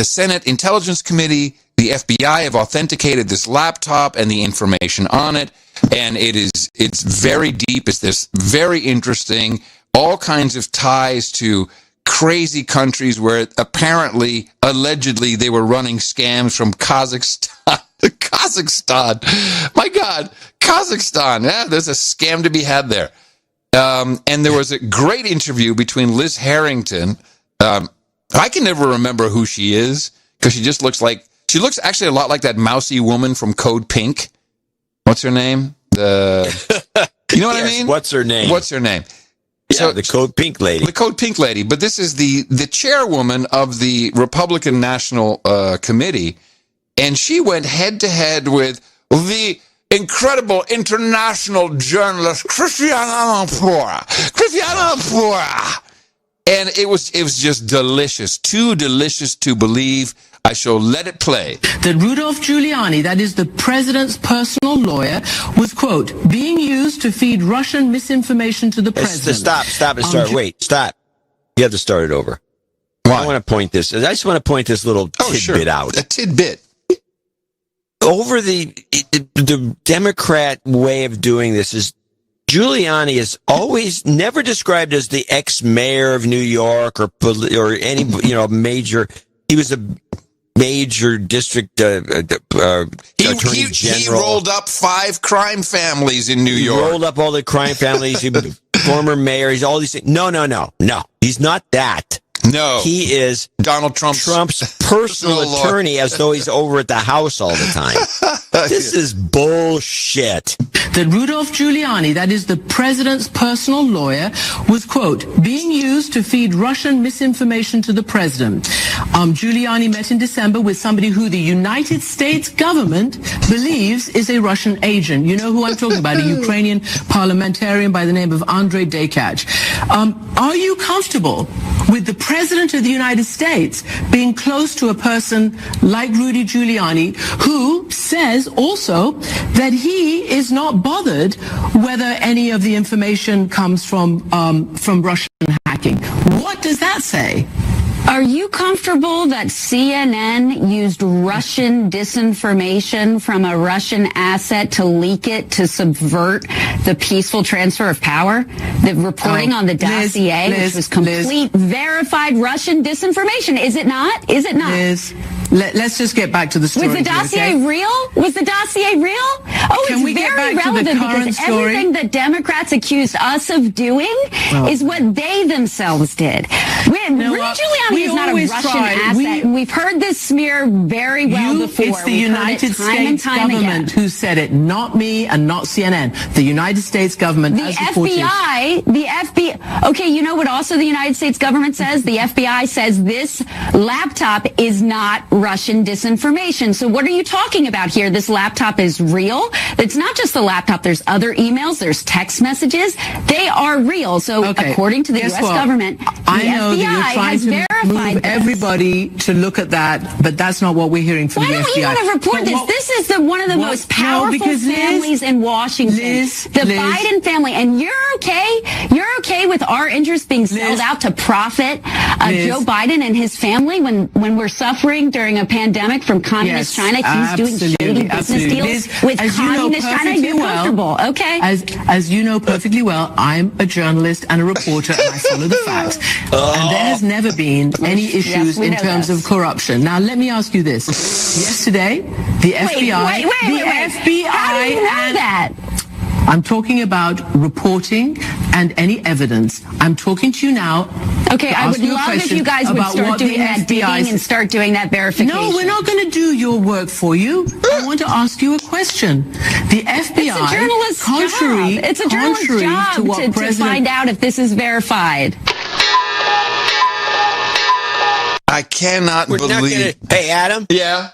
Senate Intelligence Committee, the FBI have authenticated this laptop and the information on it, and it's very deep. It's this very interesting, all kinds of ties to crazy countries where apparently, allegedly, they were running scams from Kazakhstan to Kazakhstan. My God, Kazakhstan. Yeah, there's a scam to be had there. And there was a great interview between Liz Harrington. I can never remember who she is, because she looks actually a lot like that mousy woman from Code Pink. What's her name? You know what I mean? What's her name? Yeah, so, the Code Pink lady. The Code Pink lady. But this is the chairwoman of the Republican National Committee, and she went head-to-head with the incredible international journalist Christiana Ampora. And it was just delicious. Too delicious to believe. I shall let it play. That Rudolph Giuliani, that is the president's personal lawyer, was, quote, being used to feed Russian misinformation to the president. Stop and start. Wait, stop. You have to start it over. Why? I just want to point this little tidbit out. A tidbit. Over the Democrat way of doing this is Giuliani is always never described as the ex-mayor of New York or any major. He was a major district attorney general. He rolled up 5 crime families in New York. He rolled up all the crime families. He was former mayor. He's all these things. No. He's not that. No. He is Donald Trump's personal attorney, as though he's over at the house all the time. This is bullshit. That Rudolph Giuliani, that is the president's personal lawyer, was, quote, being used to feed Russian misinformation to the president. Giuliani met in December with somebody who the United States government believes is a Russian agent. You know who I'm talking about, a Ukrainian parliamentarian by the name of Andrei Dekach. Are you comfortable with the president of the United States being close to a person like Rudy Giuliani, who says also that he is not bothered whether any of the information comes from Russian hacking? What does that say? Are you comfortable that CNN used Russian disinformation from a Russian asset to leak it to subvert the peaceful transfer of power? The reporting on the dossier, which was complete, verified Russian disinformation. Is it not? Is it not? Liz, let's just get back to the story. Was the dossier real? Was the dossier real? Oh, Can it's we get very back to the relevant current because story? everything that Democrats accused us of doing is what they themselves did. Rudy Giuliani is not a Russian asset. And we've heard this smear very well before. It's the We've United heard it time and States time government again. who said it, not me and not CNN. The United States government The has reported. FBI, okay, you know what also the United States government says? The FBI says this laptop is not Russian disinformation. So what are you talking about here? This laptop is real. It's not just the laptop. There's other emails. There's text messages. They are real. So according to the Guess U.S. what? government, I the know FBI that you're trying has to verified move this. everybody to look at that, but that's not what we're hearing from Why the FBI. don't you want to report But this? what- This is one of the most powerful because Liz- families in Washington. The Biden family. And you're okay? You're okay with our interests being sold out to profit Joe Biden and his family when we're suffering during a pandemic from communist China? He's doing shady business deals Liz, with as you know communist China. perfectly You're well, comfortable, okay? As you know perfectly well, I'm a journalist and a reporter, and I follow the facts. And there has never been any issues we in know terms this. of corruption. Now, let me ask you this. Yesterday, the FBI... Wait. FBI How do you know that? I'm talking about reporting and any evidence. I'm talking to you now. Okay, I would love if you guys would start doing that digging and start doing that verification. No, we're not going to do your work for you. I want to ask you a question. The FBI, It's a journalist's contrary, job. It's a journalist's contrary job to what to President find out if this is verified. I cannot believe. Hey, Adam? Yeah?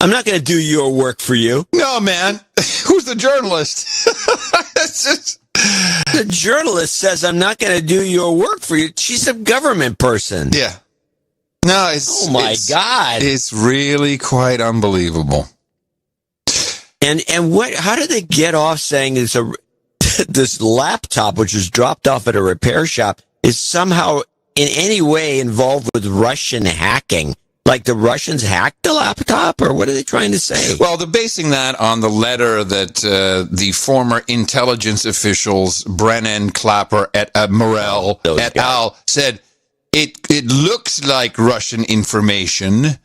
I'm not going to do your work for you. No, man. Who's the journalist? The journalist says I'm not going to do your work for you. She's a government person. Yeah. No, it's... Oh, my God. It's really quite unbelievable. And what? How did they get off saying this laptop, which was dropped off at a repair shop, is somehow in any way involved with Russian hacking? Like the Russians hacked the laptop, or what are they trying to say? Well, they're basing that on the letter that the former intelligence officials, Brennan, Clapper, Morell, et al., said it looks like Russian information,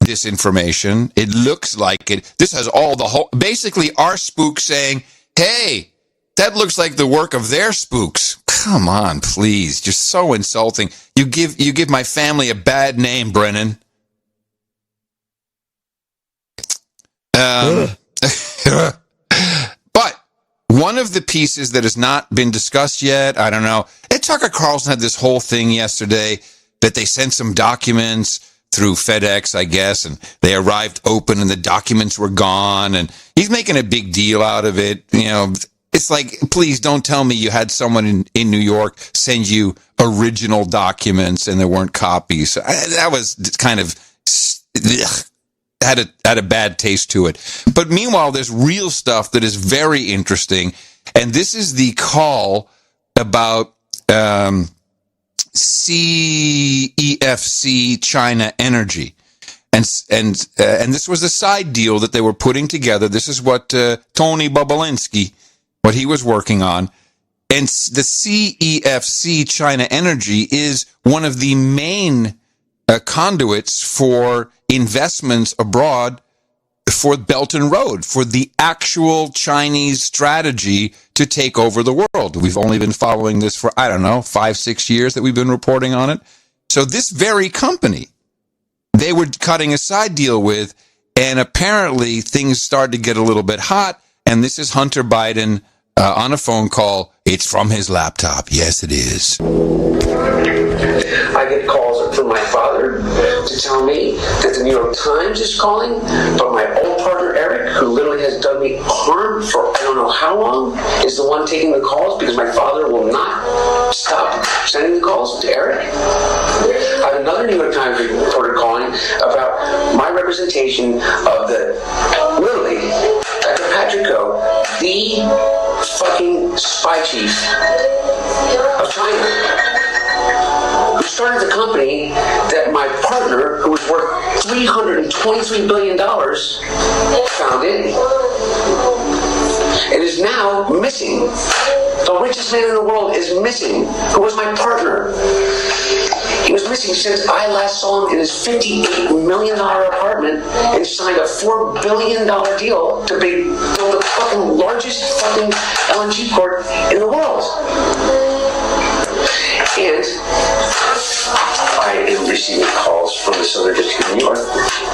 disinformation. It looks like it. This has all the whole... Basically, our spooks saying, hey, that looks like the work of their spooks. Come on, please. Just so insulting. You give my family a bad name, Brennan. But one of the pieces that has not been discussed yet, I don't know. Tucker Carlson had this whole thing yesterday that they sent some documents through FedEx, I guess, and they arrived open and the documents were gone, and he's making a big deal out of it. You know, it's like, please don't tell me you had someone in New York send you original documents and there weren't copies. That was kind of had a bad taste to it. But meanwhile, there's real stuff that is very interesting, and this is the call about CEFC China Energy. And this was a side deal that they were putting together. This is what Tony Bobulinski, what he was working on. And the CEFC China Energy is one of the main conduits for investments abroad for Belt and Road, for the actual Chinese strategy to take over the world. We've only been following this for, 5-6 years that we've been reporting on it. So this very company, they were cutting a side deal with, and apparently things started to get a little bit hot, and this is Hunter Biden on a phone call. It's from his laptop. Yes, it is. I get calls from my father to tell me that the New York Times is calling, but my old partner Eric, who literally has done me harm for I don't know how long, is the one taking the calls because my father will not stop sending the calls to Eric. I have another New York Times reporter calling about my representation of literally, Dr. Patrick Go, the fucking spy chief of China, who's started a company that my partner, who was worth $323 billion, founded, and is now missing. The richest man in the world is missing, who was my partner. He was missing since I last saw him in his $58 million apartment and signed a $4 billion deal to build the fucking largest fucking LNG port in the world. And I am receiving calls from the Southern District of New York,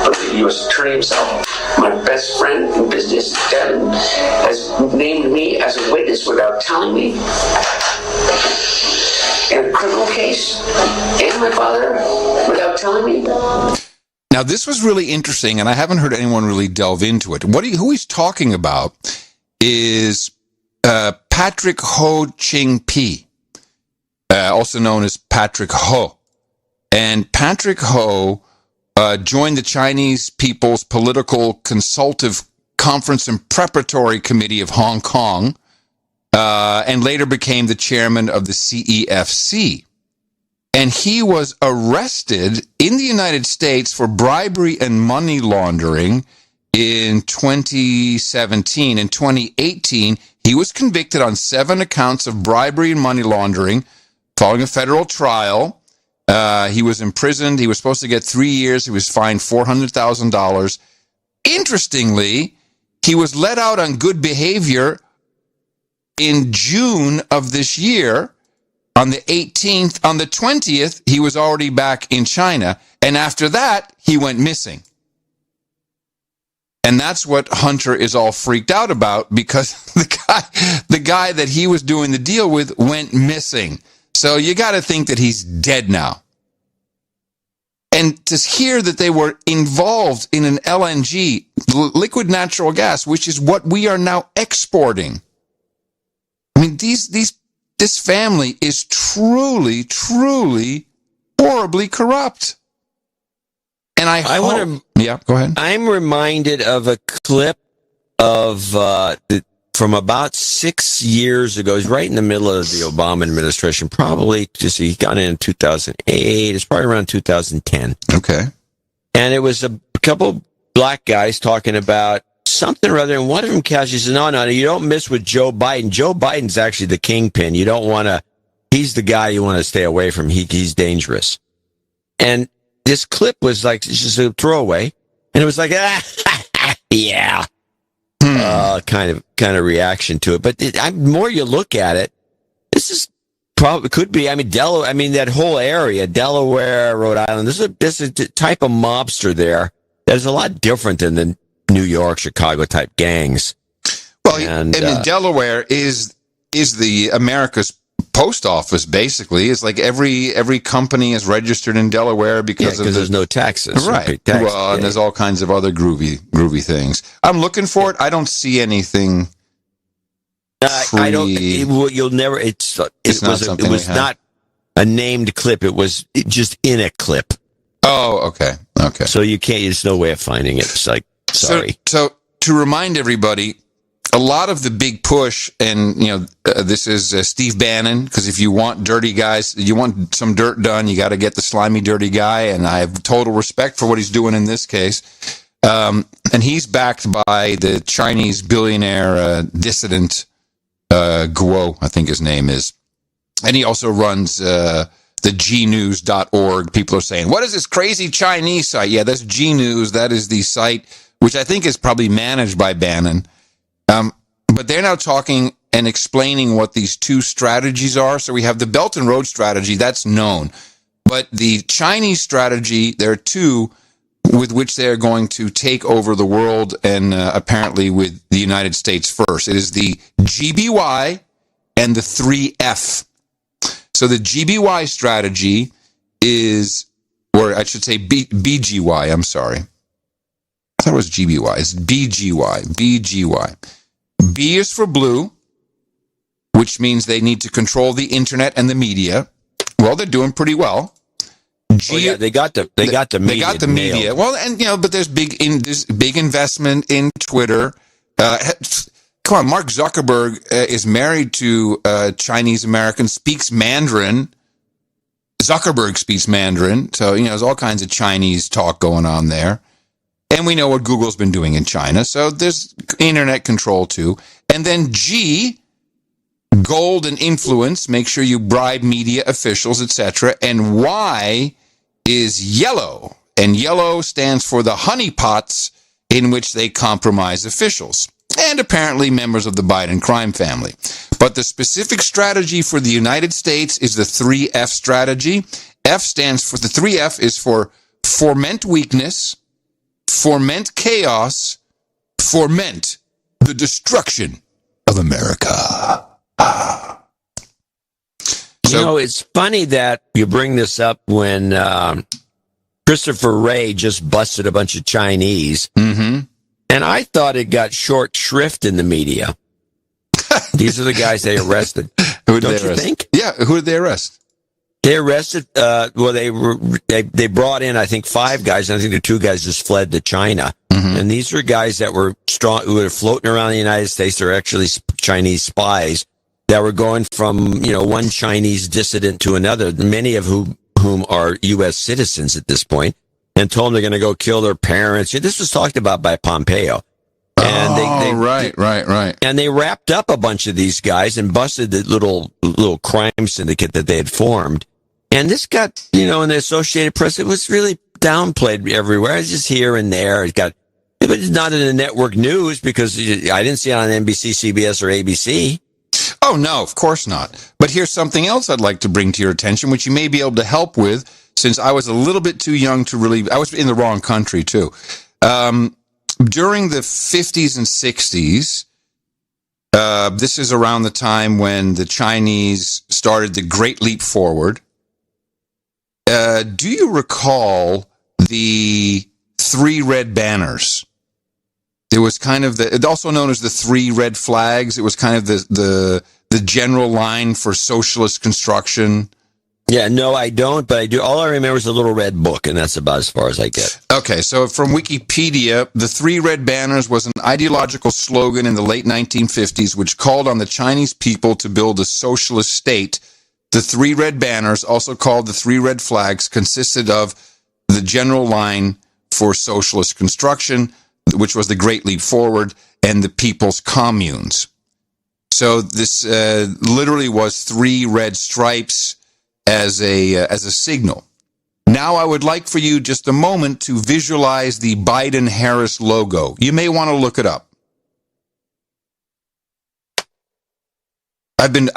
from the U.S. Attorney himself. My best friend in business, Devin, has named me as a witness without telling me. In a criminal case, and my father, without telling me. Now, this was really interesting, and I haven't heard anyone really delve into it. Who he's talking about is Patrick Ho Ching Pi, also known as Patrick Ho. And Patrick Ho joined the Chinese People's Political Consultative Conference and Preparatory Committee of Hong Kong, and later became the chairman of the CEFC. And he was arrested in the United States for bribery and money laundering in 2017. In 2018, he was convicted on 7 accounts of bribery and money laundering following a federal trial. He was imprisoned. He was supposed to get 3 years. He was fined $400,000. Interestingly, he was let out on good behavior in June of this year. On the 18th, on the 20th, he was already back in China. And after that, he went missing. And that's what Hunter is all freaked out about, because the guy that he was doing the deal with went missing. So you got to think that he's dead now. And to hear that they were involved in an LNG, liquid natural gas, which is what we are now exporting. I mean, this family is truly, truly horribly corrupt. And I hope... Yeah, go ahead. I'm reminded of a clip of from about 6 years ago. It was right in the middle of the Obama administration. Probably just he got in 2008. It's probably around 2010. Okay. And it was a couple black guys talking about something or other, and one of them casually says, no, you don't mess with Joe Biden. Joe Biden's actually the kingpin. You don't want to, he's the guy you want to stay away from. He's dangerous. And this clip was like, it's just a throwaway. And it was like, yeah, kind of reaction to it. But the more you look at it, this is probably could be, Delaware, that whole area, Delaware, Rhode Island, there's a type of mobster there that is a lot different than the New York, Chicago type gangs. Well, and Delaware is the America's post office, basically. It's like every company is registered in Delaware because there's no taxes. Right. And there's all kinds of other groovy things. I'm looking for it. I don't see anything. I don't. You'll never. It was not a named clip. It was just in a clip. Oh, okay. So you can't. There's no way of finding it. It's like. Sorry. So to remind everybody, a lot of the big push, and this is Steve Bannon, because if you want dirty guys, you want some dirt done, you got to get the slimy, dirty guy, and I have total respect for what he's doing in this case. And he's backed by the Chinese billionaire dissident Guo, I think his name is, and he also runs the gnews.org. People are saying, what is this crazy Chinese site? Yeah, that's Gnews. That is the site which I think is probably managed by Bannon. But they're now talking and explaining what these two strategies are. So we have the Belt and Road strategy, that's known. But the Chinese strategy, there are two with which they are going to take over the world, and apparently with the United States first. It is the GBY and the 3F. So the GBY strategy is, or I should say BGY, I'm sorry. I thought it was GBY. It's BGY. B is for blue, which means they need to control the internet and the media. Well, they're doing pretty well. They got the media. They got the media. Well, and but there's big investment in Twitter. Come on, Mark Zuckerberg is married to a Chinese American, speaks Mandarin. Zuckerberg speaks Mandarin, so, there's all kinds of Chinese talk going on there. And we know what Google's been doing in China, so there's internet control too. And then G, gold and influence, make sure you bribe media officials, etc. And Y is yellow, and yellow stands for the honeypots in which they compromise officials, and apparently members of the Biden crime family. But the specific strategy for the United States is the 3F strategy. F stands for, the 3F is for foment weakness, foment chaos, foment the destruction of America. It's funny that you bring this up when Christopher Wray just busted a bunch of Chinese. Mm-hmm. And I thought it got short shrift in the media. These are the guys they arrested. Who did Don't they you arrest? think? Yeah, who did they arrest? They arrested, they brought in, I think, 5 guys, and I think the 2 guys just fled to China. Mm-hmm. And these are guys that were strong, who were floating around the United States. They're actually Chinese spies that were going from, one Chinese dissident to another, many of whom are U.S. citizens at this point, and told them they're going to go kill their parents. This was talked about by Pompeo. And right. And they wrapped up a bunch of these guys and busted the little crime syndicate that they had formed. And this got, in the Associated Press, it was really downplayed everywhere. It's just here and there. It was not in the network news because I didn't see it on NBC, CBS, or ABC. Oh, no, of course not. But here's something else I'd like to bring to your attention, which you may be able to help with, since I was a little bit too young to really... I was in the wrong country, too. During the 50s and 60s, this is around the time when the Chinese started the Great Leap Forward. Do you recall the 3 red banners? It was kind of also known as the 3 red flags. It was kind of the general line for socialist construction. Yeah, no, I don't, but I do. All I remember is the little red book, and that's about as far as I get. Okay, so from Wikipedia, the 3 red banners was an ideological slogan in the late 1950s which called on the Chinese people to build a socialist state. The 3 red banners, also called the 3 red flags, consisted of the general line for socialist construction, which was the Great Leap Forward, and the People's Communes. So this literally was 3 red stripes as a signal. Now I would like for you just a moment to visualize the Biden-Harris logo. You may want to look it up. I've been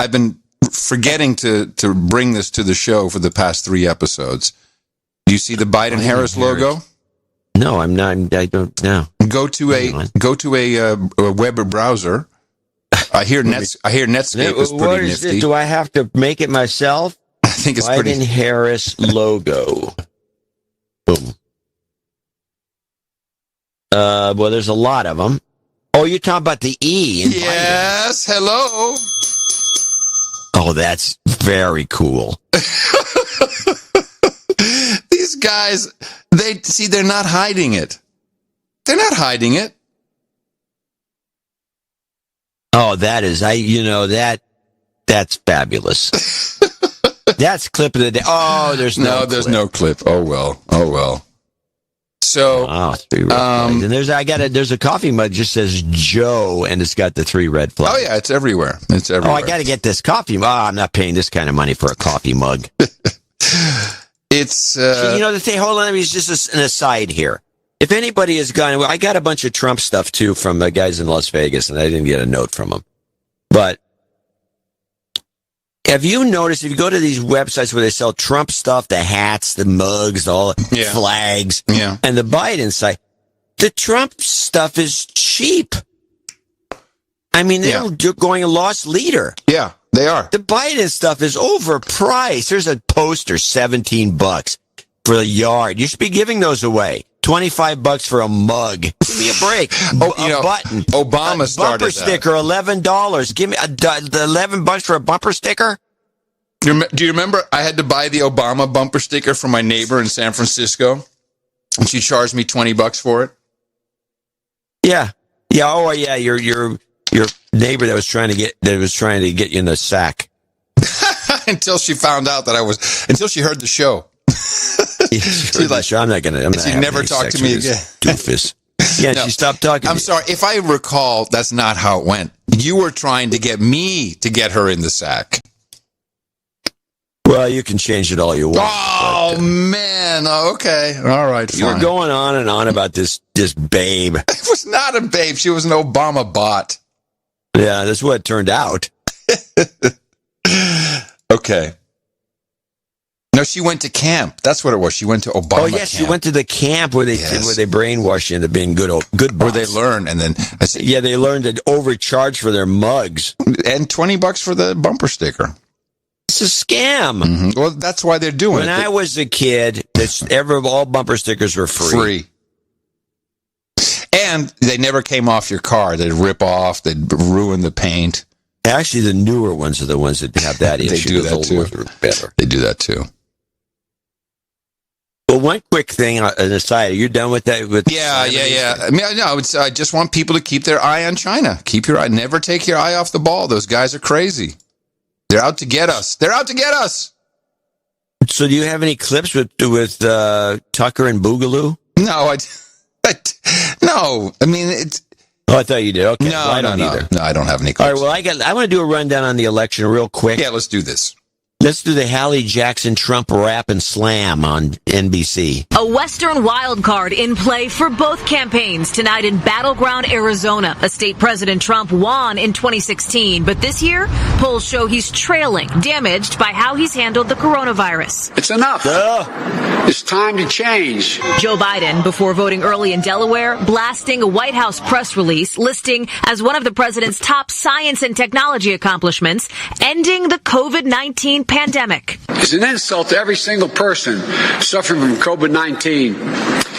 forgetting to bring this to the show for the past 3 episodes. Do you see the Biden-Harris logo? No, I'm not. I don't know. Go to a web browser. I hear Netscape is pretty nifty. Do I have to make it myself? I think it's pretty. Biden-Harris logo. Boom. Well, there's a lot of them. Oh, you're talking about the E. Yes. Biden. Hello. Oh, that's very cool. These guys, they're not hiding it. They're not hiding it. Oh, that's fabulous. That's clip of the day. Oh, there's no clip. Oh well. So, and there's a coffee mug that just says Joe, and it's got the 3 red flags. Oh yeah, it's everywhere. Oh, I got to get this coffee. Oh, I'm not paying this kind of money for a coffee mug. It's the thing. Hold on, let me just an aside here. If anybody has gone, I got a bunch of Trump stuff too from the guys in Las Vegas, and I didn't get a note from them. But have you noticed, if you go to these websites where they sell Trump stuff, the hats, the mugs, all the flags, and the Biden site, the Trump stuff is cheap. I mean, they're going a lost leader. Yeah, they are. The Biden stuff is overpriced. There's a poster, $17 for a yard. You should be giving those away. $25 for a mug. Give me a break. A button. Obama started bumper sticker, $11. Give me the $11 for a bumper sticker. Do you remember I had to buy the Obama bumper sticker from my neighbor in San Francisco, and she charged me $20 for it? Yeah. Oh yeah. Your neighbor that was trying to get you in the sack. I until she found out that until she heard the show. She's like, I'm not going to. She never talked to me again. Doofus. Yeah, No, she stopped talking. I'm sorry. If I recall, that's not how it went. You were trying to get me to get her in the sack. Well, you can change it all you want. Oh, man. Okay. All right. You were Fine. going on and on about this babe. It was not a babe. She was an Obama bot. Yeah, that's what it turned out. Okay. No, she went to camp. That's what it was. She went to Obama Oh, yes, camp. she went to the camp where they brainwash you into being good bots. Where they learn, and then... they learned to overcharge for their mugs. And $20 for the bumper sticker. It's a scam. Mm-hmm. Well, that's why they're doing When I was a kid, all bumper stickers were free. And they never came off your car. They'd rip off. They'd ruin the paint. Actually, the newer ones are the ones that have that issue. They do that, too. Ones are better. They do that, too. Well, one quick thing, an aside. Are you done with that? Yeah. I mean, no, I just want people to keep their eye on China. Keep your eye. Never take your eye off the ball. Those guys are crazy. They're out to get us. They're out to get us. So do you have any clips with Tucker and Boogaloo? No, no. I mean, it's... Oh, I thought you did. Okay. No, well, I don't either. No, I don't have any clips. All right, well, I want to do a rundown on the election real quick. Yeah, let's do this. Let's do the Hallie Jackson Trump rap and slam on NBC. A Western wild card in play for both campaigns tonight in battleground Arizona. A state President Trump won in 2016, but this year, polls show he's trailing, damaged by how he's handled the coronavirus. It's enough. It's time to change. Joe Biden, before voting early in Delaware, blasting a White House press release listing as one of the president's top science and technology accomplishments, ending the COVID-19 pandemic. It's an insult to every single person suffering from COVID-19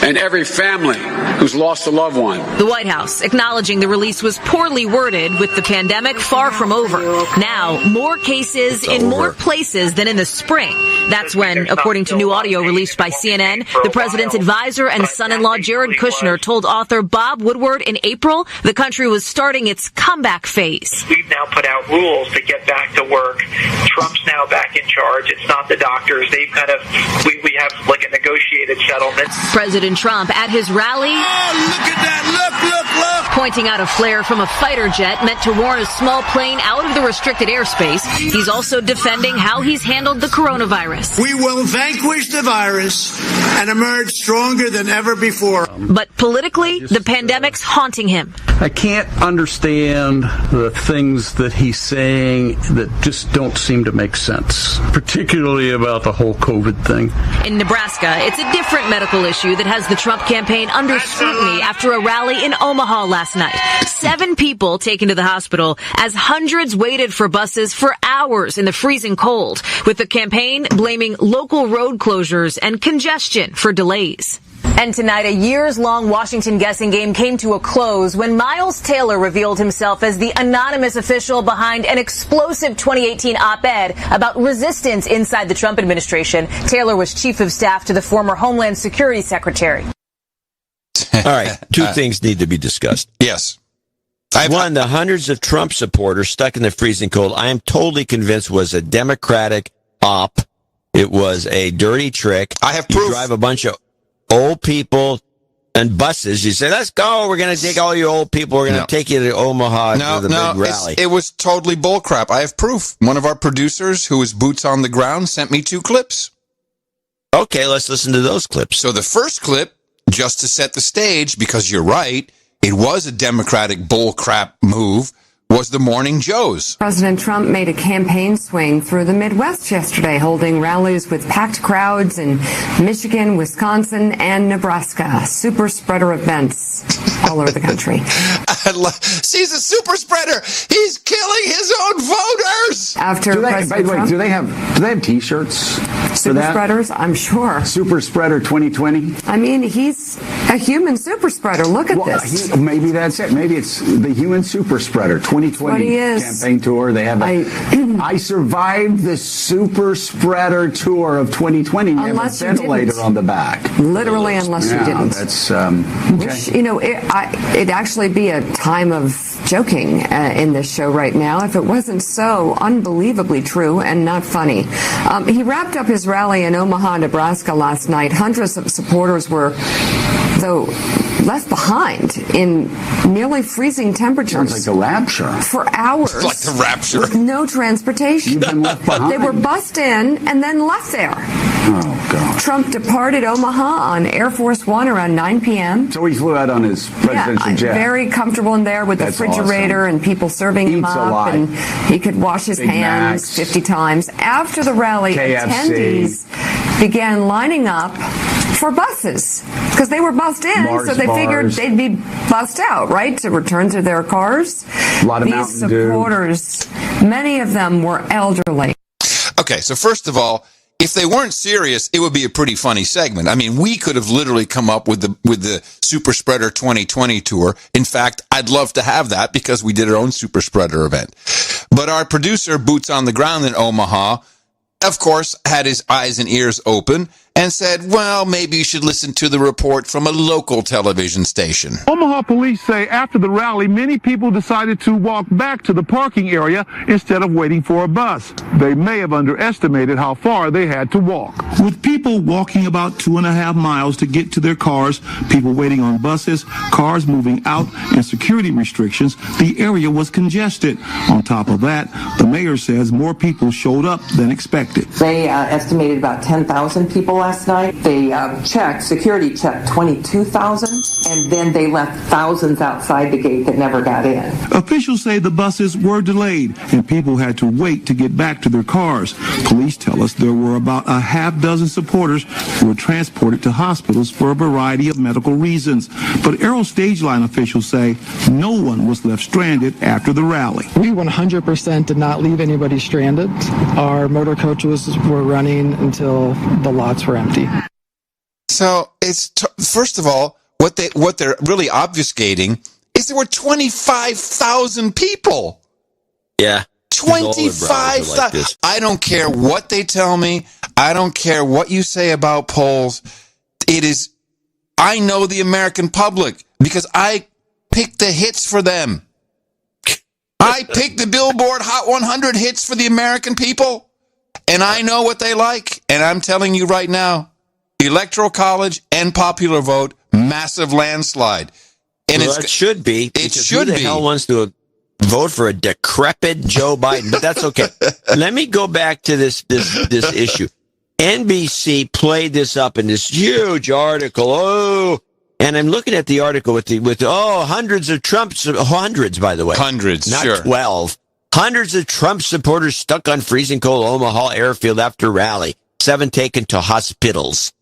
and every family who's lost a loved one. The White House acknowledging the release was poorly worded, with the pandemic far from over. Now, more cases in more places than in the spring. That's when, according to new audio released by CNN, the president's advisor and son-in-law Jared Kushner told author Bob Woodward in April the country was starting its comeback phase. We've now put out rules to get back to work. Trump's now back in charge. It's not the doctors. They've we have like a negotiated settlement. President Trump at his rally. Oh, look at that. Look. Pointing out a flare from a fighter jet meant to warn a small plane out of the restricted airspace. He's also defending how he's handled the coronavirus. We will vanquish the virus and emerge stronger than ever before. But politically, the pandemic's haunting him. I can't understand the things that he's saying that just don't seem to make sense, particularly about the whole COVID thing. In Nebraska, it's a different medical issue that has the Trump campaign under scrutiny after a rally in Omaha last night. 7 people taken to the hospital as hundreds waited for buses for hours in the freezing cold, with the campaign blaming local road closures and congestion for delays. And tonight, a years-long Washington guessing game came to a close when Miles Taylor revealed himself as the anonymous official behind an explosive 2018 op-ed about resistance inside the Trump administration. Taylor was chief of staff to the former Homeland Security Secretary. All right, 2 things need to be discussed. Yes. One, the hundreds of Trump supporters stuck in the freezing cold, I am totally convinced was a Democratic op. It was a dirty trick. I have proof. You drive a bunch of old people and buses. You say, let's go. We're going to take all you old people. We're going to take you to Omaha for the big rally. It was totally bullcrap. I have proof. One of our producers, who is boots on the ground, sent me 2 clips. Okay, let's listen to those clips. So the first clip, just to set the stage, because you're right, it was a Democratic bullcrap move, was the Morning Joes. President Trump made a campaign swing through the Midwest yesterday, holding rallies with packed crowds in Michigan, Wisconsin, and Nebraska. Super spreader events all over the country. He's a super spreader. He's killing his own voters. After President Trump, do they have T-shirts? Super spreaders, I'm sure. Super Spreader 2020. I mean, he's a human super spreader. Look at this. Maybe that's it. Maybe it's the human super spreader 2020 campaign tour. They have. I survived the super spreader tour of 2020. We have a ventilator on the back. Literally, unless you didn't. That's okay. Which, it'd actually be a a time of joking in this show right now if it wasn't so unbelievably true and not funny. He wrapped up his rally in Omaha, Nebraska last night. Hundreds of supporters were, though, left behind in nearly freezing temperatures. Sounds like the rapture. For hours. It's like the rapture. With no transportation. You've been left behind. They were bussed in and then left there. Oh, God. Trump departed Omaha on Air Force One around 9 p.m. So he flew out on his presidential jet. Very comfortable in there with the refrigerator and people serving him up. And he could wash his hands Macs. 50 times. After the rally, KFC. Attendees began lining up for buses because they were bussed in, Mars so they figured bars. they'd be bussed out, right, to return to their cars. A lot of These Mountain Dew. supporters, many of them were elderly. Okay, so first of all, if they weren't serious, it would be a pretty funny segment. I mean, we could have literally come up with the Super Spreader 2020 tour. In fact, I'd love to have that because we did our own Super Spreader event. But our producer, Boots on the Ground in Omaha, of course, had his eyes and ears open and said, well, maybe you should listen to the report from a local television station. Omaha police say after the rally, many people decided to walk back to the parking area instead of waiting for a bus. They may have underestimated how far they had to walk. With people walking about 2.5 miles to get to their cars, people waiting on buses, cars moving out, and security restrictions, the area was congested. On top of that, the mayor says more people showed up than expected. They estimated about 10,000 people last night. They security checked 22,000, and then they left thousands outside the gate that never got in. Officials say the buses were delayed and people had to wait to get back to their cars. Police tell us there were about a half dozen supporters who were transported to hospitals for a variety of medical reasons. But Aero Stage Line officials say no one was left stranded after the rally. We 100% did not leave anybody stranded. Our motor coaches were running until the lots were empty. So it's first of all, what they're really obfuscating is there were 25,000 people. Yeah. 25,000. Like I don't care what they tell me. I don't care what you say about polls. I know the American public because I pick the hits for them. I pick the Billboard Hot 100 hits for the American people. And I know what they like. And I'm telling you right now, Electoral College and popular vote, massive landslide. And it should be. It should be. Who the hell wants to vote for a decrepit Joe Biden? But that's okay. Let me go back to this issue. NBC played this up in this huge article. And I'm looking at the article with hundreds of hundreds, by the way. Hundreds, not sure. 12. Hundreds of Trump supporters stuck on freezing cold Omaha airfield after rally. 7 taken to hospitals.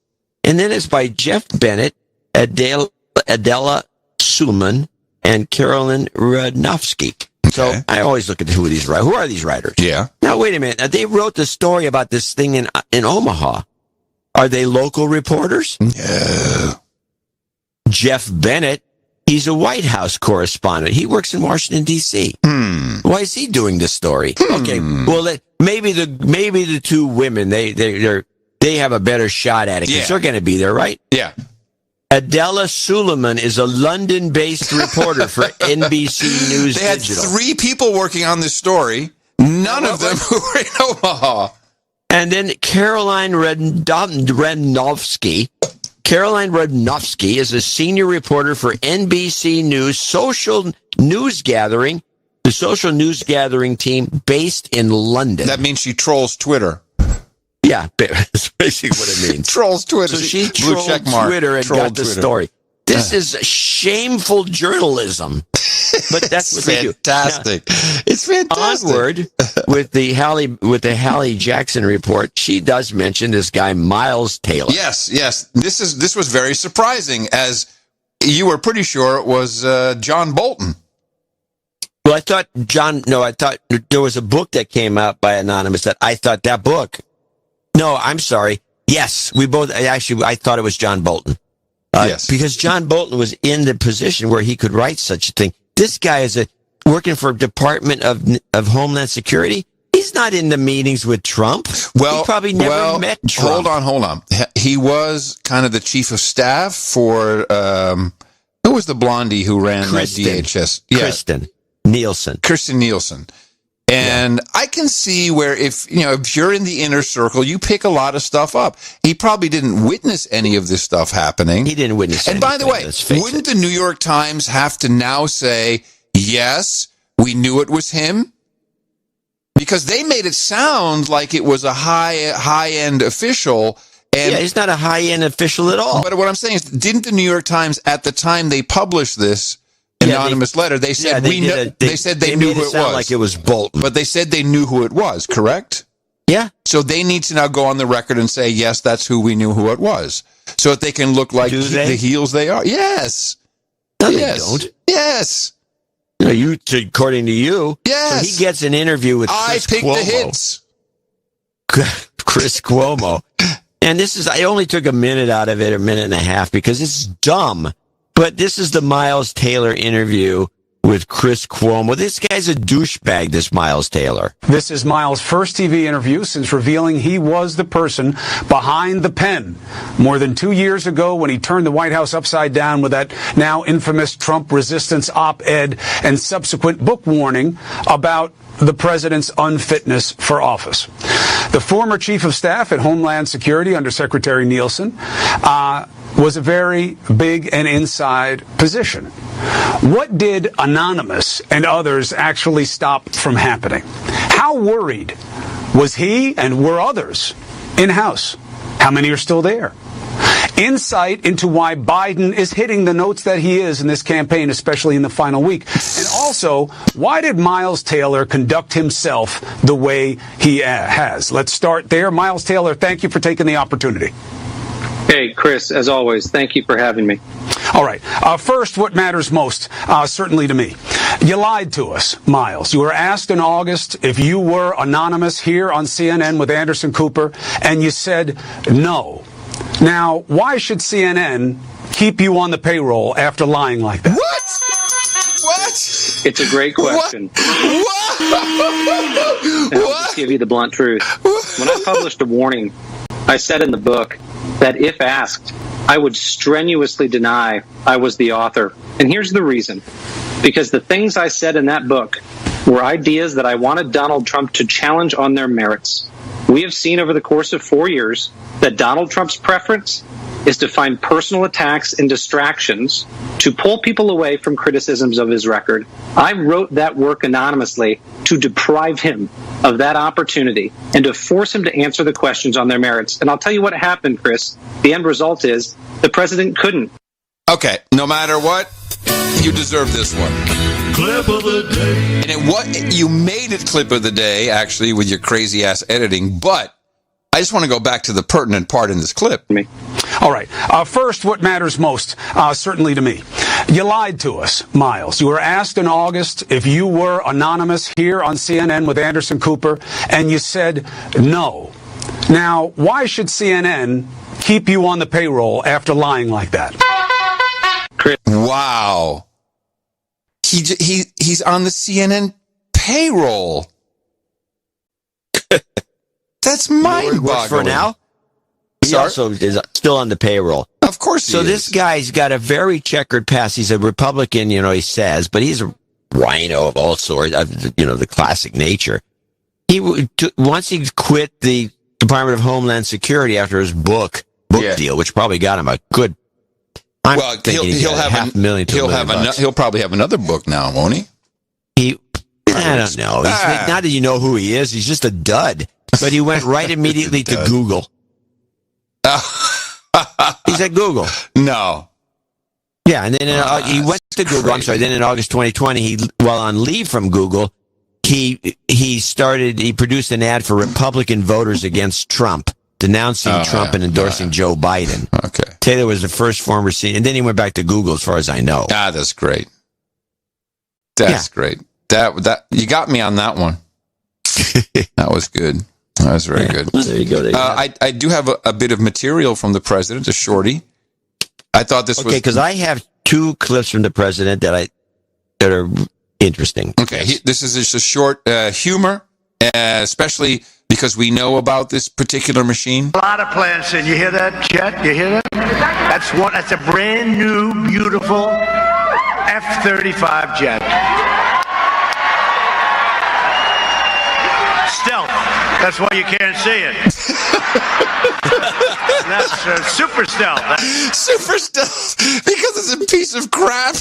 And then it's by Jeff Bennett, Adela Suleiman, and Carolyn Radnofsky. Okay. So I always look at who are these writers? Yeah. Now, wait a minute. Now, they wrote the story about this thing in Omaha. Are they local reporters? No. Jeff Bennett, he's a White House correspondent. He works in Washington, D.C. Why is he doing this story? Okay, well, maybe the two women, they have a better shot at it because they're going to be there, right? Yeah. Adela Suleiman is a London-based reporter for NBC News They had Digital. 3 people working on this story. None of them who were in Omaha. And then Caroline Radnofsky. Caroline Radnofsky is a senior reporter for NBC News social news gathering, the social news gathering team based in London. That means she trolls Twitter. Yeah, that's basically what it means. Trolls Twitter. So she trolled Twitter and got the story. This is shameful journalism. But that's what they do. Fantastic. It's fantastic. Onward with the Hallie Jackson report, she does mention this guy Miles Taylor. Yes. This was very surprising, as you were pretty sure it was John Bolton. Well, I thought there was a book that came out by Anonymous that I thought that book. No, I'm sorry. Yes, I thought it was John Bolton. Yes. Because John Bolton was in the position where he could write such a thing. This guy is working for Department of Homeland Security. He's not in the meetings with Trump. Well, he probably never met Trump. Hold on. He was kind of the chief of staff for, who Who was the blondie who ran Kristen. that DHS? Yeah. Kristen Nielsen. And I can see where if you're in the inner circle, you pick a lot of stuff up. He probably didn't witness any of this stuff happening. He didn't witness anything. And by the way, wouldn't the New York Times have to now say, yes, we knew it was him? Because they made it sound like it was a high-end official. And he's not a high-end official at all. But what I'm saying is, didn't the New York Times, at the time they published this anonymous letter, they said they knew who it was. Like it was Bolton. But they said they knew who it was, correct? Yeah. So they need to now go on the record and say, yes, that's who we knew who it was. So that they can look like the heels they are. Yes. No, they don't. Yes. According to you. Yes. So he gets an interview with Chris Cuomo. I picked the hits. Chris Cuomo. And I only took a minute out of it, a minute and a half, because it's dumb. But this is the Miles Taylor interview with Chris Cuomo. This guy's a douchebag, this Miles Taylor. This is Miles' first TV interview since revealing he was the person behind the pen more than 2 years ago when he turned the White House upside down with that now infamous Trump resistance op-ed and subsequent book warning about the president's unfitness for office. The former chief of staff at Homeland Security under Secretary Nielsen was a very big and inside position. What did Anonymous and others actually stop from happening? How worried was he and were others in-house? How many are still there? Insight into why Biden is hitting the notes that he is in this campaign, especially in the final week. And also, why did Miles Taylor conduct himself the way he has? Let's start there. Miles Taylor, thank you for taking the opportunity. Hey, Chris, as always, thank you for having me. All right. First, what matters most, certainly to me. You lied to us, Miles. You were asked in August if you were anonymous here on CNN with Anderson Cooper, and you said no. Now, why should CNN keep you on the payroll after lying like that? What? It's a great question. What? And I'll just give you the blunt truth. When I published a warning, I said in the book that if asked, I would strenuously deny I was the author. And here's the reason. Because the things I said in that book were ideas that I wanted Donald Trump to challenge on their merits. We have seen over the course of 4 years that Donald Trump's preference is to find personal attacks and distractions to pull people away from criticisms of his record. I wrote that work anonymously to deprive him of that opportunity and to force him to answer the questions on their merits. And I'll tell you what happened, Chris. The end result is the president couldn't. Okay, no matter what, you deserve this one. Clip of the day. And you made it clip of the day, actually, with your crazy ass editing, but I just want to go back to the pertinent part in this clip. All right. First, what matters most, certainly to me. You lied to us, Miles. You were asked in August if you were anonymous here on CNN with Anderson Cooper, and you said no. Now, why should CNN keep you on the payroll after lying like that? Wow. He's on the CNN payroll. That's mind-boggling. For now? He also is still on the payroll. Of course he is. So this guy's got a very checkered past. He's a Republican, he says, but he's a rhino of all sorts, the classic nature. Once he quit the Department of Homeland Security after his book deal, which probably got him a good... he'll probably have another book now, won't he? I don't know. Now that you know who he is, he's just a dud. But he went right immediately to Google. He's at Google. No. Yeah, and then he went to Google. Crazy. I'm sorry. Then in August 2020, while on leave from Google, he produced an ad for Republican voters against Trump, denouncing Trump and endorsing Joe Biden. Okay. Taylor was the first former senior, and then he went back to Google, as far as I know. That's great. That's great. That you got me on that one. That was good. That was very good. There you go. I do have a bit of material from the president, a shorty. I thought this was... Okay, because I have two clips from the president that are interesting. Okay, this is just a short humor, especially because we know about this particular machine. A lot of plants in. You hear that, Chet? You hear that? That's a brand new, beautiful F-35 jet. Stealth. That's why you can't see it. That's super stealth. Super stealth because it's a piece of crap.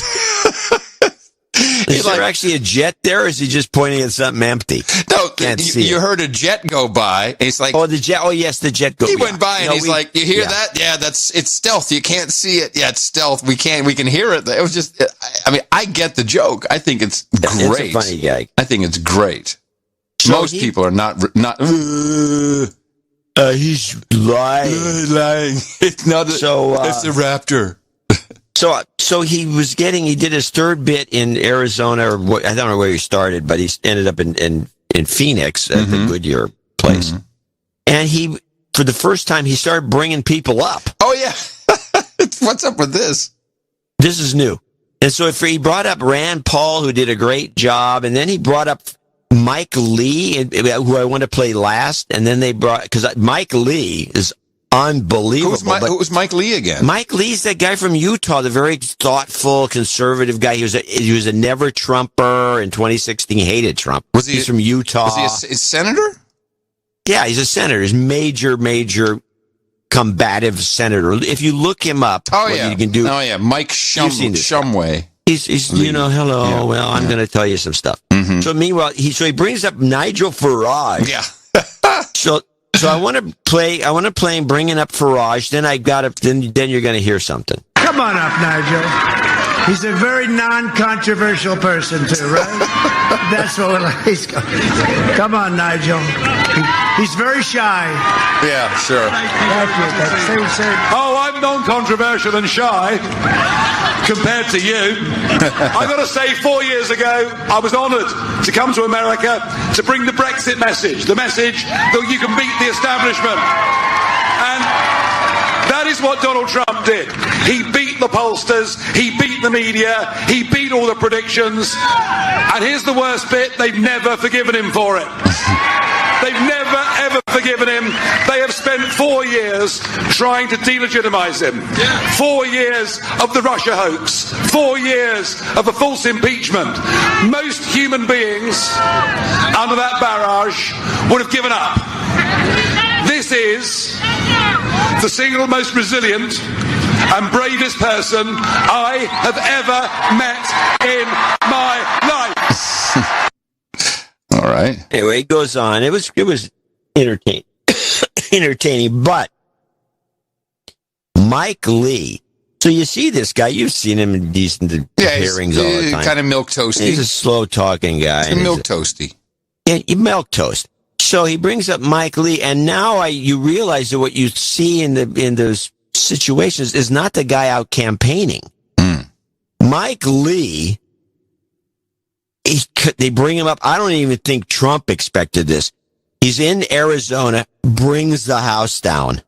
Is there actually a jet there, or is he just pointing at something empty? No, Can't see you it. heard a jet go by, and he's like... Oh, the jet. Oh, yes, the jet go by. He went by, and he's like, you hear that? Yeah, it's stealth. You can't see it. Yeah, it's stealth. We can hear it. It was just... I mean, I get the joke. I think it's great. It's a funny gag. I think it's great. So Most people are not... He's lying. Lying. It's not it's a raptor. So he did his third bit in Arizona, or I don't know where he started, but he ended up in Phoenix at the Goodyear place. Mm-hmm. And he, for the first time, he started bringing people up. Oh, yeah. What's up with this? This is new. And so he brought up Rand Paul, who did a great job, and then he brought up Mike Lee, who I want to play last, and then they brought, because Mike Lee is unbelievable. Who was Mike Lee again? Mike Lee's that guy from Utah, the very thoughtful, conservative guy. He was a never Trumper in 2016. He hated Trump. He's from Utah. Was he a senator? Yeah, he's a senator. He's major combative senator. If you look him up, you can do. Oh yeah, Mike Shumway. He's Lee. Hello. Yeah. Well, I'm going to tell you some stuff. Mm-hmm. So meanwhile, he brings up Nigel Farage. Yeah. So I want to play him bringing up Farage. Then you're going to hear something. Come on up, Nigel. He's a very non-controversial person too, right? That's what he's. Come on, Nigel. He's very shy. Yeah, sure. Thank you. Oh, I'm non-controversial and shy compared to you. I've got to say, 4 years ago, I was honoured to come to America to bring the Brexit message, the message that you can beat the establishment. And that is what Donald Trump did. He beat the pollsters, he beat the media, he beat all the predictions. And here's the worst bit, they've never forgiven him for it. They've never, ever forgiven him. They have spent 4 years trying to delegitimize him. 4 years of the Russia hoax. 4 years of the false impeachment. Most human beings under that barrage would have given up. This is the single most resilient and bravest person I have ever met in my life. All right. Anyway, it goes on. It was entertaining, but Mike Lee. So you see this guy, you've seen him in decent hearings all the time. Kind of milquetoasty. He's a slow talking guy. He's milquetoasty. Yeah, milquetoast. So he brings up Mike Lee, and now you realize that what you see in those situations is not the guy out campaigning. Mike Lee. They bring him up. I don't even think Trump expected this. He's in Arizona, brings the house down.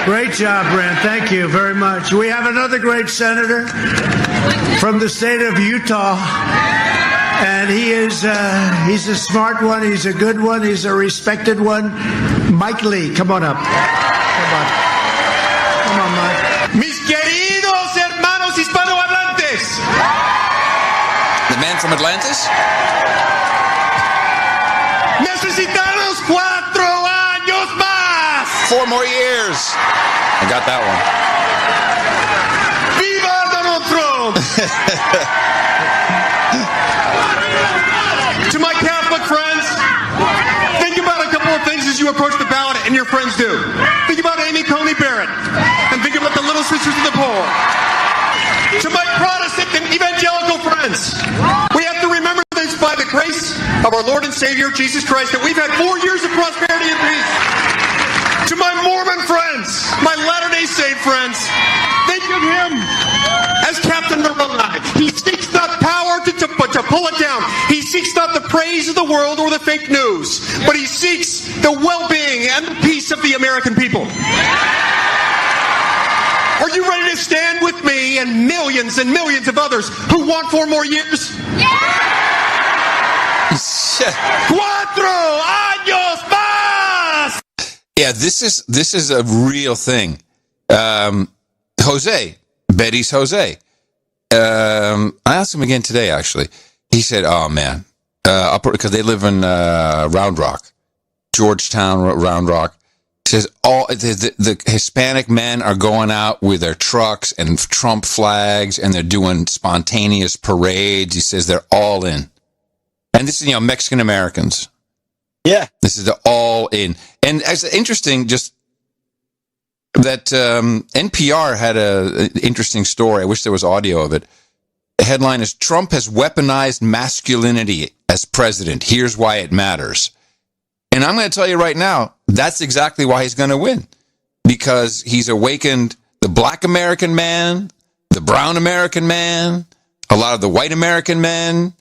Great job, Rand. Thank you very much. We have another great senator from the state of Utah. And he's a smart one. He's a good one. He's a respected one. Mike Lee, come on up. Come on, Mike. Mis queridos hermanos hispanohablantes. The man from Atlantis? Necesitamos 4 años más. 4 more years. I got that one. Viva Donald Trump. To my Catholic friends, think about a couple of things as you approach the ballot, and your friends do. Think about Amy Coney Barrett, and think about the Little Sisters of the Poor. To my Protestant and evangelical friends, we have to remember that it's by the grace of our Lord and Savior, Jesus Christ, that we've had 4 years of prosperity and peace. To my Mormon friends, my Latter-day Saint friends, think of him as Captain of our life. He seeks not power to pull it down. He seeks not the praise of the world or the fake news, but he seeks the well-being and the peace of the American people. Are you ready to stand with me and millions of others who want 4 more years? Yeah. 4 años más! Yeah, this is a real thing. Jose, Betty's Jose. I asked him again today, actually. He said, oh, man, because they live in Round Rock, Georgetown, Round Rock. He says all the Hispanic men are going out with their trucks and Trump flags, and they're doing spontaneous parades. He says they're all in. And this is, Mexican Americans. Yeah. This is the all in. And it's interesting, just that NPR had an interesting story. I wish there was audio of it. The headline is, Trump has weaponized masculinity as president. Here's why it matters. And I'm going to tell you right now, that's exactly why he's going to win. Because he's awakened the black American man, the brown American man, a lot of the white American men.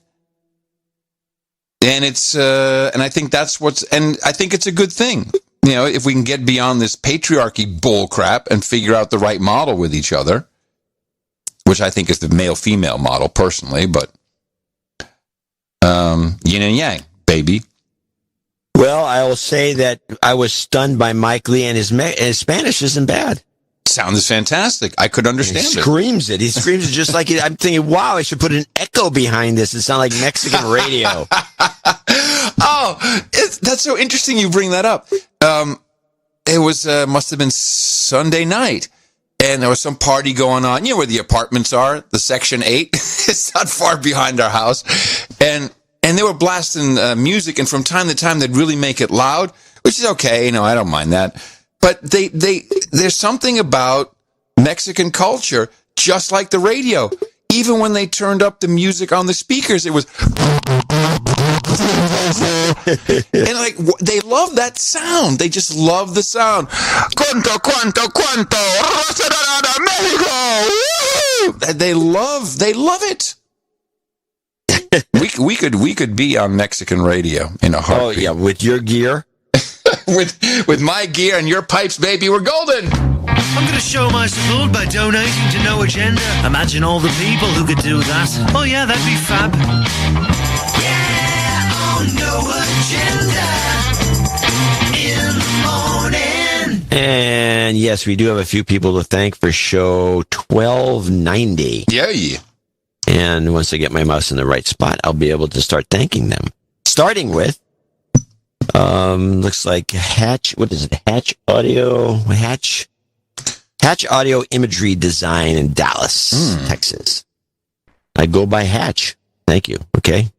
And and I think I think it's a good thing. If we can get beyond this patriarchy bullcrap and figure out the right model with each other, which I think is the male-female model personally, but yin and yang, baby. Well, I will say that I was stunned by Mike Lee, and his Spanish isn't bad. Sounds fantastic. I could understand it. He screams it. He screams it just like I'm thinking, wow, I should put an echo behind this. It sounds like Mexican radio. That's so interesting you bring that up. It was must have been Sunday night, and there was some party going on. Where the apartments are, the Section 8. It's not far behind our house, and they were blasting music, and from time to time they'd really make it loud, which is okay. I don't mind that. But there's something about Mexican culture, just like the radio. Even when they turned up the music on the speakers, it was, and they love that sound. They just love the sound. Cuanto, Mexico. They love it. we could be on Mexican radio in a heartbeat. Oh yeah, with your gear. with my gear and your pipes, baby, we're golden. I'm going to show my support by donating to No Agenda. Imagine all the people who could do that. Oh yeah, that'd be fab. Yeah, on No Agenda in the morning. And yes, we do have a few people to thank for show 1290. Yay. And once I get my mouse in the right spot, I'll be able to start thanking them. Starting with looks like Hatch. What is it? Hatch Audio Imagery Design in Dallas, Texas. I go by Hatch. Thank you. Okay.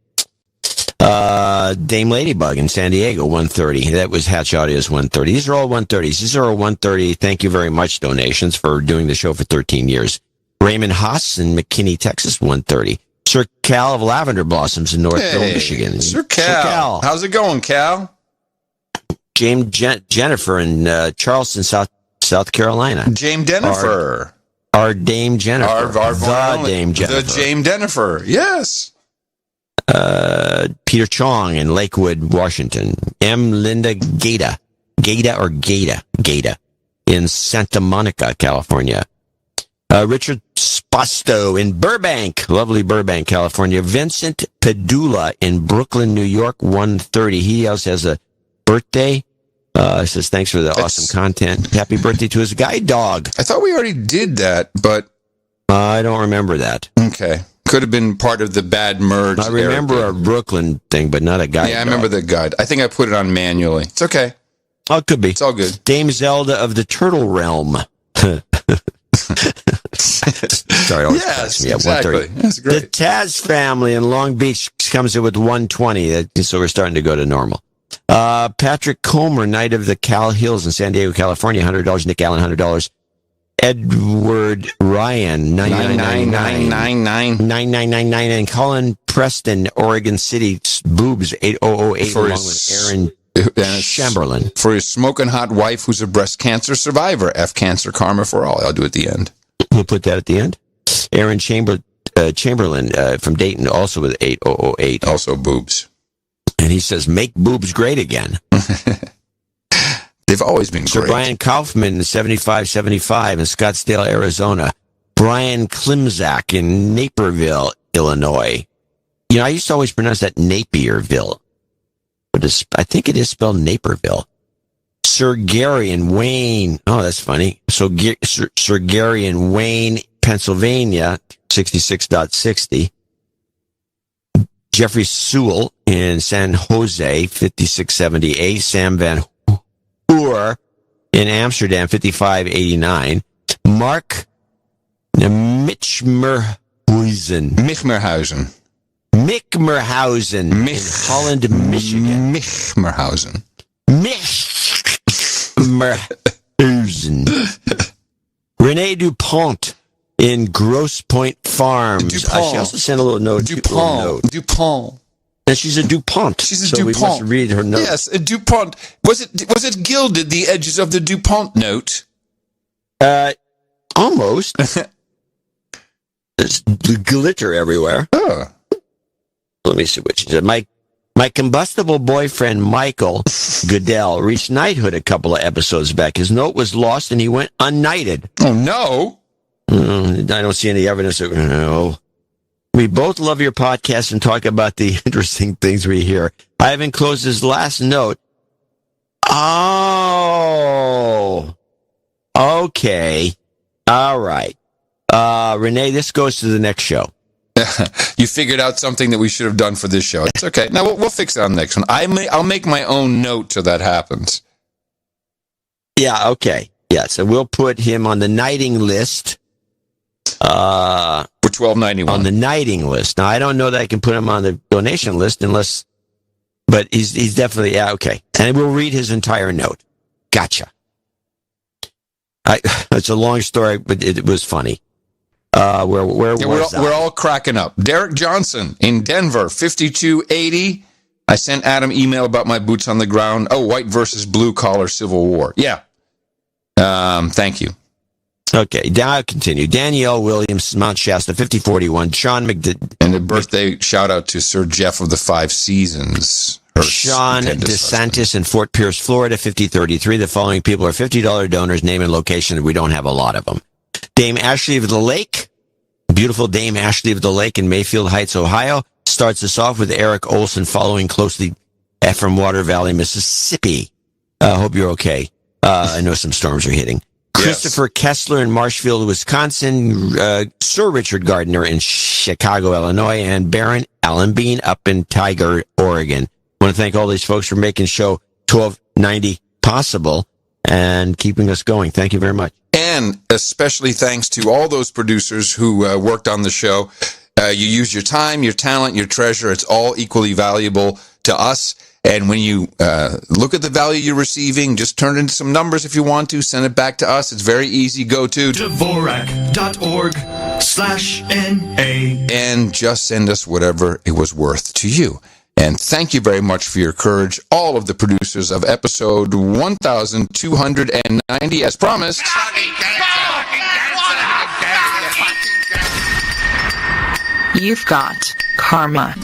Dame Ladybug in San Diego, 130. That was Hatch Audio's 130. These are all 130s. These are all 130. Thank you very much, donations, for doing the show for 13 years. Raymond Haas in McKinney, Texas, 130. Sir Cal of Lavender Blossoms in Northville, Michigan. Sir Cal. How's it going, Cal? Jennifer in Charleston, South Carolina. Jame Jennifer. Our Dame Jennifer. The Dame Jennifer. The Jame Jennifer. Yes. Peter Chong in Lakewood, Washington. M. Linda Gata in Santa Monica, California. Richard Spasto in Burbank, lovely Burbank, California. Vincent Padula in Brooklyn, New York, 130. He also has a birthday. Says thanks for the awesome content. Happy birthday to his guide dog. I thought we already did that, but I don't remember that. Okay. Could have been part of the bad merge. I remember a Brooklyn thing, but not a guide dog. Yeah, I remember the guide. I think I put it on manually. It's okay. Oh, it could be. It's all good. Dame Zelda of the Turtle Realm. Sorry, yes, exactly. That's great. The Taz family in Long Beach comes in with 120, so we're starting to go to normal. Patrick Comer, Knight of the Cal Hills in San Diego, California, $100. Nick Allen, $100. Edward Ryan, $99.99. And Colin Preston, Oregon City, Boobs, 8008, along with Aaron Chamberlain. For his smoking hot wife who's a breast cancer survivor. F cancer karma for all. I'll do it at the end. We'll put that at the end. Aaron Chamberlain from Dayton, also with 8008. Also boobs. And he says, make boobs great again. They've always been Sir great. Brian Kaufman, 7575 in Scottsdale, Arizona. Brian Klimzak in Naperville, Illinois. I used to always pronounce that Napierville. But I think it is spelled Naperville. Sir Gary in Wayne. Oh, that's funny. So Sir Gary in Wayne, Pennsylvania, 66.60. Jeffrey Sewell in San Jose, 56.78. Sam Van Hoor in Amsterdam, 55.89. Mark Michmerhuizen in Holland, Michigan. Michmerhuizen. Renee DuPont in Grosse Pointe Farms. She also sent a little note. DuPont. And she's a DuPont. She's a so DuPont. We must read her note. Yes, a DuPont. Was it gilded, the edges of the DuPont note? Almost. There's glitter everywhere. Oh. Let me see what she said. My combustible boyfriend, Michael Goodell, reached knighthood a couple of episodes back. His note was lost and he went unknighted. Oh, no. I don't see any evidence of no. We both love your podcast and talk about the interesting things we hear. I have enclosed his last note. Oh. Okay. All right. Renee, this goes to the next show. You figured out something that we should have done for this show. It's okay. Now, we'll fix it on the next one. I'll make my own note till that happens. Yeah, okay. Yeah, so we'll put him on the knighting list. For $12.91. On the knighting list. Now, I don't know that I can put him on the donation list unless... But he's definitely... Yeah, okay. And we'll read his entire note. Gotcha. It's a long story, but it was funny. Where was that? We're all cracking up. Derek Johnson in Denver, 5280. I sent Adam email about my boots on the ground. Oh, white versus blue collar Civil War. Yeah. Thank you. Okay, now I'll continue. Danielle Williams, Mount Shasta, 5041. Sean And a birthday shout out to Sir Jeff of the Five Seasons. Sean DeSantis in Fort Pierce, Florida, 5033. The following people are $50 donors, name and location. We don't have a lot of them. Dame Ashley of the Lake, beautiful Dame Ashley of the Lake in Mayfield Heights, Ohio, starts us off with Eric Olson following closely from Water Valley, Mississippi. Hope you're okay. I know some storms are hitting. Christopher Kessler in Marshfield, Wisconsin, Sir Richard Gardner in Chicago, Illinois, and Baron Allen Bean up in Tiger, Oregon. I want to thank all these folks for making show 1290 possible and keeping us going. Thank you very much. And especially thanks to all those producers who worked on the show. You use your time, your talent, your treasure. It's all equally valuable to us. And when you look at the value you're receiving, just turn it into some numbers if you want to. Send it back to us. It's very easy. Go to Dvorak.org/NA and just send us whatever it was worth to you. And thank you very much for your courage, all of the producers of episode 1290, as promised. You've got karma.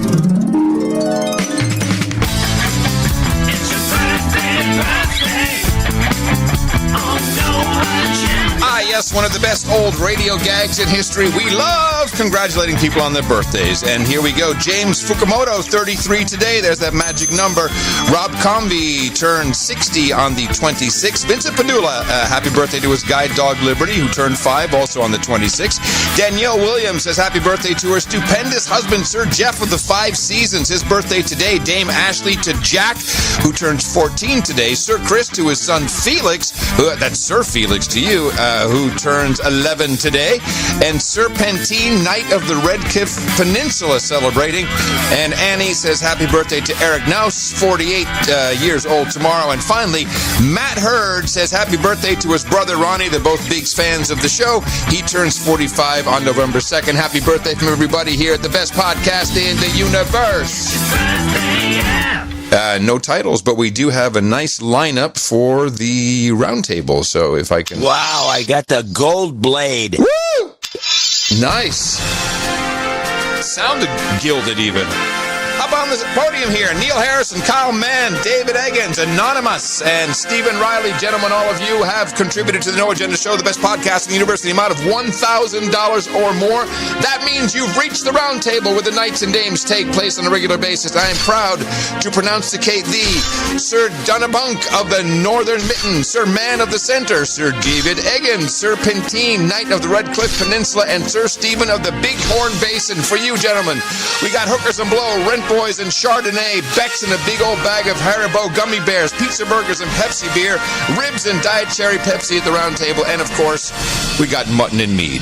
Yes, one of the best old radio gags in history. We love congratulating people on their birthdays. And here we go. James Fukumoto, 33 today. There's that magic number. Rob Comby turned 60 on the 26th. Vincent Padula, happy birthday to his guide Dog Liberty, who turned 5 also on the 26th. Danielle Williams says happy birthday to her stupendous husband, Sir Jeff of the Five Seasons. His birthday today. Dame Ashley to Jack, who turns 14 today. Sir Chris to his son Felix, that's Sir Felix to you, who turns 11 today, and Serpentine, Knight of the Red Cliff Peninsula, celebrating. And Annie says happy birthday to Eric Naus, 48 years old tomorrow. And finally, Matt Hurd says happy birthday to his brother Ronnie. They're both big fans of the show. He turns 45 on November 2nd. Happy birthday from everybody here at the best podcast in the universe. No titles, but we do have a nice lineup for the roundtable. So if I can... Wow, I got the gold blade. Woo! Nice. Sounded gilded even. How about on the podium here, Neil Harrison, Kyle Mann, David Eggins, Anonymous, and Stephen Riley. Gentlemen, all of you have contributed to the No Agenda Show, the best podcast in the universe, in the amount of $1,000 or more. That means you've reached the round table where the Knights and Dames take place on a regular basis. I am proud to pronouncecate thee, Sir Dunnabunk of the Northern Mitten, Sir Man of the Center, Sir David Eggins, Sir Pintine, Knight of the Red Cliff Peninsula, and Sir Stephen of the Bighorn Basin. For you, gentlemen, we got Hookers and Blow, Rent Boys and Chardonnay, Beck's and a big old bag of Haribo gummy bears, pizza burgers and Pepsi beer, ribs and Diet Cherry Pepsi at the round table, and of course, we got mutton and mead.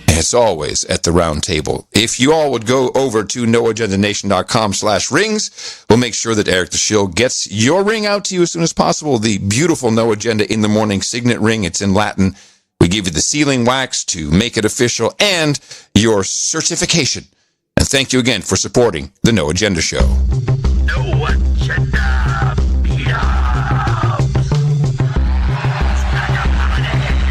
As always, at the round table. If you all would go over to noagendanation.com/rings, we'll make sure that Eric the Shill gets your ring out to you as soon as possible. The beautiful No Agenda in the Morning signet ring. It's in Latin. We give you the sealing wax to make it official and your certification. And thank you again for supporting the No Agenda Show. No Agenda.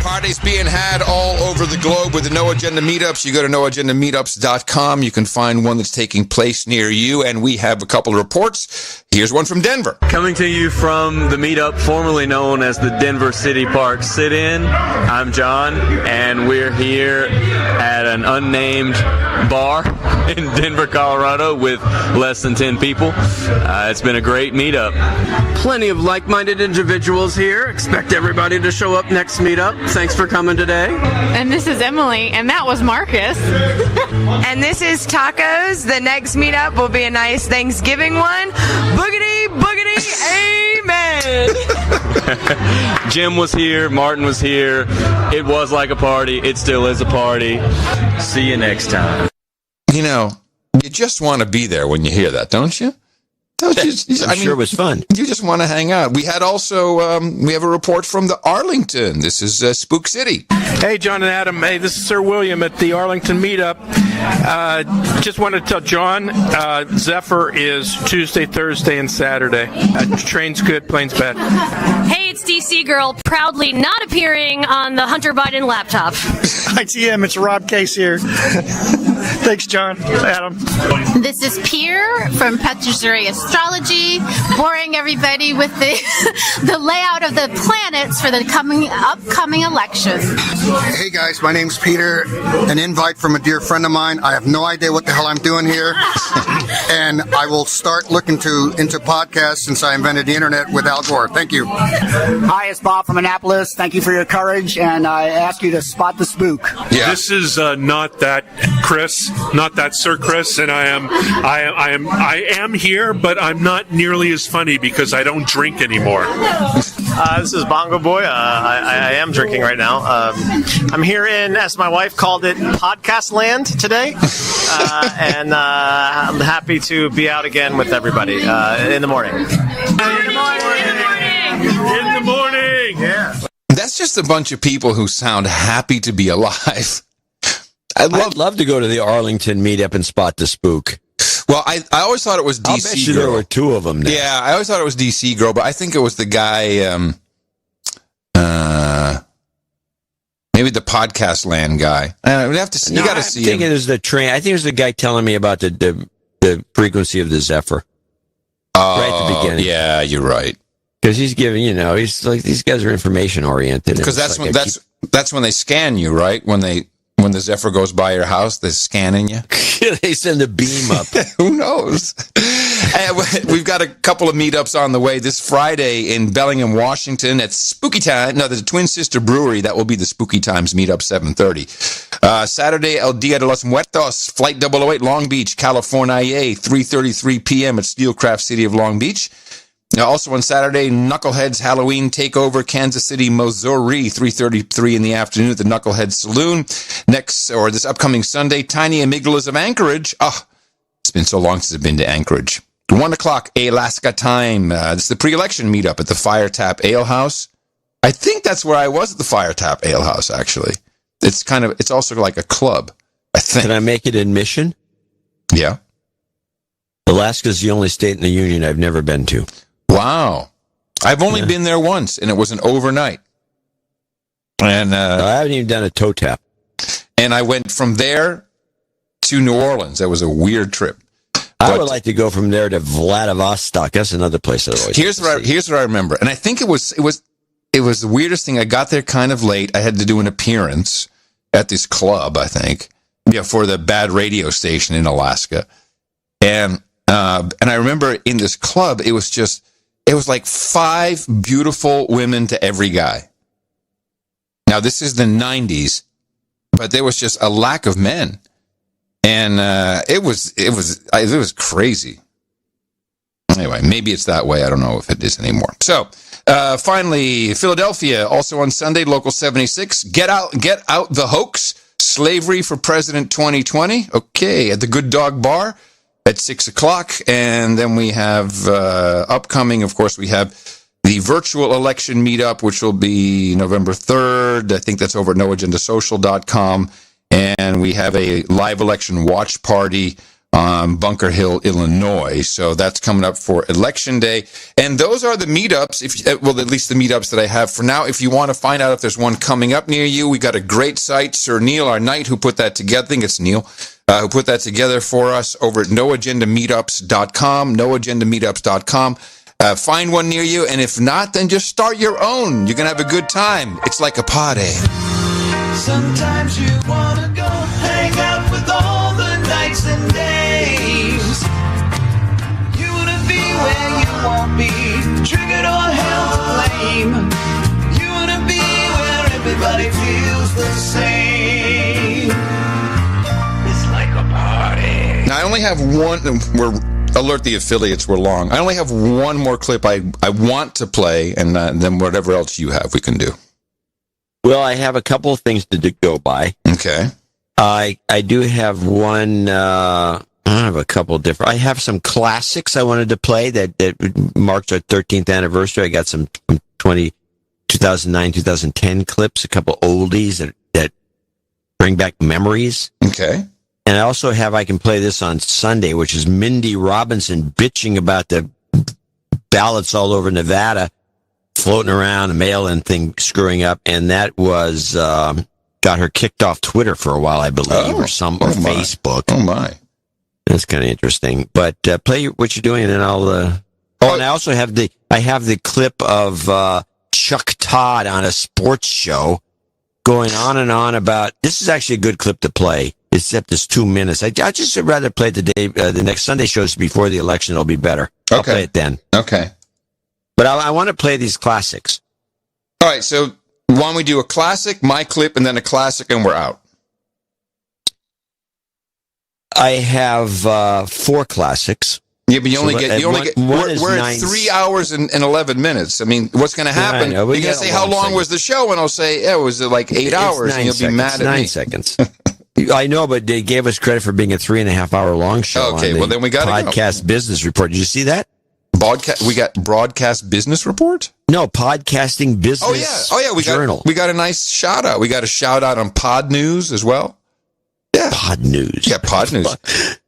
Parties being had all over the globe with the No Agenda Meetups. You go to noagendameetups.com. You can find one that's taking place near you, and we have a couple of reports. Here's one from Denver. Coming to you from the meetup formerly known as the Denver City Park Sit-In. I'm John, and we're here at an unnamed bar in Denver, Colorado with less than 10 people. It's been a great meetup. Plenty of like-minded individuals here. Expect everybody to show up next meetup. Thanks for coming today. And this is Emily, and that was Marcus. And this is Tacos. The next meetup will be a nice Thanksgiving one. Boogity, boogity, amen. Jim was here. Martin was here. It was like a party. It still is a party. See you next time. You know, you just want to be there when you hear that, don't you? I'm sure it was fun. You just want to hang out. We had also, we have a report from the Arlington. This is Spook City. Hey, John and Adam. Hey, this is Sir William at the Arlington meetup. Just wanted to tell John, Zephyr is Tuesday, Thursday, and Saturday. Train's good, plane's bad. Hey, it's DC Girl, proudly not appearing on the Hunter Biden laptop. ITM, it's Rob Case here. Thanks, John. Adam. This is Pierre from Patricery Astrology, boring everybody with the layout of the planets for the upcoming election. Hey guys, my name's Peter. An invite from a dear friend of mine. I have no idea what the hell I'm doing here, and I will start looking into podcasts since I invented the internet with Al Gore. Thank you. Hi, it's Bob from Annapolis. Thank you for your courage, and I ask you to spot the spook. Yeah. This is not that Chris, not that Sir Chris, and I am here, but I'm not nearly as funny because I don't drink anymore. This is Bongo Boy. I am drinking right now. I'm here in, as my wife called it, podcast land today, and I'm happy to be out again with everybody in the morning. In the morning. Yeah. That's just a bunch of people who sound happy to be alive. I'd love to go to the Arlington meetup and spot the spook. Well, I always thought it was DC I'll bet you Girl. there were two of them now. Yeah, I always thought it was DC Girl, but I think it was the guy, maybe the podcast land guy. We have to see. You got to see him. I think it was the train. I think it was the guy telling me about the frequency of the Zephyr. Oh, right at the beginning. Yeah, you're right. Because he's giving, he's like, these guys are information oriented. Because that's when they scan you, right? When the Zephyr goes by your house, they're scanning you. They send a beam up. Who knows? We've got a couple of meetups on the way. This Friday in Bellingham, Washington at Spooky Time. No, there's a Twin Sister Brewery. That will be the Spooky Times meetup, 7:30. Saturday, El Dia de los Muertos, Flight 008, Long Beach, California, 3:33 p.m. at Steelcraft City of Long Beach. Also on Saturday, Knuckleheads Halloween Takeover, Kansas City, Missouri, 3:33 in the afternoon at the Knucklehead Saloon. This upcoming Sunday, Tiny Amygdalas of Anchorage. It's been so long since I've been to Anchorage. 1 o'clock, Alaska time. This is the pre-election meetup at the Fire Tap Ale House. I think that's where I was at the Fire Tap Ale House, actually. It's also like a club, I think. Can I make it admission? Yeah. Alaska's the only state in the union I've never been to. Wow. I've only been there once, and it was an overnight. And I haven't even done a toe tap. And I went from there to New Orleans. That was a weird trip. I would like to go from there to Vladivostok. That's another place I always. Here's what I remember, and I think it was the weirdest thing. I got there kind of late. I had to do an appearance at this club, I think, for the bad radio station in Alaska, and I remember in this club, it was like 5 beautiful women to every guy. Now this is the 90s, but there was just a lack of men. And it was crazy. Anyway, maybe it's that way. I don't know if it is anymore. So, finally, Philadelphia, also on Sunday, Local 76. Get out the hoax. Slavery for President 2020. Okay, at the Good Dog Bar at 6 o'clock. And then we have upcoming, of course, we have the virtual election meetup, which will be November 3rd. I think that's over at noagendasocial.com. And we have a live election watch party on Bunker Hill, Illinois. So that's coming up for Election Day. And those are the meetups, at least the meetups that I have for now. If you want to find out if there's one coming up near you, we got a great site. Sir Neil, our knight, who put that together, I think it's Neil, who put that together for us over at noagendameetups.com, noagendameetups.com. Find one near you, and if not, then just start your own. You're going to have a good time. It's like a party. Sometimes you wanna go hang out with all the nights and days. You wanna be where you won't be triggered or held to blame. You wanna be where everybody feels the same. It's like a party. Now, I only have one. Alert the affiliates, we're long. I only have one more clip I want to play, and then whatever else you have, we can do. Well, I have a couple of things to go by. Okay. I do have one. I have a couple different. I have some classics I wanted to play that marks our 13th anniversary. I got some 2009, 2010 clips, a couple oldies that bring back memories. Okay. And I also I can play this on Sunday, which is Mindy Robinson bitching about the ballots all over Nevada floating around, a mail-in thing screwing up, and that was got her kicked off Twitter for a while, I believe, or Facebook. Oh my, that's kind of interesting. But play what you're doing, and then I'll. And I also have the clip of Chuck Todd on a sports show going on and on about. This is actually a good clip to play, except it's 2 minutes. I just would rather play it the next Sunday shows before the election. It'll be better. I'll play it then. Okay. But I want to play these classics. All right, so why don't we do a classic, my clip, and then a classic, and we're out? I have 4 classics. Yeah, but we're at 3 hours and 11 minutes. I mean, what's going to happen? You're going to say, how long was the show? And I'll say, it was like 8 hours, and you'll be mad at me. 9 seconds. I know, but they gave us credit for being a 3.5 hour long show. Okay, well then we got Podcast Business Report. Did you see that? We got Broadcast Business Report? No, Podcasting Business Journal. We got a nice shout out. We got a shout out on Pod News as well. Yeah. Pod News. Yeah, Pod News.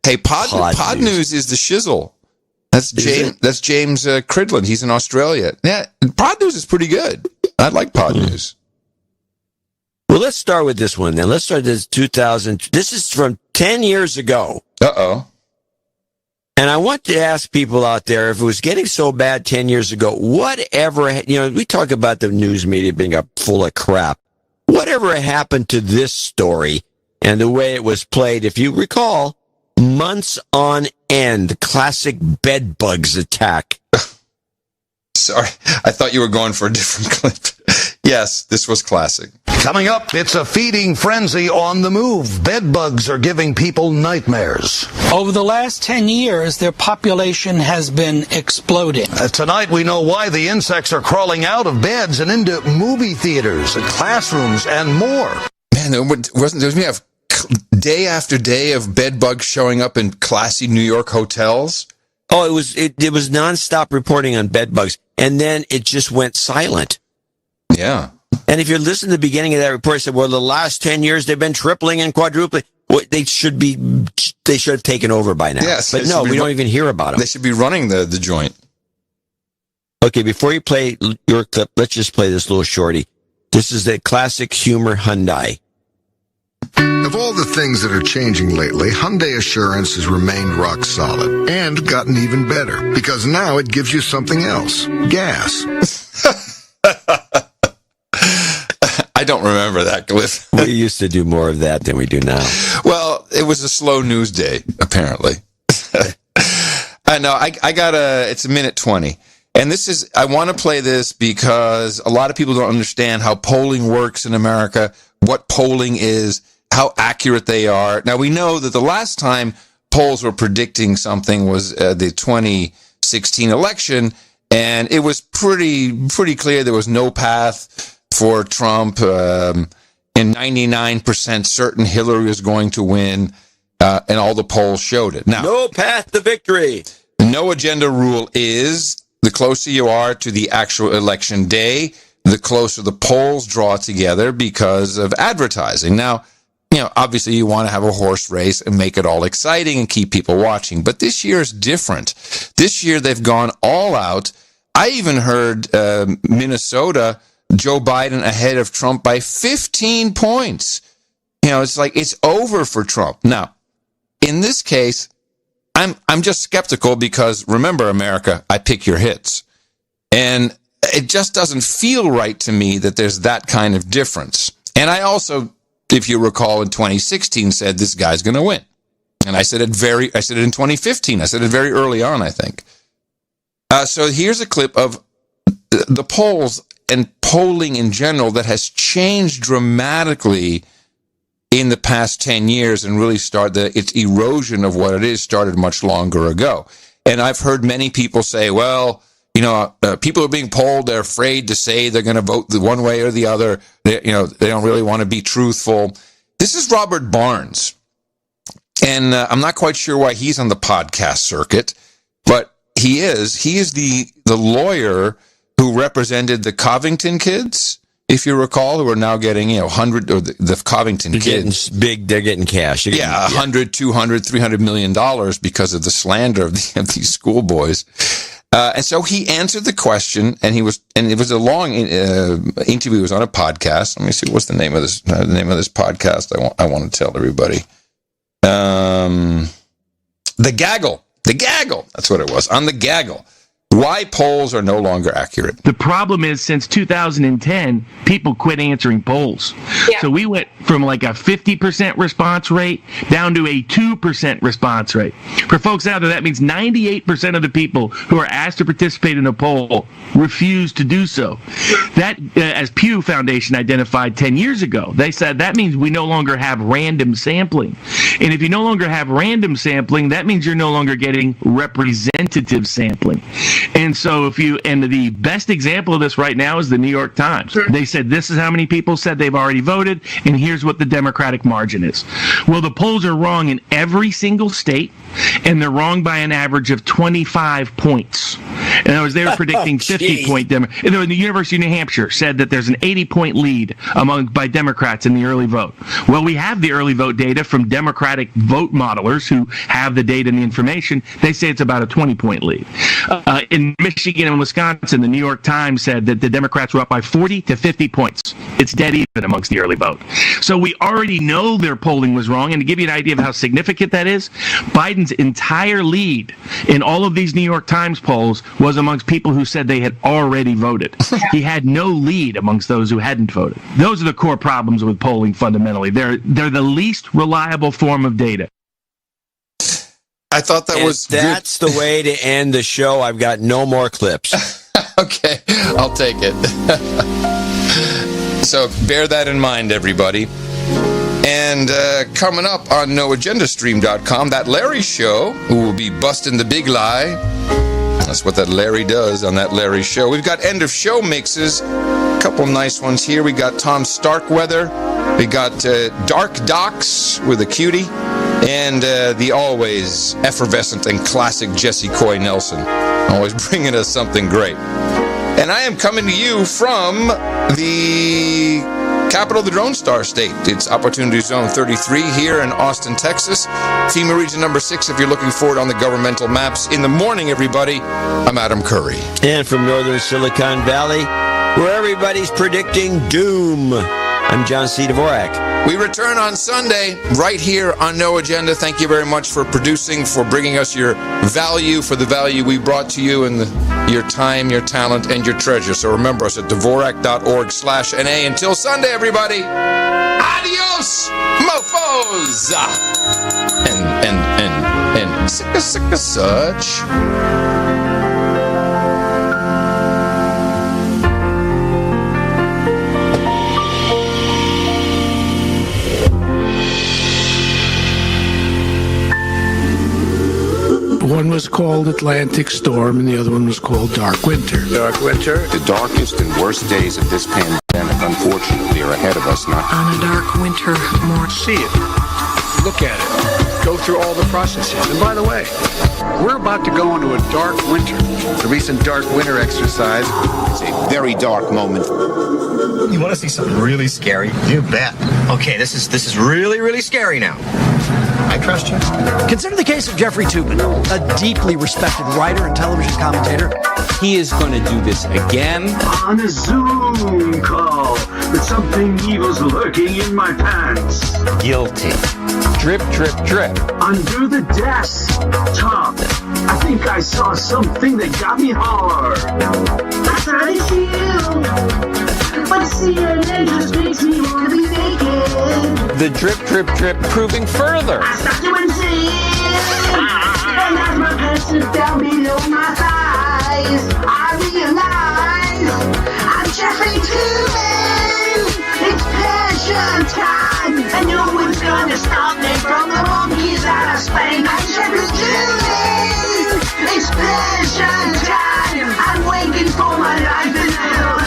Hey, Pod News is the shizzle. That's James Cridland. He's in Australia. Yeah, Pod News is pretty good. I like Pod News. Well, let's start with this one then. Let's start this 2000. This is from 10 years ago. Uh-oh. And I want to ask people out there, if it was getting so bad 10 years ago, whatever, we talk about the news media being full of crap. Whatever happened to this story and the way it was played, if you recall, months on end, classic bed bugs attack. Sorry, I thought you were going for a different clip. Yes, this was classic. Coming up, it's a feeding frenzy on the move. Bed bugs are giving people nightmares. Over the last 10 years, their population has been exploding. Tonight, we know why the insects are crawling out of beds and into movie theaters and classrooms and more. Man, there was day after day of bed bugs showing up in classy New York hotels. Oh, it was nonstop reporting on bed bugs, and then it just went silent. Yeah. And if you listen to the beginning of that report, it said, well, the last 10 years, they've been tripling and quadrupling. Well, they should have taken over by now. Yes, but no, we don't even hear about them. They should be running the joint. Okay, before you play your clip, let's just play this little shorty. This is the classic humor Hyundai. Of all the things that are changing lately, Hyundai Assurance has remained rock solid and gotten even better because now it gives you something else. Gas. I don't remember that, Cliff. We used to do more of that than we do now. Well, it was a slow news day, apparently. I know. I got it's a minute 20. And I want to play this because a lot of people don't understand how polling works in America, what polling is, how accurate they are. Now, we know that the last time polls were predicting something was the 2016 election, and it was pretty clear there was no path for Trump, and 99% certain Hillary was going to win, and all the polls showed it. Now, no path to victory. No agenda rule is the closer you are to the actual election day, the closer the polls draw together because of advertising. Now, obviously you want to have a horse race and make it all exciting and keep people watching. But this year is different. This year they've gone all out. I even heard Minnesota, Joe Biden ahead of Trump by 15 points. It's like it's over for Trump. Now, in this case, I'm just skeptical because, remember, America, I pick your hits. And it just doesn't feel right to me that there's that kind of difference. And I also, if you recall, in 2016 said this guy's going to win. And I said it in 2015. I said it very early on, I think. So here's a clip of the polls and polling in general that has changed dramatically in the past 10 years and really its erosion of what it is started much longer ago. And I've heard many people say, well, people are being polled. They're afraid to say they're going to vote the one way or the other. They don't really want to be truthful. This is Robert Barnes. And I'm not quite sure why he's on the podcast circuit, but he is. He is the lawyer who represented the Covington kids, if you recall, who are now getting, 100, or the Covington kids. They're getting cash. $100, $200, $300 million because of the slander of these schoolboys. And so he answered the question, and it was a long interview. It was on a podcast. Let me see, what's the name of this podcast? I want to tell everybody. The Gaggle. That's what it was. On the Gaggle. Why polls are no longer accurate. The problem is, since 2010, people quit answering polls. Yeah. So we went from like a 50% response rate down to a 2% response rate. For folks out there, that means 98% of the people who are asked to participate in a poll refuse to do so. That, as Pew Foundation identified 10 years ago, they said that means we no longer have random sampling. And if you no longer have random sampling, that means you're no longer getting representative sampling. And so the best example of this right now is the New York Times. Sure. They said this is how many people said they've already voted, and here's what the Democratic margin is. Well, the polls are wrong in every single state, and they're wrong by an average of 25 points. In other words, they were predicting 50-point Democrats. The University of New Hampshire said that there's an 80-point lead by Democrats in the early vote. Well, we have the early vote data from Democratic vote modelers who have the data and the information. They say it's about a 20-point lead. In Michigan and Wisconsin, the New York Times said that the Democrats were up by 40 to 50 points. It's dead even amongst the early vote. So we already know their polling was wrong. And to give you an idea of how significant that is, Biden's entire lead in all of these New York Times polls was amongst people who said they had already voted. He had no lead amongst those who hadn't voted. Those are the core problems with polling fundamentally. They're the least reliable form of data. I thought that's the way to end the show. I've got no more clips. Okay, I'll take it. So bear that in mind, everybody. And coming up on NoAgendaStream.com, that Larry show, who will be busting the big lie. That's what that Larry does on that Larry show. We've got end of show mixes. A couple nice ones here. We got Tom Starkweather. We got Dark Docs with a cutie. And the always effervescent and classic Jesse Coy Nelson. Always bringing us something great. And I am coming to you from the capital of the Drone Star State. It's Opportunity Zone 33 here in Austin, Texas. FEMA Region number 6 if you're looking for it on the governmental maps. In the morning, everybody, I'm Adam Curry. And from northern Silicon Valley, where everybody's predicting doom, I'm John C. Dvorak. We return on Sunday right here on No Agenda. Thank you very much for producing, for bringing us your value, for the value we brought to you, and your time, your talent, and your treasure. So remember us at Dvorak.org/NA. Until Sunday, everybody. Adios, mofos! And such. One was called Atlantic Storm, and the other one was called Dark Winter. Dark Winter. The darkest and worst days of this pandemic, unfortunately, are ahead of us now. On a dark winter morning. See it. Look at it. Go through all the processes. And by the way, we're about to go into a dark winter. The recent dark winter exercise is a very dark moment. You want to see something really scary? You bet. Okay, this is really, really scary now. I trust you. Consider the case of Jeffrey Toobin, a deeply respected writer and television commentator. He is going to do this again. On a Zoom call, that something evil's lurking in my pants. Guilty. Drip, drip, drip. Under the desktop, I think I saw something that got me hard. I try to shield, but CNN just makes me want to be naked. The drip, drip, drip proving further. I start to insist, and as my pants slip down below my thighs, I realize I'm Jeffrey Toobin. It's passion time, and no one's gonna stop me from the monkeys out of Spain. I'm Jeffrey Toobin. It's passion time. I'm waiting for my life in hell.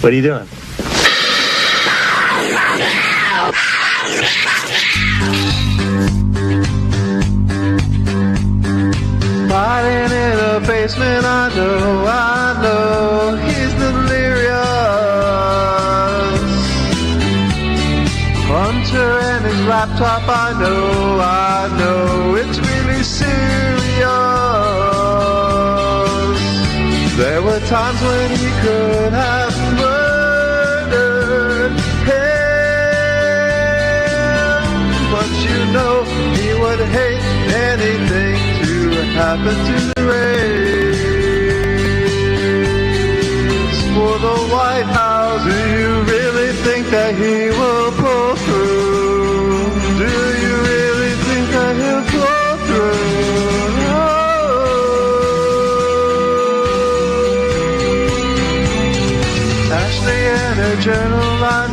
What are you doing? Hiding in a basement, I know, he's delirious. Hunter and his laptop, I know, it's really serious. There were times when he could have murdered him, but you know he would hate anything to happen to race. For the White House, do you really think that he will pull through? Do you really think that he'll pull through? Journal, I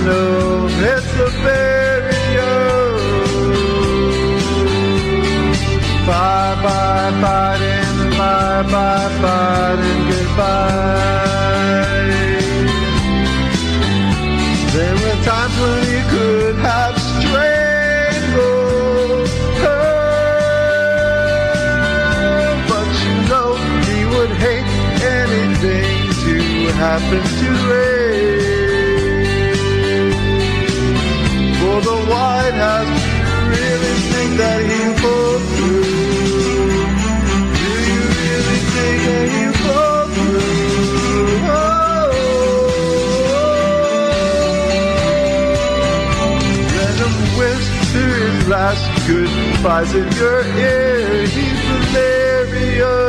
know, it's the barrier. Bye, fighting, goodbye. There were times when he could have strangled her, but you know he would hate anything to happen to race. For the White House, do you really think that he'll pull through? Do you really think that he'll pull through? Oh. Let him whisper his last goodbyes in your ear. He's hilarious.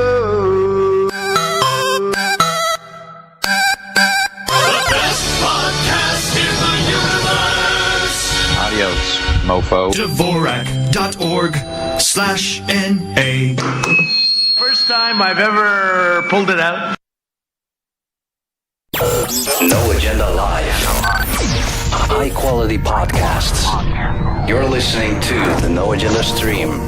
Adios, mofo. Dvorak.org/NA. First time I've ever pulled it out. No Agenda Live. High quality podcasts. You're listening to the No Agenda stream.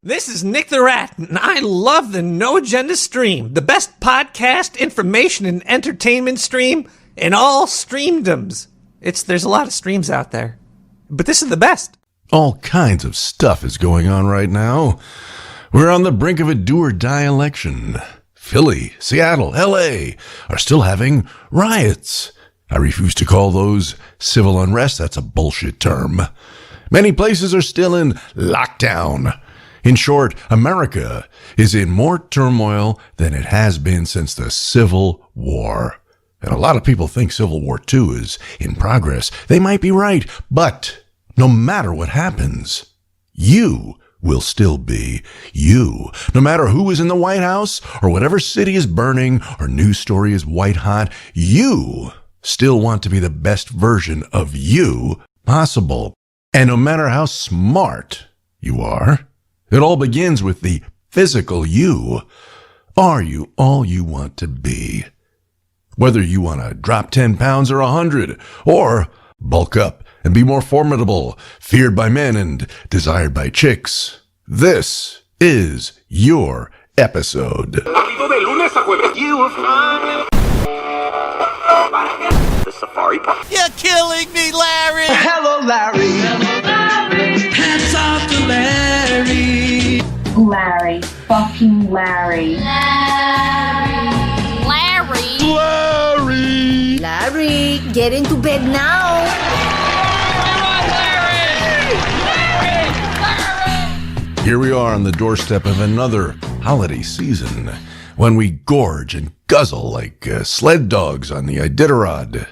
This is Nick the Rat, and I love the No Agenda stream. The best podcast, information, and entertainment stream in all streamdoms. There's a lot of streams out there, but this is the best. All kinds of stuff is going on right now. We're on the brink of a do-or-die election. Philly, Seattle, L.A. are still having riots. I refuse to call those civil unrest. That's a bullshit term. Many places are still in lockdown. In short, America is in more turmoil than it has been since the Civil War. And a lot of people think Civil War II is in progress. They might be right, but no matter what happens, you will still be you. No matter who is in the White House or whatever city is burning or news story is white hot, you still want to be the best version of you possible. And no matter how smart you are, it all begins with the physical you. Are you all you want to be? Whether you want to drop 10 pounds or 100, or bulk up and be more formidable, feared by men and desired by chicks, this is your episode. The Safari Park. You're killing me, Larry. Hello, Larry. Hello, Larry. Hats off to Larry. Larry. Fucking Larry. Larry. Larry. Larry, get into bed now. Here we are on the doorstep of another holiday season, when we gorge and guzzle like sled dogs on the Iditarod.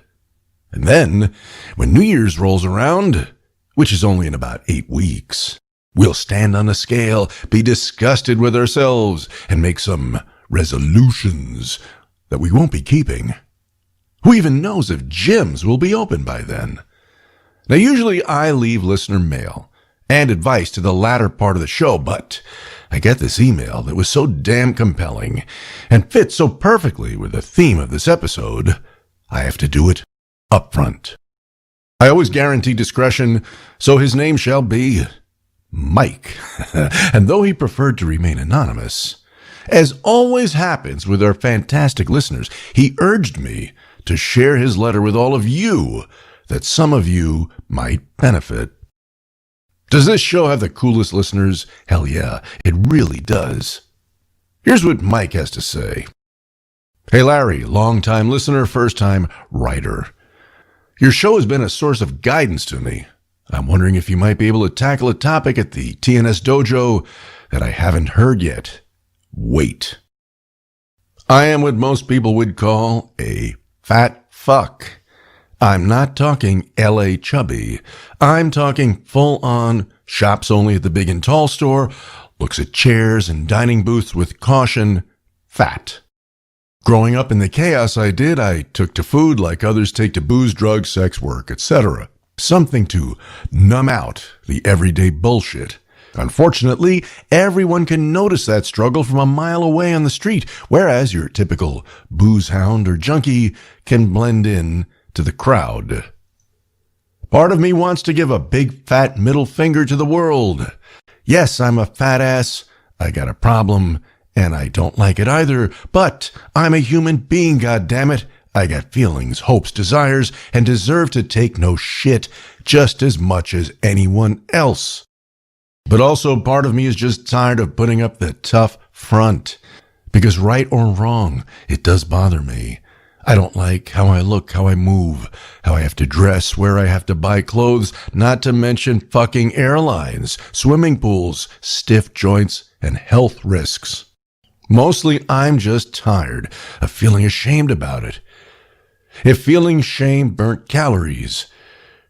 And then, when New Year's rolls around, which is only in about 8 weeks, we'll stand on a scale, be disgusted with ourselves, and make some resolutions that we won't be keeping. Who even knows if gyms will be open by then? Now, usually I leave listener mail and advice to the latter part of the show, but I get this email that was so damn compelling and fits so perfectly with the theme of this episode, I have to do it up front. I always guarantee discretion, so his name shall be Mike. And though he preferred to remain anonymous, as always happens with our fantastic listeners, he urged me to share his letter with all of you, that some of you might benefit. Does this show have the coolest listeners? Hell yeah, it really does. Here's what Mike has to say. Hey Larry, long-time listener, first-time writer. Your show has been a source of guidance to me. I'm wondering if you might be able to tackle a topic at the TNS Dojo that I haven't heard yet. Wait. I am what most people would call a fat fuck. I'm not talking LA chubby. I'm talking full-on, shops only at the big and tall store, looks at chairs and dining booths with caution, fat. Growing up in the chaos I did, I took to food like others take to booze, drugs, sex, work, etc. Something to numb out the everyday bullshit. Unfortunately, everyone can notice that struggle from a mile away on the street, whereas your typical booze hound or junkie can blend in to the crowd. Part of me wants to give a big fat middle finger to the world. Yes, I'm a fat ass, I got a problem, and I don't like it either, but I'm a human being, goddammit. I got feelings, hopes, desires, and deserve to take no shit just as much as anyone else. But also part of me is just tired of putting up the tough front, because right or wrong, it does bother me. I don't like how I look, how I move, how I have to dress, where I have to buy clothes, not to mention fucking airlines, swimming pools, stiff joints, and health risks. Mostly, I'm just tired of feeling ashamed about it. If feeling shame burnt calories,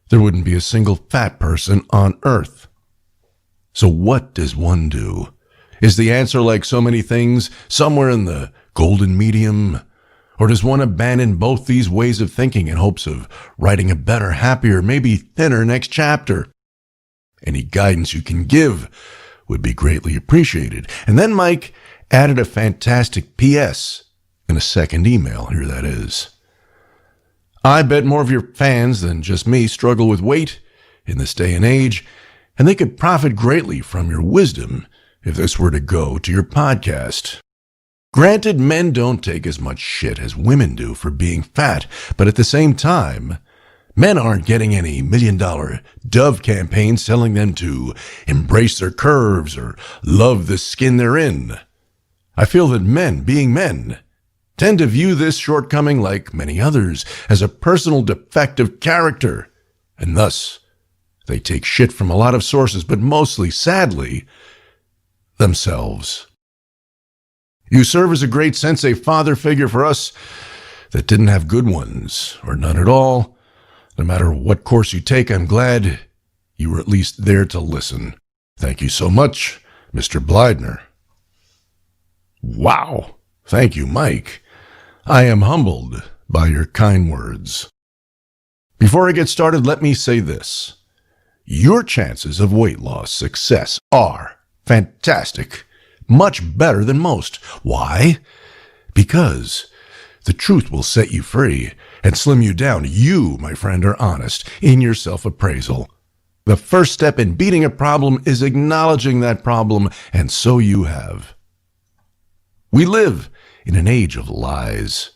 there wouldn't be a single fat person on Earth. So what does one do? Is the answer, like so many things, somewhere in the golden medium? Or does one abandon both these ways of thinking in hopes of writing a better, happier, maybe thinner next chapter? Any guidance you can give would be greatly appreciated. And then Mike added a fantastic PS in a second email. Here that is. I bet more of your fans than just me struggle with weight in this day and age, and they could profit greatly from your wisdom if this were to go to your podcast. Granted, men don't take as much shit as women do for being fat, but at the same time, men aren't getting any $1 million Dove campaigns telling them to embrace their curves or love the skin they're in. I feel that men, being men, tend to view this shortcoming, like many others, as a personal defect of character, and thus they take shit from a lot of sources, but mostly, sadly, themselves. You serve as a great sensei father figure for us that didn't have good ones, or none at all. No matter what course you take, I'm glad you were at least there to listen. Thank you so much, Mr. Blydner. Wow. Thank you, Mike. I am humbled by your kind words. Before I get started, let me say this. Your chances of weight loss success are fantastic. Much better than most. Why? Because the truth will set you free and slim you down. You, my friend, are honest in your self-appraisal. The first step in beating a problem is acknowledging that problem, and so you have. We live in an age of lies.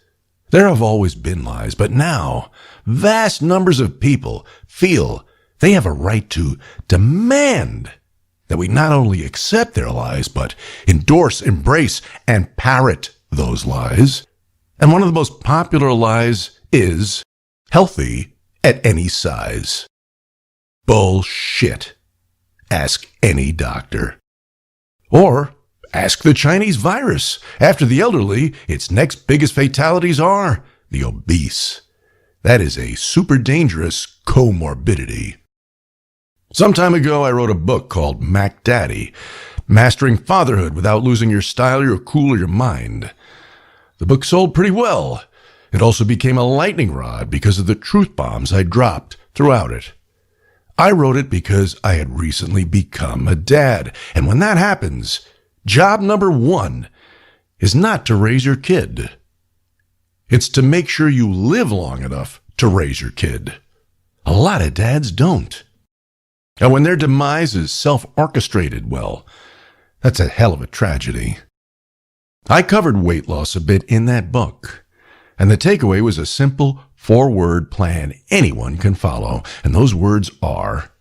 There have always been lies, but now vast numbers of people feel they have a right to demand that we not only accept their lies, but endorse, embrace, and parrot those lies. And one of the most popular lies is healthy at any size. Bullshit. Ask any doctor. Or ask the Chinese virus. After the elderly, its next biggest fatalities are the obese. That is a super dangerous comorbidity. Some time ago, I wrote a book called Mac Daddy, Mastering Fatherhood Without Losing Your Style, Your Cool, or Your Mind. The book sold pretty well. It also became a lightning rod because of the truth bombs I dropped throughout it. I wrote it because I had recently become a dad, and when that happens, job number one is not to raise your kid. It's to make sure you live long enough to raise your kid. A lot of dads don't. And when their demise is self-orchestrated, well, that's a hell of a tragedy. I covered weight loss a bit in that book, and the takeaway was a simple 4-word plan anyone can follow, and those words are: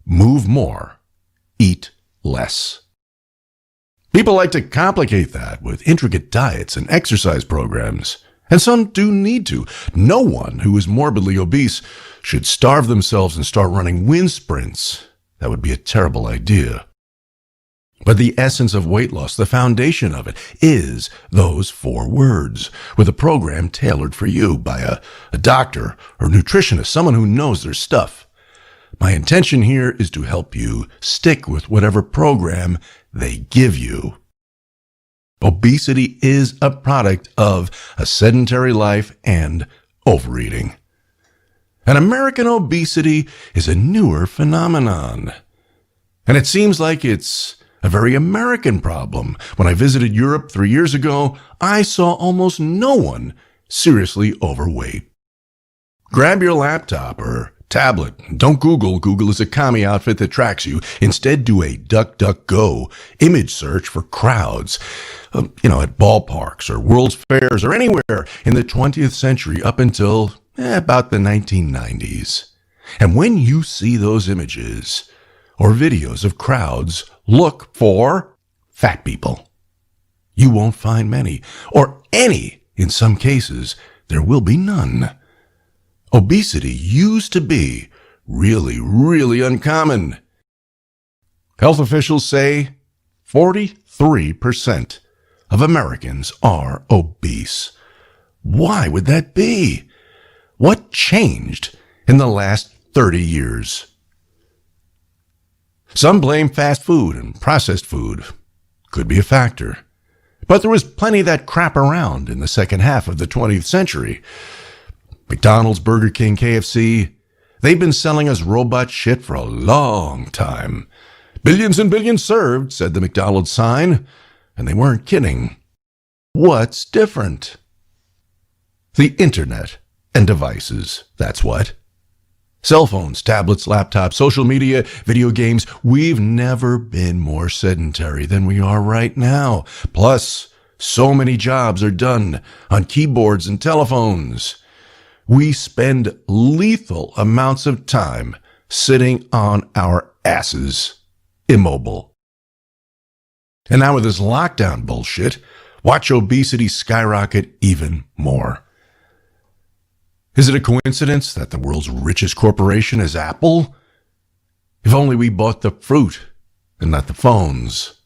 move more, eat less. People like to complicate that with intricate diets and exercise programs, and some do need to. No one who is morbidly obese should starve themselves and start running wind sprints. That would be a terrible idea. But the essence of weight loss, the foundation of it, is those 4 words, with a program tailored for you by a doctor or nutritionist, someone who knows their stuff. My intention here is to help you stick with whatever program they give you. Obesity is a product of a sedentary life and overeating. And American obesity is a newer phenomenon. And it seems like it's a very American problem. When I visited Europe 3 years ago, I saw almost no one seriously overweight. Grab your laptop or tablet. Don't Google. Google is a commie outfit that tracks you. Instead, do a DuckDuckGo image search for crowds, at ballparks or world's fairs or anywhere in the 20th century up until about the 1990s. And when you see those images or videos of crowds, look for fat people. You won't find many, or any. In some cases, there will be none. Obesity used to be really, really uncommon. Health officials say 43% of Americans are obese. Why would that be? What changed in the last 30 years? Some blame fast food and processed food. Could be a factor. But there was plenty of that crap around in the second half of the 20th century. McDonald's, Burger King, KFC, they've been selling us robot shit for a long time. Billions and billions served, said the McDonald's sign, and they weren't kidding. What's different? The internet and devices, that's what. Cell phones, tablets, laptops, social media, video games. We've never been more sedentary than we are right now. Plus, so many jobs are done on keyboards and telephones. We spend lethal amounts of time sitting on our asses, immobile. And now with this lockdown bullshit, watch obesity skyrocket even more. Is it a coincidence that the world's richest corporation is Apple? If only we bought the fruit and not the phones.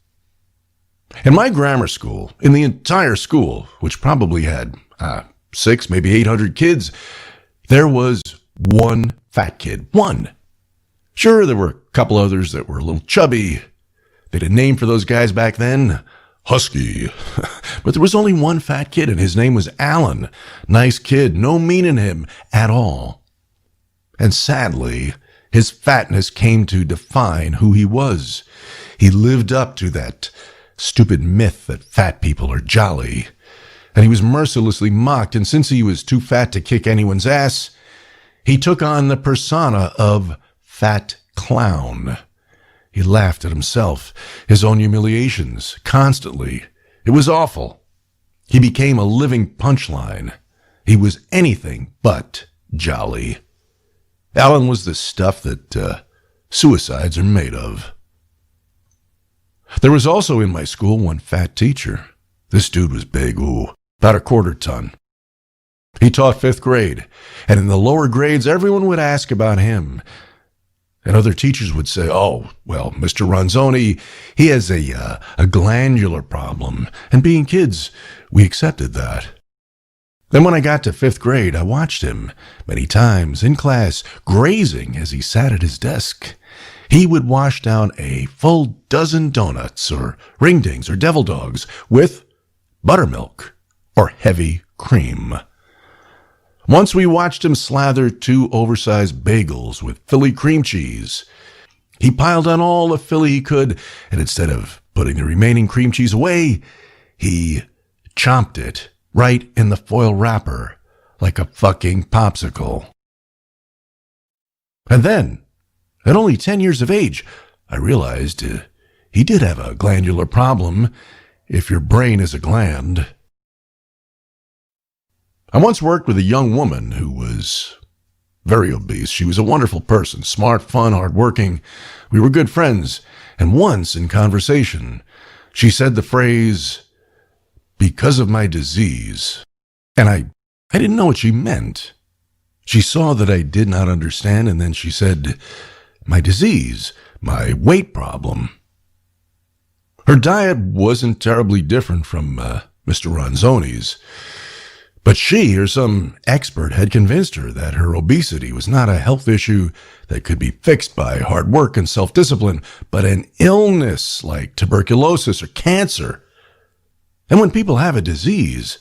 In my grammar school, in the entire school, which probably had 6, maybe 800 kids, there was one fat kid. One. Sure, there were a couple others that were a little chubby. They had a name for those guys back then. Husky. But there was only one fat kid, and his name was Alan. Nice kid, no mean in him at all. And sadly, his fatness came to define who he was. He lived up to that stupid myth that fat people are jolly. And he was mercilessly mocked, and since he was too fat to kick anyone's ass, he took on the persona of Fat Clown. He laughed at himself, his own humiliations, constantly. It was awful. He became a living punchline. He was anything but jolly. Alan was the stuff that suicides are made of. There was also in my school one fat teacher. This dude was big, about a quarter ton. He taught 5th grade, and in the lower grades, everyone would ask about him. And other teachers would say, oh, well, Mr. Ronzoni, he has a glandular problem. And being kids, we accepted that. Then when I got to 5th grade, I watched him many times in class, grazing as he sat at his desk. He would wash down a full dozen donuts or ring-dings or devil dogs with buttermilk or heavy cream. Once we watched him slather 2 oversized bagels with Philly cream cheese. He piled on all the Philly he could, and instead of putting the remaining cream cheese away, he chomped it right in the foil wrapper like a fucking popsicle. And then, at only 10 years of age, I realized he did have a glandular problem if your brain is a gland. I once worked with a young woman who was very obese. She was a wonderful person, smart, fun, hardworking. We were good friends, and once in conversation, she said the phrase, "because of my disease." And I didn't know what she meant. She saw that I did not understand, and then she said, "My disease, my weight problem." Her diet wasn't terribly different from Mr. Ronzoni's. But she or some expert had convinced her that her obesity was not a health issue that could be fixed by hard work and self-discipline, but an illness like tuberculosis or cancer. And when people have a disease,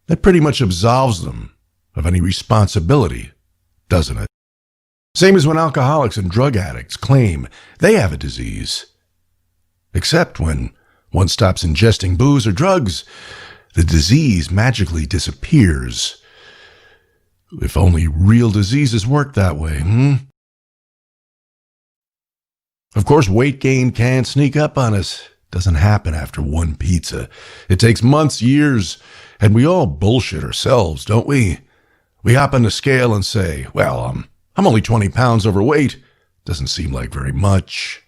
that pretty much absolves them of any responsibility, doesn't it? Same as when alcoholics and drug addicts claim they have a disease. Except when one stops ingesting booze or drugs, the disease magically disappears. If only real diseases worked that way, Of course, weight gain can sneak up on us. It doesn't happen after one pizza. It takes months, years, and we all bullshit ourselves, don't we? We hop on the scale and say, well, I'm only 20 pounds overweight. Doesn't seem like very much.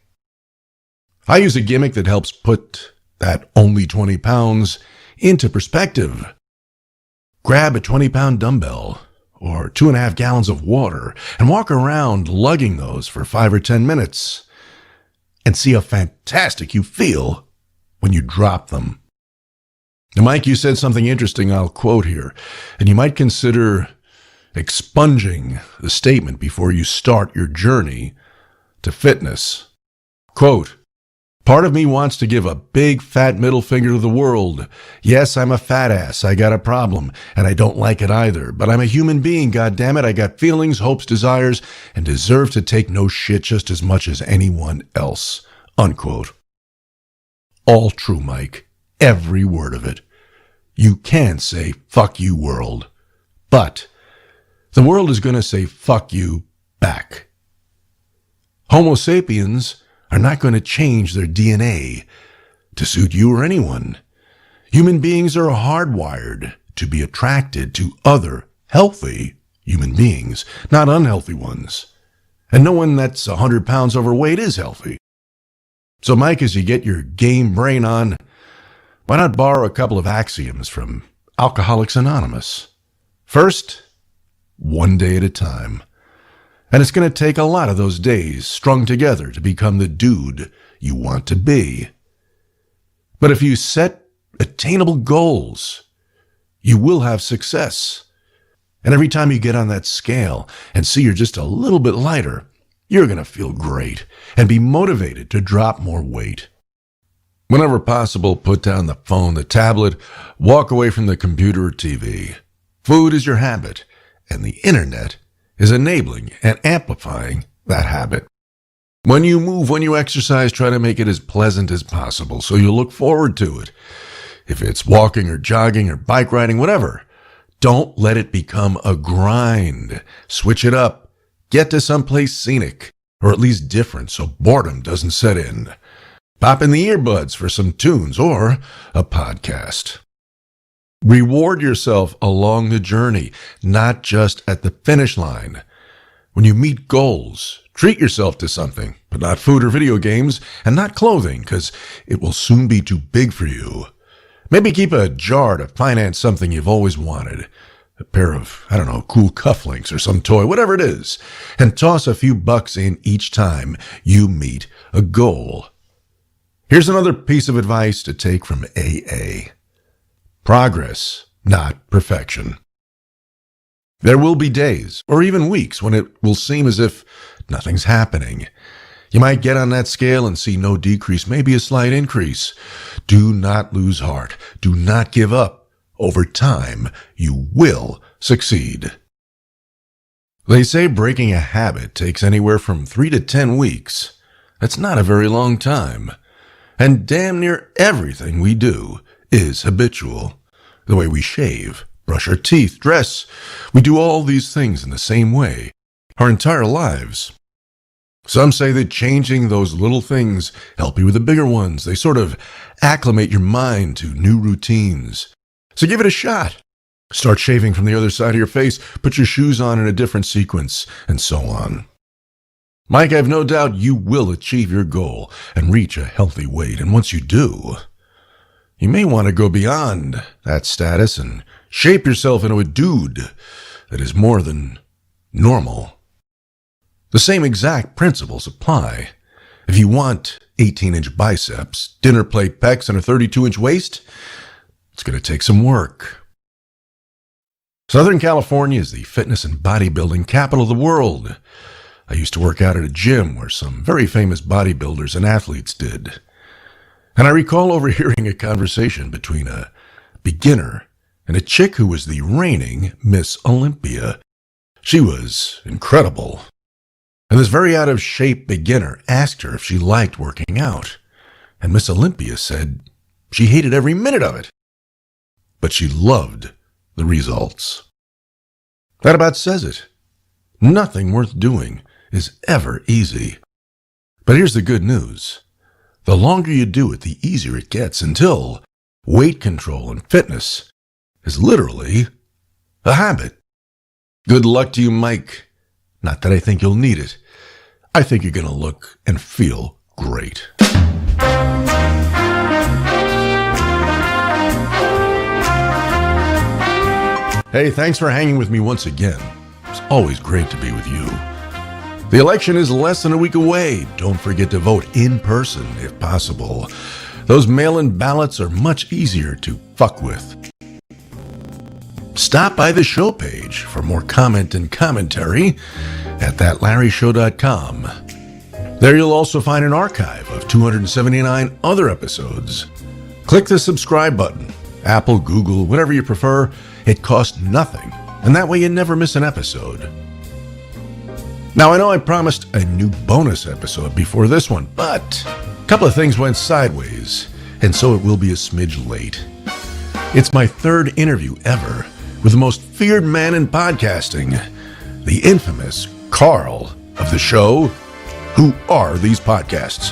I use a gimmick that helps put that only 20 pounds into perspective. Grab a 20-pound dumbbell or 2.5 gallons of water and walk around lugging those for 5 or 10 minutes and see how fantastic you feel when you drop them. Now, Mike, you said something interesting I'll quote here, and you might consider expunging the statement before you start your journey to fitness. Quote, "Part of me wants to give a big fat middle finger to the world. Yes, I'm a fat ass. I got a problem, and I don't like it either. But I'm a human being, goddammit. I got feelings, hopes, desires, and deserve to take no shit just as much as anyone else." Unquote. All true, Mike. Every word of it. You can say, fuck you, world. But the world is going to say, fuck you, back. Homo sapiens are not going to change their DNA to suit you or anyone. Human beings are hardwired to be attracted to other healthy human beings, not unhealthy ones. And no one that's 100 pounds overweight is healthy. So, Mike, as you get your game brain on, Why not borrow a couple of axioms from Alcoholics Anonymous? First, one day at a time. And it's going to take a lot of those days strung together to become the dude you want to be. But if you set attainable goals, you will have success. And every time you get on that scale and see you're just a little bit lighter, you're going to feel great and be motivated to drop more weight. Whenever possible, put down the phone, the tablet, walk away from the computer or TV. Food is your habit, and the internet is enabling and amplifying that habit. When you move, when you exercise, try to make it as pleasant as possible so you'll look forward to it. If it's walking or jogging or bike riding, whatever, don't let it become a grind. Switch it up. Get to someplace scenic, or at least different so boredom doesn't set in. Pop in the earbuds for some tunes or a podcast. Reward yourself along the journey, not just at the finish line. When you meet goals, treat yourself to something, but not food or video games, and not clothing, because it will soon be too big for you. Maybe keep a jar to finance something you've always wanted. A pair of, cool cufflinks or some toy, whatever it is, and toss a few bucks in each time you meet a goal. Here's another piece of advice to take from AA. Progress, not perfection. There will be days, or even weeks, when it will seem as if nothing's happening. You might get on that scale and see no decrease, maybe a slight increase. Do not lose heart. Do not give up. Over time, you will succeed. They say breaking a habit takes anywhere from 3 to 10 weeks. That's not a very long time. And damn near everything we do is habitual. The way we shave, brush our teeth, dress, we do all these things in the same way our entire lives. Some say that changing those little things help you with the bigger ones. They sort of acclimate your mind to new routines. So give it a shot. Start shaving from the other side of your face, put your shoes on in a different sequence, and so on. Mike, I have no doubt you will achieve your goal and reach a healthy weight. And once you do, you may want to go beyond that status and shape yourself into a dude that is more than normal. The same exact principles apply. If you want 18-inch biceps, dinner plate pecs, and a 32-inch waist, it's going to take some work. Southern California is the fitness and bodybuilding capital of the world. I used to work out at a gym where some very famous bodybuilders and athletes did. And I recall overhearing a conversation between a beginner and a chick who was the reigning Miss Olympia. She was incredible. And this very out-of-shape beginner asked her if she liked working out. And Miss Olympia said she hated every minute of it. But she loved the results. That about says it. Nothing worth doing is ever easy. But here's the good news. The longer you do it, the easier it gets until weight control and fitness is literally a habit. Good luck to you, Mike. Not that I think you'll need it. I think you're going to look and feel great. Hey, thanks for hanging with me once again. It's always great to be with you. The election is less than a week away. Don't forget to vote in person if possible. Those mail-in ballots are much easier to fuck with. Stop by the show page for more comment and commentary at thatlarryshow.com. There you'll also find an archive of 279 other episodes. Click the subscribe button. Apple, Google, whatever you prefer. It costs nothing, and that way you never miss an episode. Now, I know I promised a new bonus episode before this one, but a couple of things went sideways, and so it will be a smidge late. It's my third interview ever with the most feared man in podcasting, the infamous Carl of the show, Who Are These Podcasts?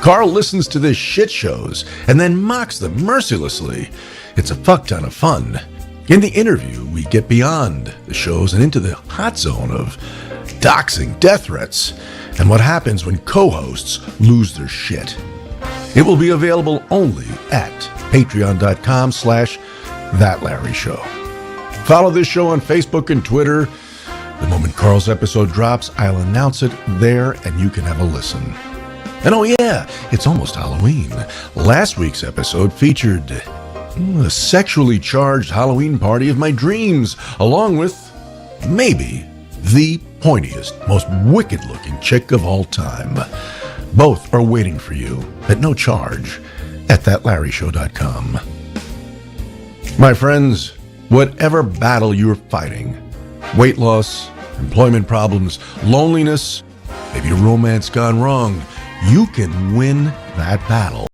Carl listens to the shit shows and then mocks them mercilessly. It's a fuck ton of fun. In the interview, we get beyond the shows and into the hot zone of doxing, death threats, and what happens when co-hosts lose their shit. It will be available only at patreon.com/thatlarryshow. Follow this show on Facebook and Twitter. The moment Carl's episode drops, I'll announce it there and you can have a listen. And oh yeah, it's almost Halloween. Last week's episode featured a sexually charged Halloween party of my dreams, along with maybe the pointiest, most wicked-looking chick of all time. Both are waiting for you at no charge at thatlarryshow.com. My friends, whatever battle you're fighting, weight loss, employment problems, loneliness, maybe a romance gone wrong, you can win that battle